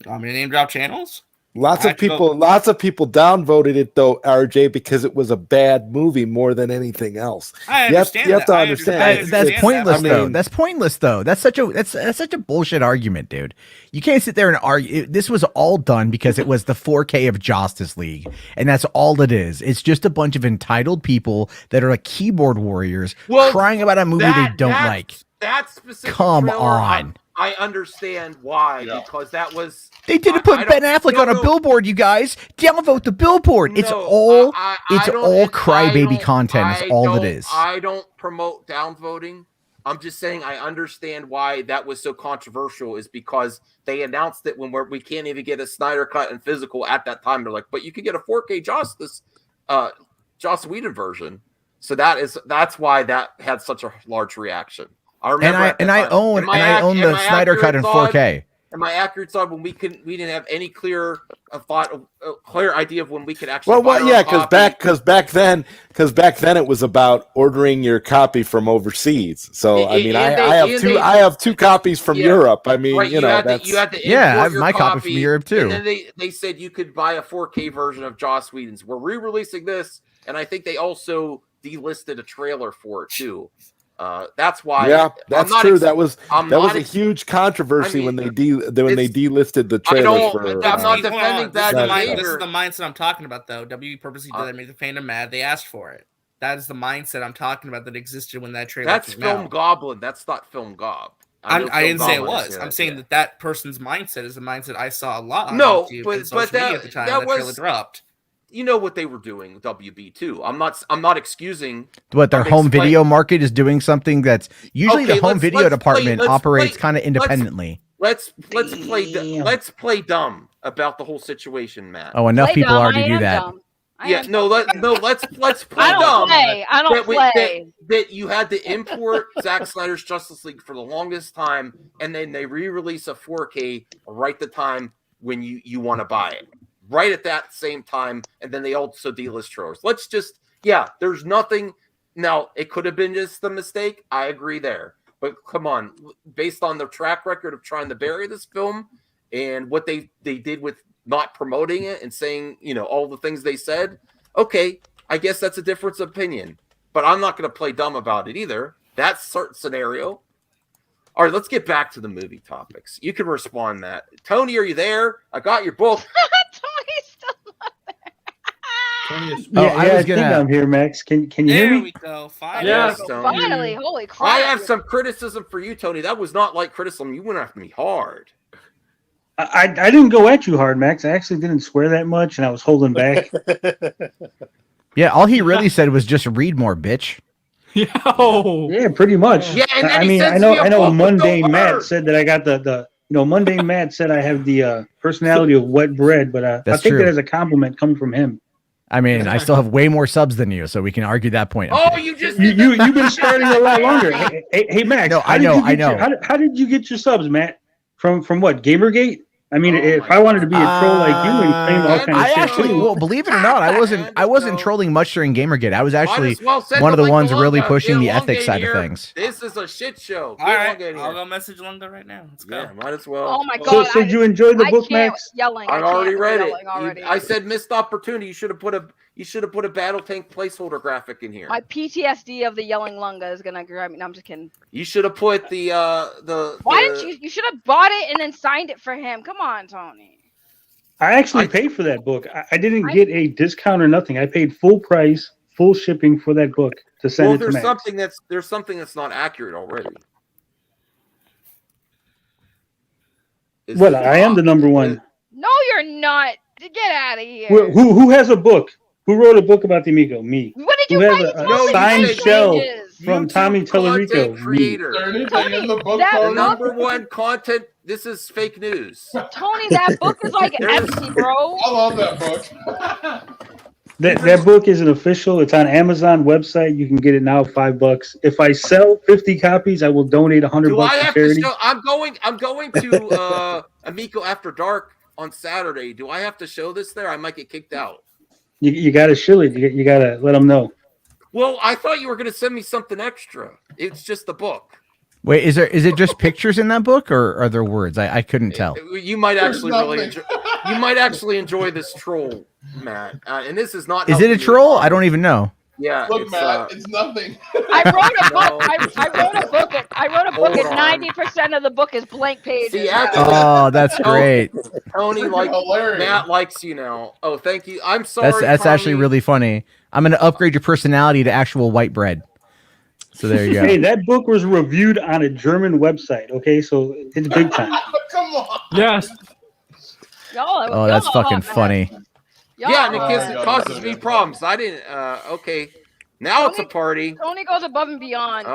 Want me to name drop channels? Lots of people downvoted it though, RJ, because it was a bad movie more than anything else. I understand. You have to understand. That's pointless, that. though. That's pointless, though. That's such a bullshit argument, dude. You can't sit there and argue. This was all done because it was the 4K of Justice League, and that's all it is. It's just a bunch of entitled people that are like keyboard warriors crying about a movie they don't like. That specific Come trailer, on. I understand why, because that was... They didn't put Ben Affleck on a billboard, you guys. Downvote the billboard. It's all crybaby content. That's all it is. I don't promote downvoting. I'm just saying I understand why that was so controversial is because they announced it when we can't even get a Snyder Cut and physical at that time. They're like, but you can get a 4K Joss Whedon version. So that's why that had such a large reaction. I remember, I own the Snyder Cut in 4K. Am I accurate on when we didn't have any clear idea of when we could actually? Because back then it was about ordering your copy from overseas. So I have two copies from Europe. I mean, right, you had that's to I have my copy from Europe too. And then they said you could buy a 4K version of Joss Whedon's. We're re-releasing this, and I think they also delisted a trailer for it too. That's why. Yeah, that's true. That was a huge controversy when they delisted the trailer for. I'm not defending that. This is the mindset I'm talking about, though. WB purposely did that, make the fandom mad. They asked for it. That is the mindset I'm talking about that existed when that trailer. That's Film Goblin. That's not Film Gob. I didn't say it was. I'm saying that person's mindset is the mindset I saw a lot. On no, YouTube but that at the time that trailer dropped. You know what they were doing, WB too. I'm not excusing what their home video market is doing something that's usually the home video department operates kind of independently. Let's play dumb about the whole situation, Matt. Oh, enough people already do that. Let's play dumb. I don't play. That you had to import Zack Snyder's Justice League for the longest time, and then they re-release a 4K right the time when you want to buy it. Right at that same time, and then they also delist trailers. There's nothing. Now, it could have been just a mistake. I agree there. But come on, based on the track record of trying to bury this film and what they did with not promoting it and saying, all the things they said, okay, I guess that's a difference of opinion. But I'm not going to play dumb about it either. That's a certain scenario. All right, let's get back to the movie topics. You can respond that. Tony, are you there? I got your book. I think I'm here, Max. Can you hear me? There we go. Finally. Yes, Finally. Holy crap. I have some criticism for you, Tony. That was not like criticism. You went after me hard. I didn't go at you hard, Max. I actually didn't swear that much, and I was holding back. Yeah, all he really said was just read more, bitch. Yeah, pretty much. Yeah, and I mean, I know. Mundane Matt said that I got Mundane Matt said I have the personality of wet bread, but I think that as a compliment coming from him. I mean, I still have way more subs than you, so we can argue that point. You've been starting a lot longer. Hey Max. No, I know. How did you get your subs, Matt? From what? Gamergate? I mean, if I wanted to be a troll like you and claim all kinds of shit too. Well, believe it or not, I wasn't trolling much during Gamergate. I was actually one of the ones really pushing the ethics side of things. This is a shit show. All right, I'll go message Lunga right now. Let's go. Yeah, might as well. Oh my god! So did you enjoy the book, Max? Yelling. I already read it. I said missed opportunity. You should have put a battle tank placeholder graphic in here. My PTSD of the yelling Lunga is gonna grab me. No, I'm just kidding. You should have put Why didn't you? You should have bought it and then signed it for him. Come on, Tony. I actually paid for that book. I didn't get a discount or nothing. I paid full price, full shipping for that book to send it to Max. There's something that's not accurate already. I am the number one. No, you're not. Get out of here. Who has a book? Who wrote a book about the Amigo? Me. What did you Who write? has a signed shell from YouTube Tommy Tellerico? Creator. The number one content. This is fake news. Tony, that book is like empty, bro. I love that book. That book isn't official. It's on Amazon website. You can get it now, $5. If I sell 50 copies, I will donate $100 Do I to have charity. to show? I'm going to Amico After Dark on Saturday. Do I have to show this there? I might get kicked out. You got to shill it. You got to let them know. Well, I thought you were going to send me something extra. It's just the book. Wait, is it just pictures in that book, or are there words? I couldn't tell. You might actually really enjoy. You might actually enjoy this troll, Matt. And this is not. Is it a troll? I don't even know. Yeah. Look, Matt, it's nothing. I wrote a book. I wrote a book, and 90% of the book is blank pages. See, Oh, that's great. Tony, like Matt likes you now. Oh, thank you. I'm sorry. That's actually Tommy. really funny. I'm going to upgrade your personality to actual white bread. So there you go. Hey, that book was reviewed on a German website. Okay, so it's big time. Come on. Yes. Oh, that's fucking funny. Yeah, and it causes me problems. I didn't. Okay, now it's a party. Tony goes above and beyond.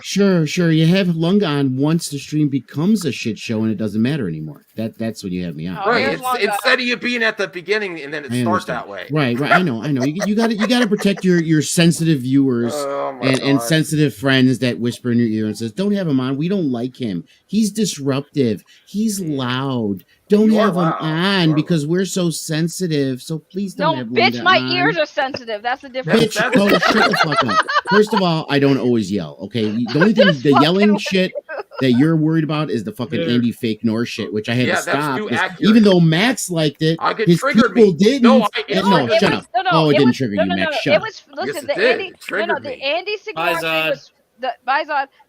Sure. You have Lung on once the stream becomes a shit show and it doesn't matter anymore. That's when you have me on. Right. Instead of you being at the beginning and then it starts that way. Right. I know. You got to protect your sensitive viewers and sensitive friends that whisper in your ear and says, "Don't have him on. We don't like him. He's disruptive. He's loud. Don't have him on because we're so sensitive. So please don't have bitch, Linda my on." ears are sensitive. That's the difference. Bitch, shut the fuck up. First of all, I don't always yell. Okay, the only thing, the yelling shit that you're worried about is the fucking Andy Fake North shit, which I had to stop. Even though Max liked it, his people didn't. No, shut up. No, it didn't was, trigger no, you, no, Max. no. Shut It up. was listen. The Andy Signor thing was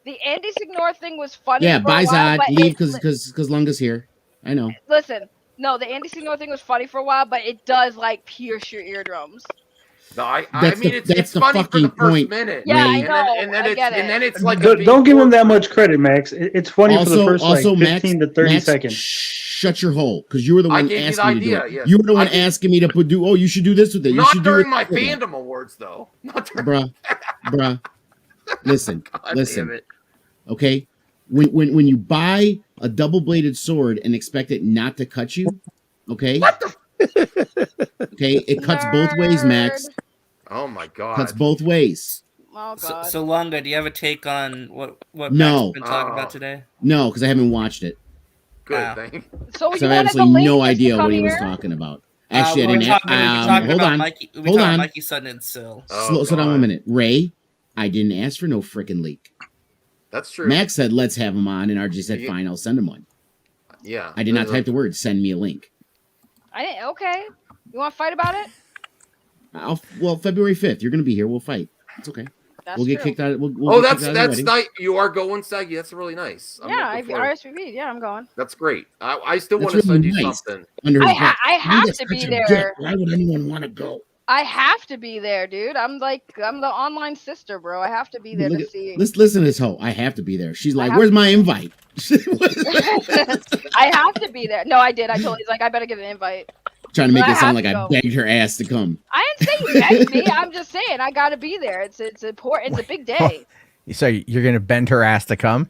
the Andy Signor thing was funny. Yeah, for a while, Bizod, but leave because Lunga's here. I know. Listen, no, the Andy Signor thing was funny for a while, but it does like pierce your eardrums. No, I That's mean the- it's that's the funny for the fucking first point, minute. Yeah, I Ray. know. And then I it's get it. and then it's like Don't give him that much credit, Max. It's funny for the first also, like 15 to 30 Max, seconds. Shut your hole, because you were the I one gave you the asking me to do idea, it. yes. You were the one I gave- asking me to do. Oh, you should do this with it. You Not should do during it my with it. fandom awards though. Not during. Bruh. Listen. damn it. Okay, when you buy a double-bladed sword and expect it not to cut you, okay? Okay, it cuts both ways, Max. Oh my god. Cuts both ways. Oh god. So Lunga, do you have a take on what No. Max has been talking about today? No, because I haven't watched it. Good thing. So So you I have wanted the absolutely link no just to idea come what he was here? talking about. Actually, I we were didn't. talking Hold about on. Mikey. We were Hold talking on. about Mikey Sutton and Sil. Slow down a minute. Ray, I didn't ask for no freaking leak. That's true. Max said, let's have him on, and RJ said, fine, I'll send him one. Yeah. I did not type the word, send me a link. I didn't. Okay. You want to fight about it? Well, February 5th, you're going to be here. We'll fight. It's okay. That's We'll get true. kicked out. We'll Oh, get that's kicked out of the wedding. nice. You are going, Saggy. That's really nice. I'm Yeah, looking I forward- RSVP'd. Yeah, I'm going. That's great. I still That's want to really send you nice. something. Under his I breath. have That's to be such a dick. there. Why would anyone want to go? I have to be there, dude. I'm the online sister, bro. I have to be there Look to at- see. Listen to this hoe. I have to be there. She's like, have where's to- my invite? I have to be there. No, I did. I told. He's like, I better get an invite. Trying to make But I it sound have like to I go. begged her ass to come. I didn't say you begged me. I'm just saying I got to be there. It's important. It's a big day. So you're gonna bend her ass to come?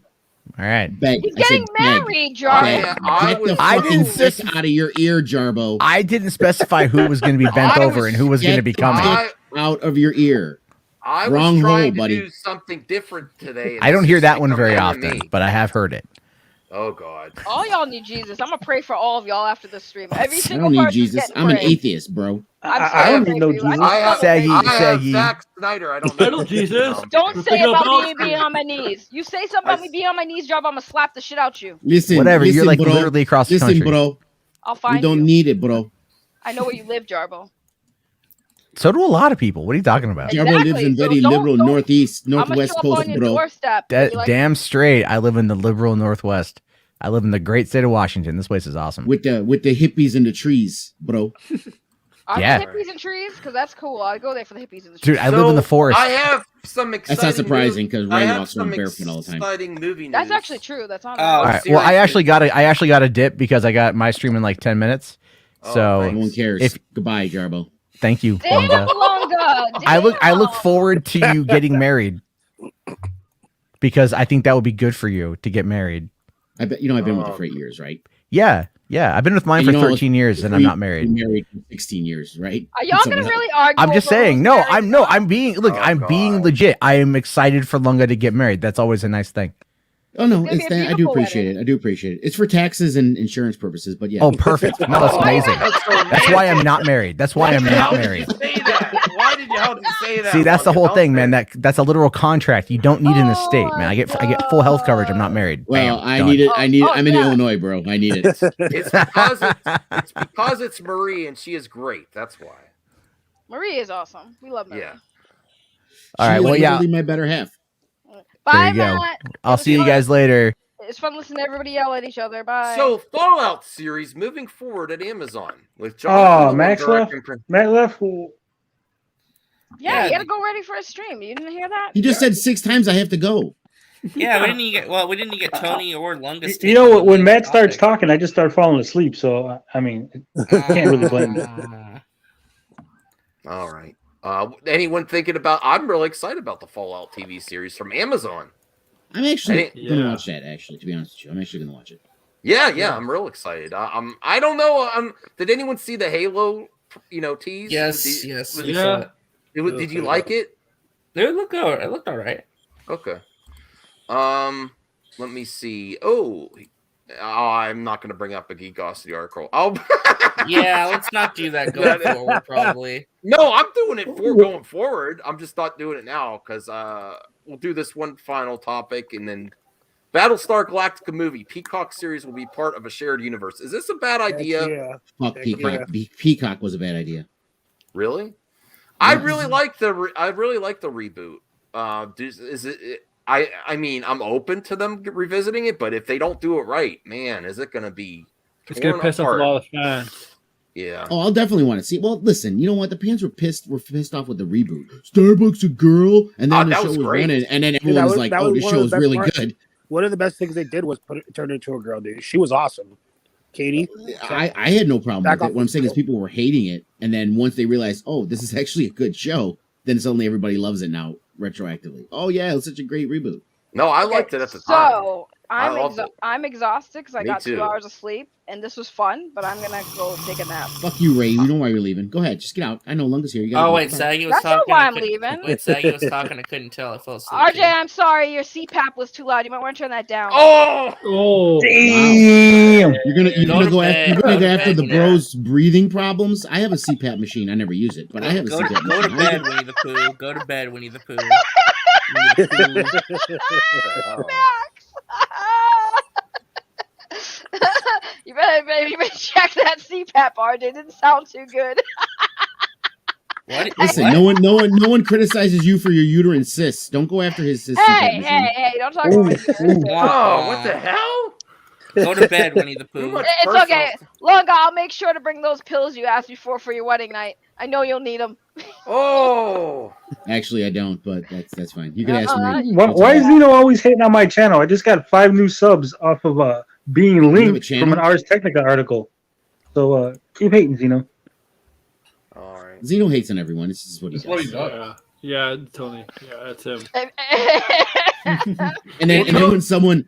All right. Beg. He's I said getting beg. married, Jarvis. Get the I fucking didn't dick out of your ear, Jarbo. I didn't specify who was going to be bent over and who was going to be coming. Get out of your ear. I Wrong was trying hole, to buddy. do something different today. I don't hear that one Come very on to often, me. but I have heard it. Oh God. All y'all need Jesus. I'm gonna pray for all of y'all after the stream. Every I single don't need person's Jesus. getting I'm an prayed. atheist, bro. I don't need no Jesus. I have Saggy. Zack Snyder. I don't Little know. Jesus. Don't We're say picking up about me Oscar. being on my knees. You say something about me being on my knees, Jarvis, I'm gonna slap the shit out you. Listen, Whatever, you're listen, like bro. literally across the Listen, country. bro. I'll We find don't you. need it, bro. I know where you live, Jarbo. So do a lot of people. What are you talking about? Jarbo lives in very liberal northeast, I'm gonna northwest show up coast, on your bro. doorstep. That, You're like, damn straight. I live in the liberal Northwest. I live in the great state of Washington. This place is awesome. With the hippies and the trees, bro. Are Yeah. there hippies and trees? Because that's cool. I go there for the hippies and the trees. Dude, I live in the forest. I have some exciting. That's not surprising because I Ray have walks around some barefoot all the time. exciting movie news. That's actually true. That's on. All right. Well, I actually got a dip because I got my stream in like 10 minutes. So no one cares. If Goodbye, Jarbo. thank you, Damn, Lunga. Lunga. I look forward to you getting married because I think that would be good for you to get married. I bet I've been with her for 8 years, right? Yeah. I've been with mine for 13 years, and I'm not married. Married for 16 years, right? Are y'all gonna really argue? I'm just saying. No, I'm being legit. I am excited for Lunga to get married. That's always a nice thing. Oh no, it's that I do appreciate it. I do appreciate it. It's for taxes and insurance purposes, but yeah. Oh, perfect. No, that's amazing. That's why I'm not married. That's why I'm not married. Why did you help me say that? See, that's the whole thing, man. That's a literal contract. You don't need an estate, man. I get full health coverage. I'm not married. Well, Bam, I done. need it. I'm in Illinois, bro. I need it. It's because it's Marie and she is great. That's why. Marie is awesome. We love Marie. Yeah. All right. Well, yeah. My better half. Bye, There you go. Matt. I'll see you guys later. It's fun listening to everybody yell at each other. Bye. So Fallout series moving forward at Amazon with Oh, John. Max left. Matt left. Yeah, you gotta go ready for a stream. You didn't hear that? He just said 6 times I have to go. Yeah, we didn't get Tony or Lungus. You know, when Matt starts talking, I just start falling asleep. So I mean, can't really blame him. All right. Anyone thinking about? I'm really excited about the Fallout TV series from Amazon. I'm actually gonna watch that. Actually, to be honest with you, I'm actually gonna watch it. Yeah, I'm real excited. I don't know. Did anyone see the Halo? Tease? Yes. Did you like it? It looked all right. Okay. Let me see. Oh, I'm not going to bring up a Geekosity article. Yeah, let's not do that going forward, probably. No, I'm doing it going forward. I'm just not doing it now because we'll do this one final topic and then Battlestar Galactica movie. Peacock series will be part of a shared universe. Is this a bad idea? Yeah. Fuck Peacock. Peacock was a bad idea. Really? I really like the reboot. Is it? I mean, I'm open to them revisiting it, but if they don't do it right, man, is it going to be? It's going to piss off a lot of fans. Yeah. Oh, I'll definitely want to see. Well, listen, you know what? The fans were pissed off with the reboot. Starbucks a girl, and then the show was running, and then everyone was like, "Oh, this show is really good." One of the best things they did was turn her into a girl, dude. She was awesome. Katie, I had no problem with it. What I'm saying is people were hating it, and then once they realized, oh, this is actually a good show, then suddenly everybody loves it now retroactively. Oh yeah, it was such a great reboot. No, I liked it at the time. So I'm exhausted because I got 2 hours of sleep, and this was fun. But I'm gonna go take a nap. Fuck you, Ray. You know why you're leaving. Go ahead, just get out. I know Lunga's here. You gotta Oh go. wait, Saggy was That's talking. not why I'm leaving. Wait, Saggy was talking. I couldn't tell. I fell asleep. RJ, I'm sorry. Your CPAP was too loud. You might want to turn that down. Oh, damn! You're gonna go after the bros' breathing problems. I have a CPAP machine. I never use it, but I have a CPAP machine. Go to bed, Winnie the Pooh. Go to bed, Winnie the Pooh. Max. You better check that CPAP, RJ. It didn't sound too good. Listen, no one criticizes you for your uterine cysts. Don't go after his cysts. Hey, don't talk about my uterine. Oh, what the hell? Go to bed, Winnie the Pooh. It's okay. Lunga, I'll make sure to bring those pills you asked me for your wedding night. I know you'll need them. Oh. Actually, I don't, but that's fine. You can ask me. Why is Zeno always hating on my channel? I just got 5 new subs off of being linked from an Ars Technica article. So keep hating, Zeno. All right. Zeno hates on everyone. This is what he does. Yeah, Tony. Yeah, that's him. And then when someone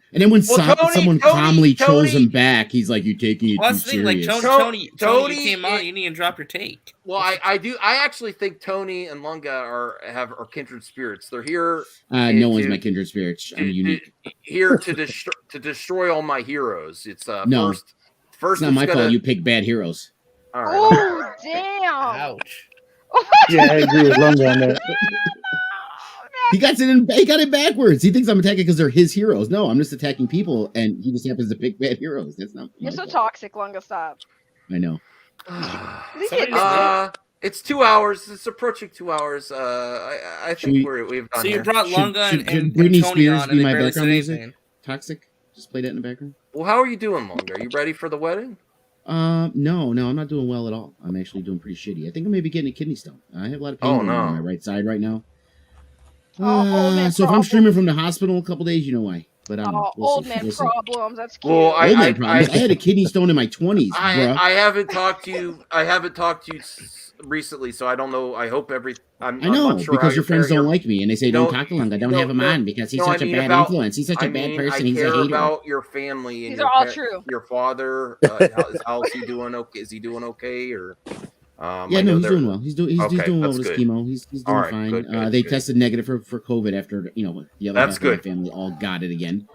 calmly trolls him back, he's like, "You're taking it too serious." Like Tony, you came on. You need to drop your take. Well, I do. I actually think Tony and Lunga are kindred spirits. They're here. No one's my kindred spirits. I'm unique. Here to destroy all my heroes. It's no. First, it's not my fault. You pick bad heroes. All right. Oh damn! Ouch. Yeah, I agree with Lunga on that. He got it backwards. He thinks I'm attacking because they're his heroes. No, I'm just attacking people, and he just happens to pick bad heroes. That's not. You're so toxic, Lunga. Stop. I know. It's 2 hours. It's approaching 2 hours. I think we've done. So you brought Lunga and Britney Tony Spears on, be and my they barely background said music? anything. Toxic. Just play that in the background. Well, how are you doing, Lunga? Are you ready for the wedding? No, I'm not doing well at all. I'm actually doing pretty shitty. I think I may be getting a kidney stone. I have a lot of pain on my right side right now. So if I'm streaming from the hospital a couple days, you know why. But old man problems. That's cute. Well, I had a kidney stone in my 20s. I haven't talked to you. recently, so I don't know. I hope I'm I know not sure because how your friends parent- don't like me, and they say don't talk to Lunga, don't have him on because he's such a bad influence. He's such a bad person. He's a care hater. about your family and These your are all true. Your father. How's he doing? Okay, is he doing okay? Or yeah, no, he's doing well. He's doing well with his chemo. He's doing right, fine. good, they good. tested negative for COVID after the other That's half good. of my family all got it again.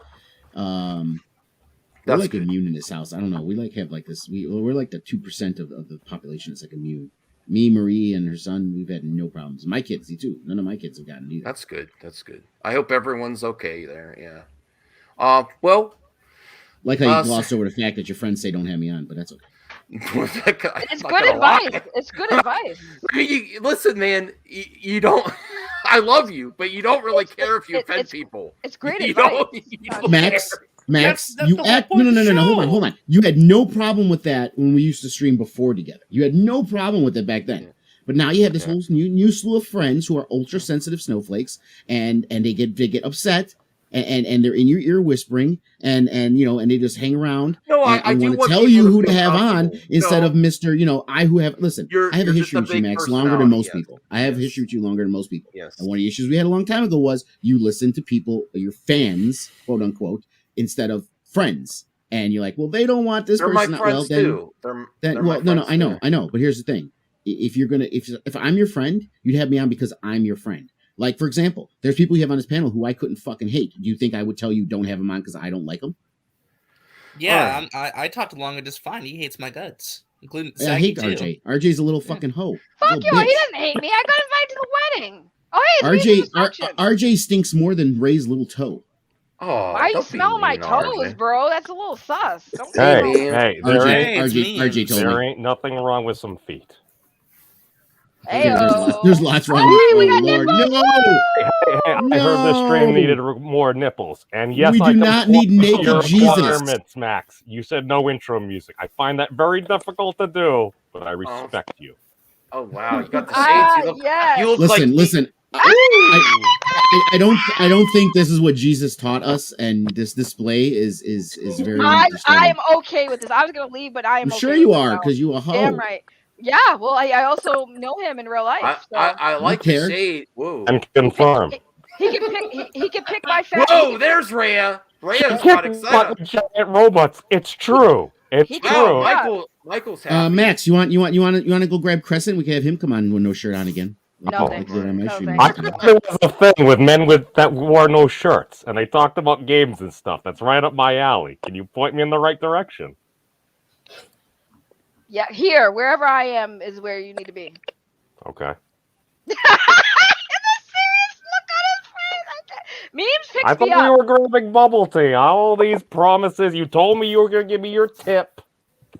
We're That's like good. immune in this house. I don't know. We like have like this. We're like the 2% of the population that's like immune. Me, Marie, and her son, we've had no problems. My kids, too. None of my kids have gotten it either. That's good. That's good. I hope everyone's okay there. Yeah. Well, like how you glossed over the fact that your friends say don't have me on, but that's okay. It's good advice. It's good advice. I mean, listen, man. You don't. I love you, but you don't really care if you offend people. It's great You advice. don't Max, care. you act no. Hold on. You had no problem with that when we used to stream before together. You had no problem with it back then. But now you have this whole new slew of friends who are ultra sensitive snowflakes, and they get upset, and they're in your ear whispering, and they just hang around. No, I do want to want tell people you to who to feel have on comfortable. instead No. of Mr. I who have listen. I have a you're history just a with you, big Max, longer than most personality, people. I have a history with you longer than most people. Yes. And one of the issues we had a long time ago was you listened to people, your fans, quote unquote, instead of friends. And you're like, well, they don't want this They're person. my friends too. They're my friends too. I know. But here's the thing: if I'm your friend, you'd have me on because I'm your friend. Like, for example, there's people you have on this panel who I couldn't fucking hate. Do you think I would tell you don't have them on because I don't like them? Yeah, I talked to Longa just fine. He hates my guts, including I hate Saggy, too. RJ. RJ's a little fucking hoe. Fuck you. He doesn't hate me. I got invited to the wedding. Oh, hey, RJ stinks more than Ray's little toe. Oh, why you smell my toes, bro? That's a little sus. Don't Hey, say that. hey, there RJ told there me. ain't nothing wrong with some feet. There's lots wrong. Oh, Lord, no! I heard this stream needed more nipples, and yes, We I do not need naked your Jesus. requirements, Max. You said no intro music. I find that very difficult to do, but I respect you. Oh wow, you got the shades. You look Listen. I don't think this is what Jesus taught us, and this display is very. I disturbing. am okay with this. I was gonna leave, but I am. I'm okay sure with you this are now. because you a hoe. Damn right. Yeah. Well, I also know him in real life. So. I like the care? shade. Whoa. And confirm. He can pick. He can pick my fat. Whoa, there's Rhea. Rhea's got excited. Giant robots. It's true. It's true. Michael's happy. Max, you want to go grab Crescent? We can have him come on with no shirt on again. No, Like thanks. we did on my stream. I thought there was a thing with men that wore no shirts, and they talked about games and stuff. That's right up my alley. Can you point me in the right direction? Yeah, here, wherever I am, is where you need to be. Okay. Memes picks I thought me up. we were grabbing bubble tea. All these promises. You told me you were going to give me your tip.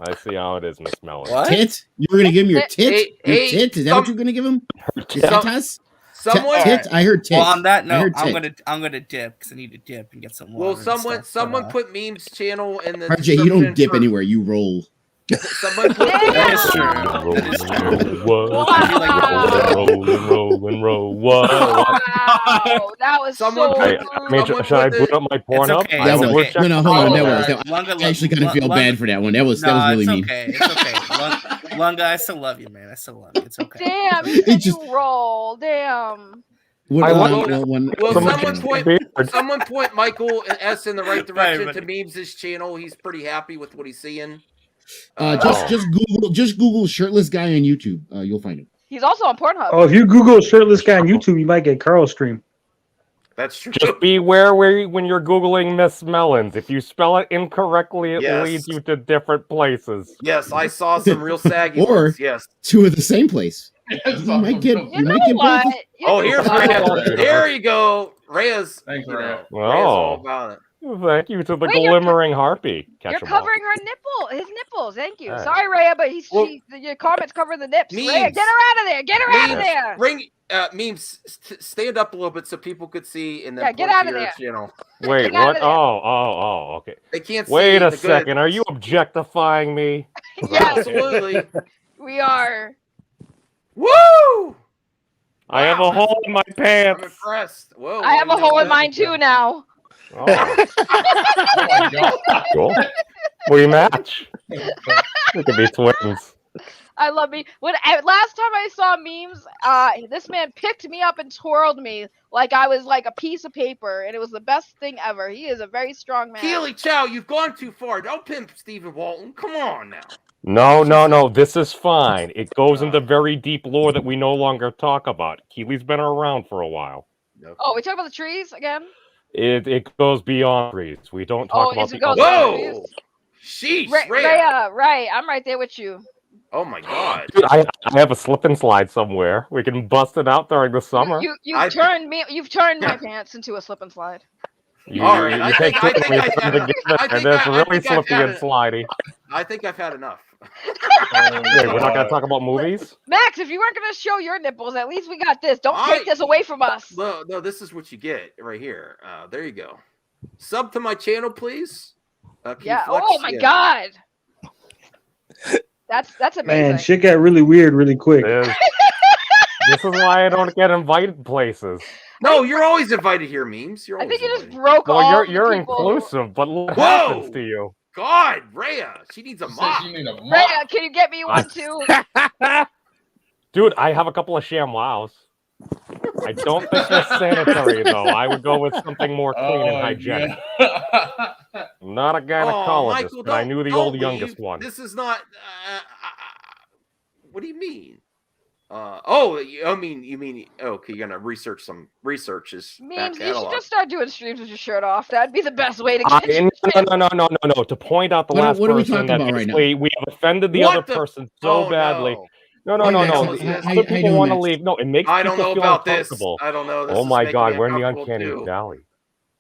I see how it is, Miss Mellon. Tit? You were gonna give him your tit? Your Hey, tit? Is that what you're gonna give him? Your titas? Someone. Tit? I heard tit. Well, on that I note, heard I'm tit. gonna dip because I need to dip and get some water. Well, and someone stuff, put memes channel in the RJ, you don't description dip for- anywhere. You roll. Someone put That is true. That is true. Roll. Wow, that was Someone so. Hey, I mean, should I boot up my porn up? okay. That It's was, okay. no, hold on. That was. Lunga, I actually kind of feel bad for that one. That was really mean. Okay. It's okay. Lunga, I still love you, man. I still love you. It's okay. Damn, you said you roll. Damn. Someone point Michael and S in the right direction to Memes' channel. He's pretty happy with what he's seeing. Just Google shirtless guy on YouTube. You'll find him. He's also on Pornhub. Oh, if you Google shirtless guy on YouTube, you might get Carl's stream. That's true. Just beware when you're Googling Miss Mellons. If you spell it incorrectly, it Yes. leads you to different places. Yes, I saw some real saggy Or ones. Yes. two of the same place. You might get. You might get both. Oh, here's Rhea. There you go. Rhea's. Thanks, Rhea. Oh. Rhea's all about it. Thank you to the Wait, you're glimmering harpy. You're Catch 'em all. covering his nipples. Thank you. All right. Sorry, Rhea, but your comments cover the nips. Memes. Rhea, get her out of there. Get her out of there. Bring Memes. Stand up a little bit so people could see, and then Yeah, get point out to of your there. channel. Wait, Get out what? of there. Oh, okay. They can't Wait see a the second. good- Are you objectifying me? Yes, Absolutely. we are. Woo! I have a hole in my I'm pants. impressed. Whoa. I have a hole in mine too now. Oh. Cool. We match. We could be twins. I love me. Last time I saw memes, this man picked me up and twirled me like I was like a piece of paper, and it was the best thing ever. He is a very strong man. Keely Chow, you've gone too far. Don't pimp Stephen Walton. Come on now. No. This is fine. It goes into very deep lore that we no longer talk about. Keely's been around for a while. Oh, we talk about the trees again? It goes beyond trees. We don't talk about the other. Whoa! Sheesh, Rhea. Right. I'm right there with you. Oh my God. Dude, I have a slip and slide somewhere. We can bust it out during the summer. You've turned my pants into a slip and slide. All right, I think really slippy and slidey. I think I've had enough. Wait, we're not going to talk about movies? Max, if you weren't going to show your nipples, at least we got this. Don't take this away from us. No, this is what you get right here. There you go. Sub to my channel, please. Yeah. Oh my God. That's amazing. Man, shit got really weird really quick. This is why I don't get invited places. No, you're always invited here, memes. I think you just broke all Well, the you're people. inclusive, but what happens to you? God, Rhea, she needs a mop. Rhea, can you get me one too? Dude, I have a couple of ShamWows. I don't think they're sanitary, though. I would go with something more clean and hygienic. I'm not a gynecologist, Michael, but I knew the old youngest one. This is not. What do you mean? You mean? Okay, you're gonna research some researches. Memes, you should just start doing streams with your shirt off. That'd be the best way to get you. No. To point out the last person that basically we have offended the other person so badly. No. Other people want to leave. No, it makes people feel uncomfortable. I don't know. This oh my God, we're in the uncomfortable uncanny valley.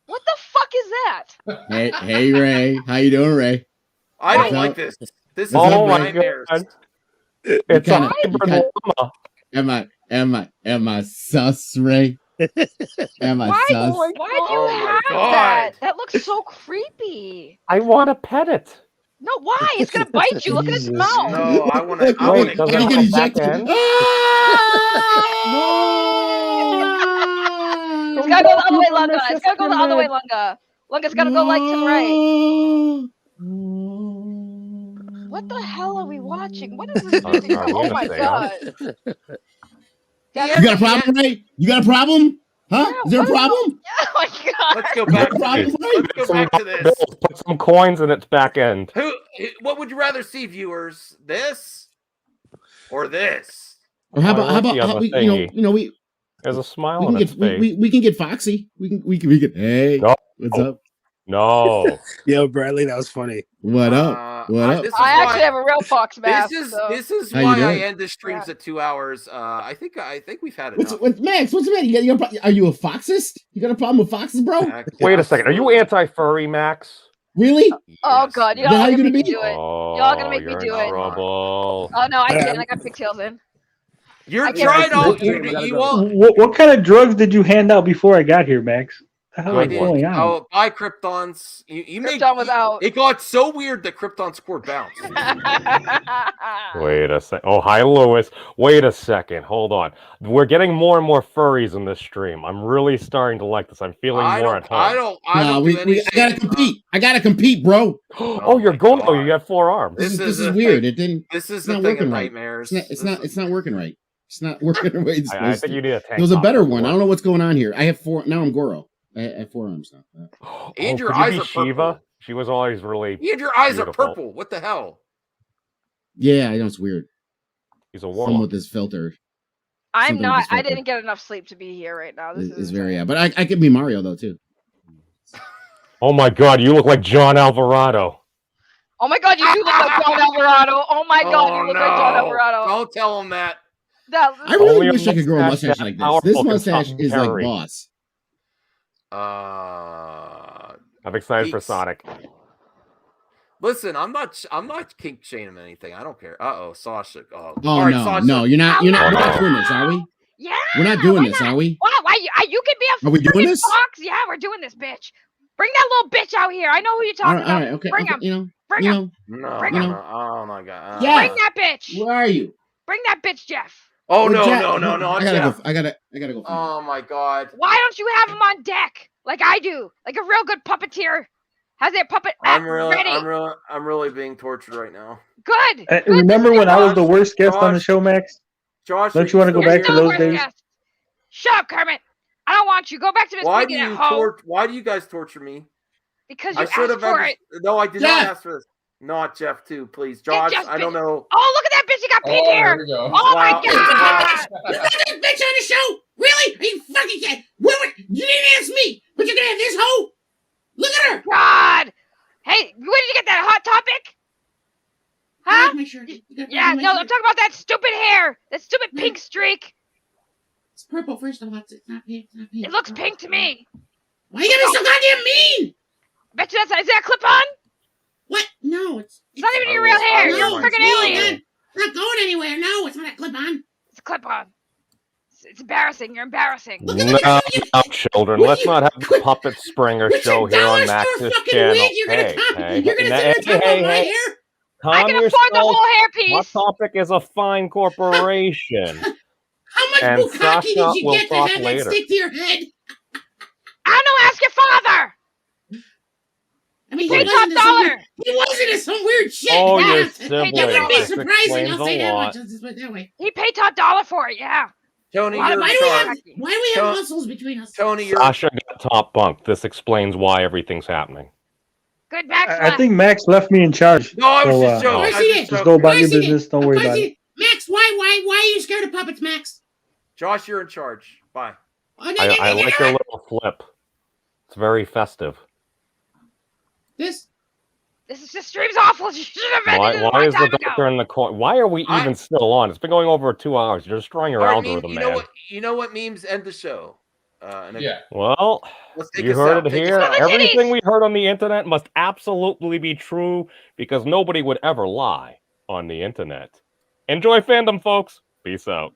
What the fuck is that? Hey, Ray. How you doing, Ray? I don't like this. This is oh my nightmares. God. It's a hybrid llama. Am I sus, Ray? Am I sus? Why do you have that? That looks so creepy. I want to pet it. No, why? It's gonna bite you. Look at its mouth. No, I want to. get ejected. It's gotta go the other way, Lunga. It's gotta go the other way, Lunga. Lunga's gotta go like to the right. What the hell are we watching? What is this? Oh my God. You got a problem, Ray? You got a problem? Huh? Is there a problem? Oh my God. Let's go back. Let's go back to this. Put some coins in its back end. What would you rather see, viewers? This or this? Or how about we there's a smile on its face. We can get Foxy. We can hey, what's up? No. Yo, Bradley, that was funny. What up? What up? I actually have a real fox mask. This is why I end the streams at 2 hours. I think we've had enough. Max, what's the matter? Are you a foxist? You got a problem with foxes, bro? Wait a second. Are you anti-furry, Max? Really? Oh God, y'all how you gonna gonna make be? me do it. Y'all gonna make me do it. Trouble. Oh no, I can't. I got pigtails in. You're trying all. You all. What kind of drugs did you hand out before I got here, Max? What the hell is going on? Oh, buy Kryptons. You made Krypton was out. It got so weird that Krypton scored bounce. Wait a sec. Oh, hi, Lewis. Wait a second. Hold on. We're getting more and more furries in this stream. I'm really starting to like this. I'm feeling more at home. I gotta compete. I gotta compete, bro. Oh, you're going. Oh, you got 4 arms. This is weird. It didn't. This is it's the not thing working of right. nightmares. It's not working right. It's not working the way it's supposed I think you need a tank. There was a top better before. one. I don't know what's going on here. I have 4. Now I'm Goro. I have 4 arms now. And your could you eyes be are Shiva? purple. She was always really. And your eyes are beautiful. purple. What the hell? Yeah, I know it's weird. He's a Someone warlock. with this filter. I'm Something not. with this I filter. didn't get enough sleep to be here right now. This It's is very but I could be Mario though too. Oh my God, you look like John Alvarado. Oh my God, you do look like John Alvarado. Oh my God, you look like John Alvarado. Don't tell him that. I really Only a wish I could grow a mustache mustache like that this. This powerful can mustache stop is like Harry. boss. I'm excited for Geeks. Sonic. Listen, I'm not kink shaming anything. I don't care. Sasha. Oh all right, no, Sasha. no, you're not doing this, are we? Yeah. We're not doing this, are we? Why? You can be a Are we doing freaking this? fox. Yeah, we're doing this, bitch. Bring that little bitch out here. I know who you're talking All right, about. okay, Bring okay, him. Bring him. No, Bring no, him. no. Oh my God. Yeah. Bring that bitch. Where are you? Bring that bitch, Jeff. Oh no, Jack- no. I gotta Jeff. go. I gotta go. Oh my God. Why don't you have him on deck like I do, like a real good puppeteer? Has their puppet I'm ready? really being tortured right now. Good. Hey, remember when I was the worst guest on the show, Max? Josh, don't you want to go back to those days? Shut up, Kermit. I don't want you. Go back to Miss Why Piggy at home. Why do you guys torture me? Because you I should asked have for it. No, I did Jeff. not ask for this. Not Jeff, too, please. Josh, I don't know. Oh, look at that bitch. He got pink hair. There we go. Oh, my Wow. God. You got this bitch on the show? Really? Are you fucking kidding? You didn't ask me, but you're gonna have this hoe? Look at her. God. Hey, where did you get that Hot Topic? Huh? Yeah, no, I'm talking about that stupid hair. That stupid pink streak. It's purple, first of all. It's not pink. It's not pink. It looks pink to me. Why you gotta be so goddamn mean? I bet you that's... Is that a clip-on? What? No, it's not even your real hair. No, You're a freaking alien. It's not going anywhere. No, it's not a clip-on. It's a clip-on. It's embarrassing. You're embarrassing. No, children. Let's not have the puppet springer show here on Max's channel. Hey, hey. I can afford the whole hairpiece. What Topic is a fine corporation. How much And bukkake did Sasha you will get to talk have later. that stick to your head? I don't know. Ask your father. I mean, Pay top dollar. He wasn't in some weird shit. Oh, Nah, your it wouldn't be siblings. surprising. I'll Explains say a that lot. much. Let's just put it that way. He paid top dollar for it. Yeah. Tony, Why you're do in we charge. have muscles between us? Tony, you're Sasha got top bunk. This explains why everything's happening. Good Max. I think Max left me in charge. No, I was so, just joking. Of course he did. Just go about Of your course he did. business. Don't worry about it. Max, why are you scared of puppets, Max? Josh, you're in charge. Bye. Oh, no, I like your little flip. It's very festive. This stream's awful. You should have ended it a Why long is the time ago. doctor in the corner? Why are we even still on? It's been going over 2 hours. You're destroying your All right, algorithm, you man. know what? You know what memes end the show. Yeah. Well, Let's take you us heard out. it Take us here. out. Everything we heard on the internet must absolutely be true because nobody would ever lie on the internet. Enjoy fandom, folks. Peace out.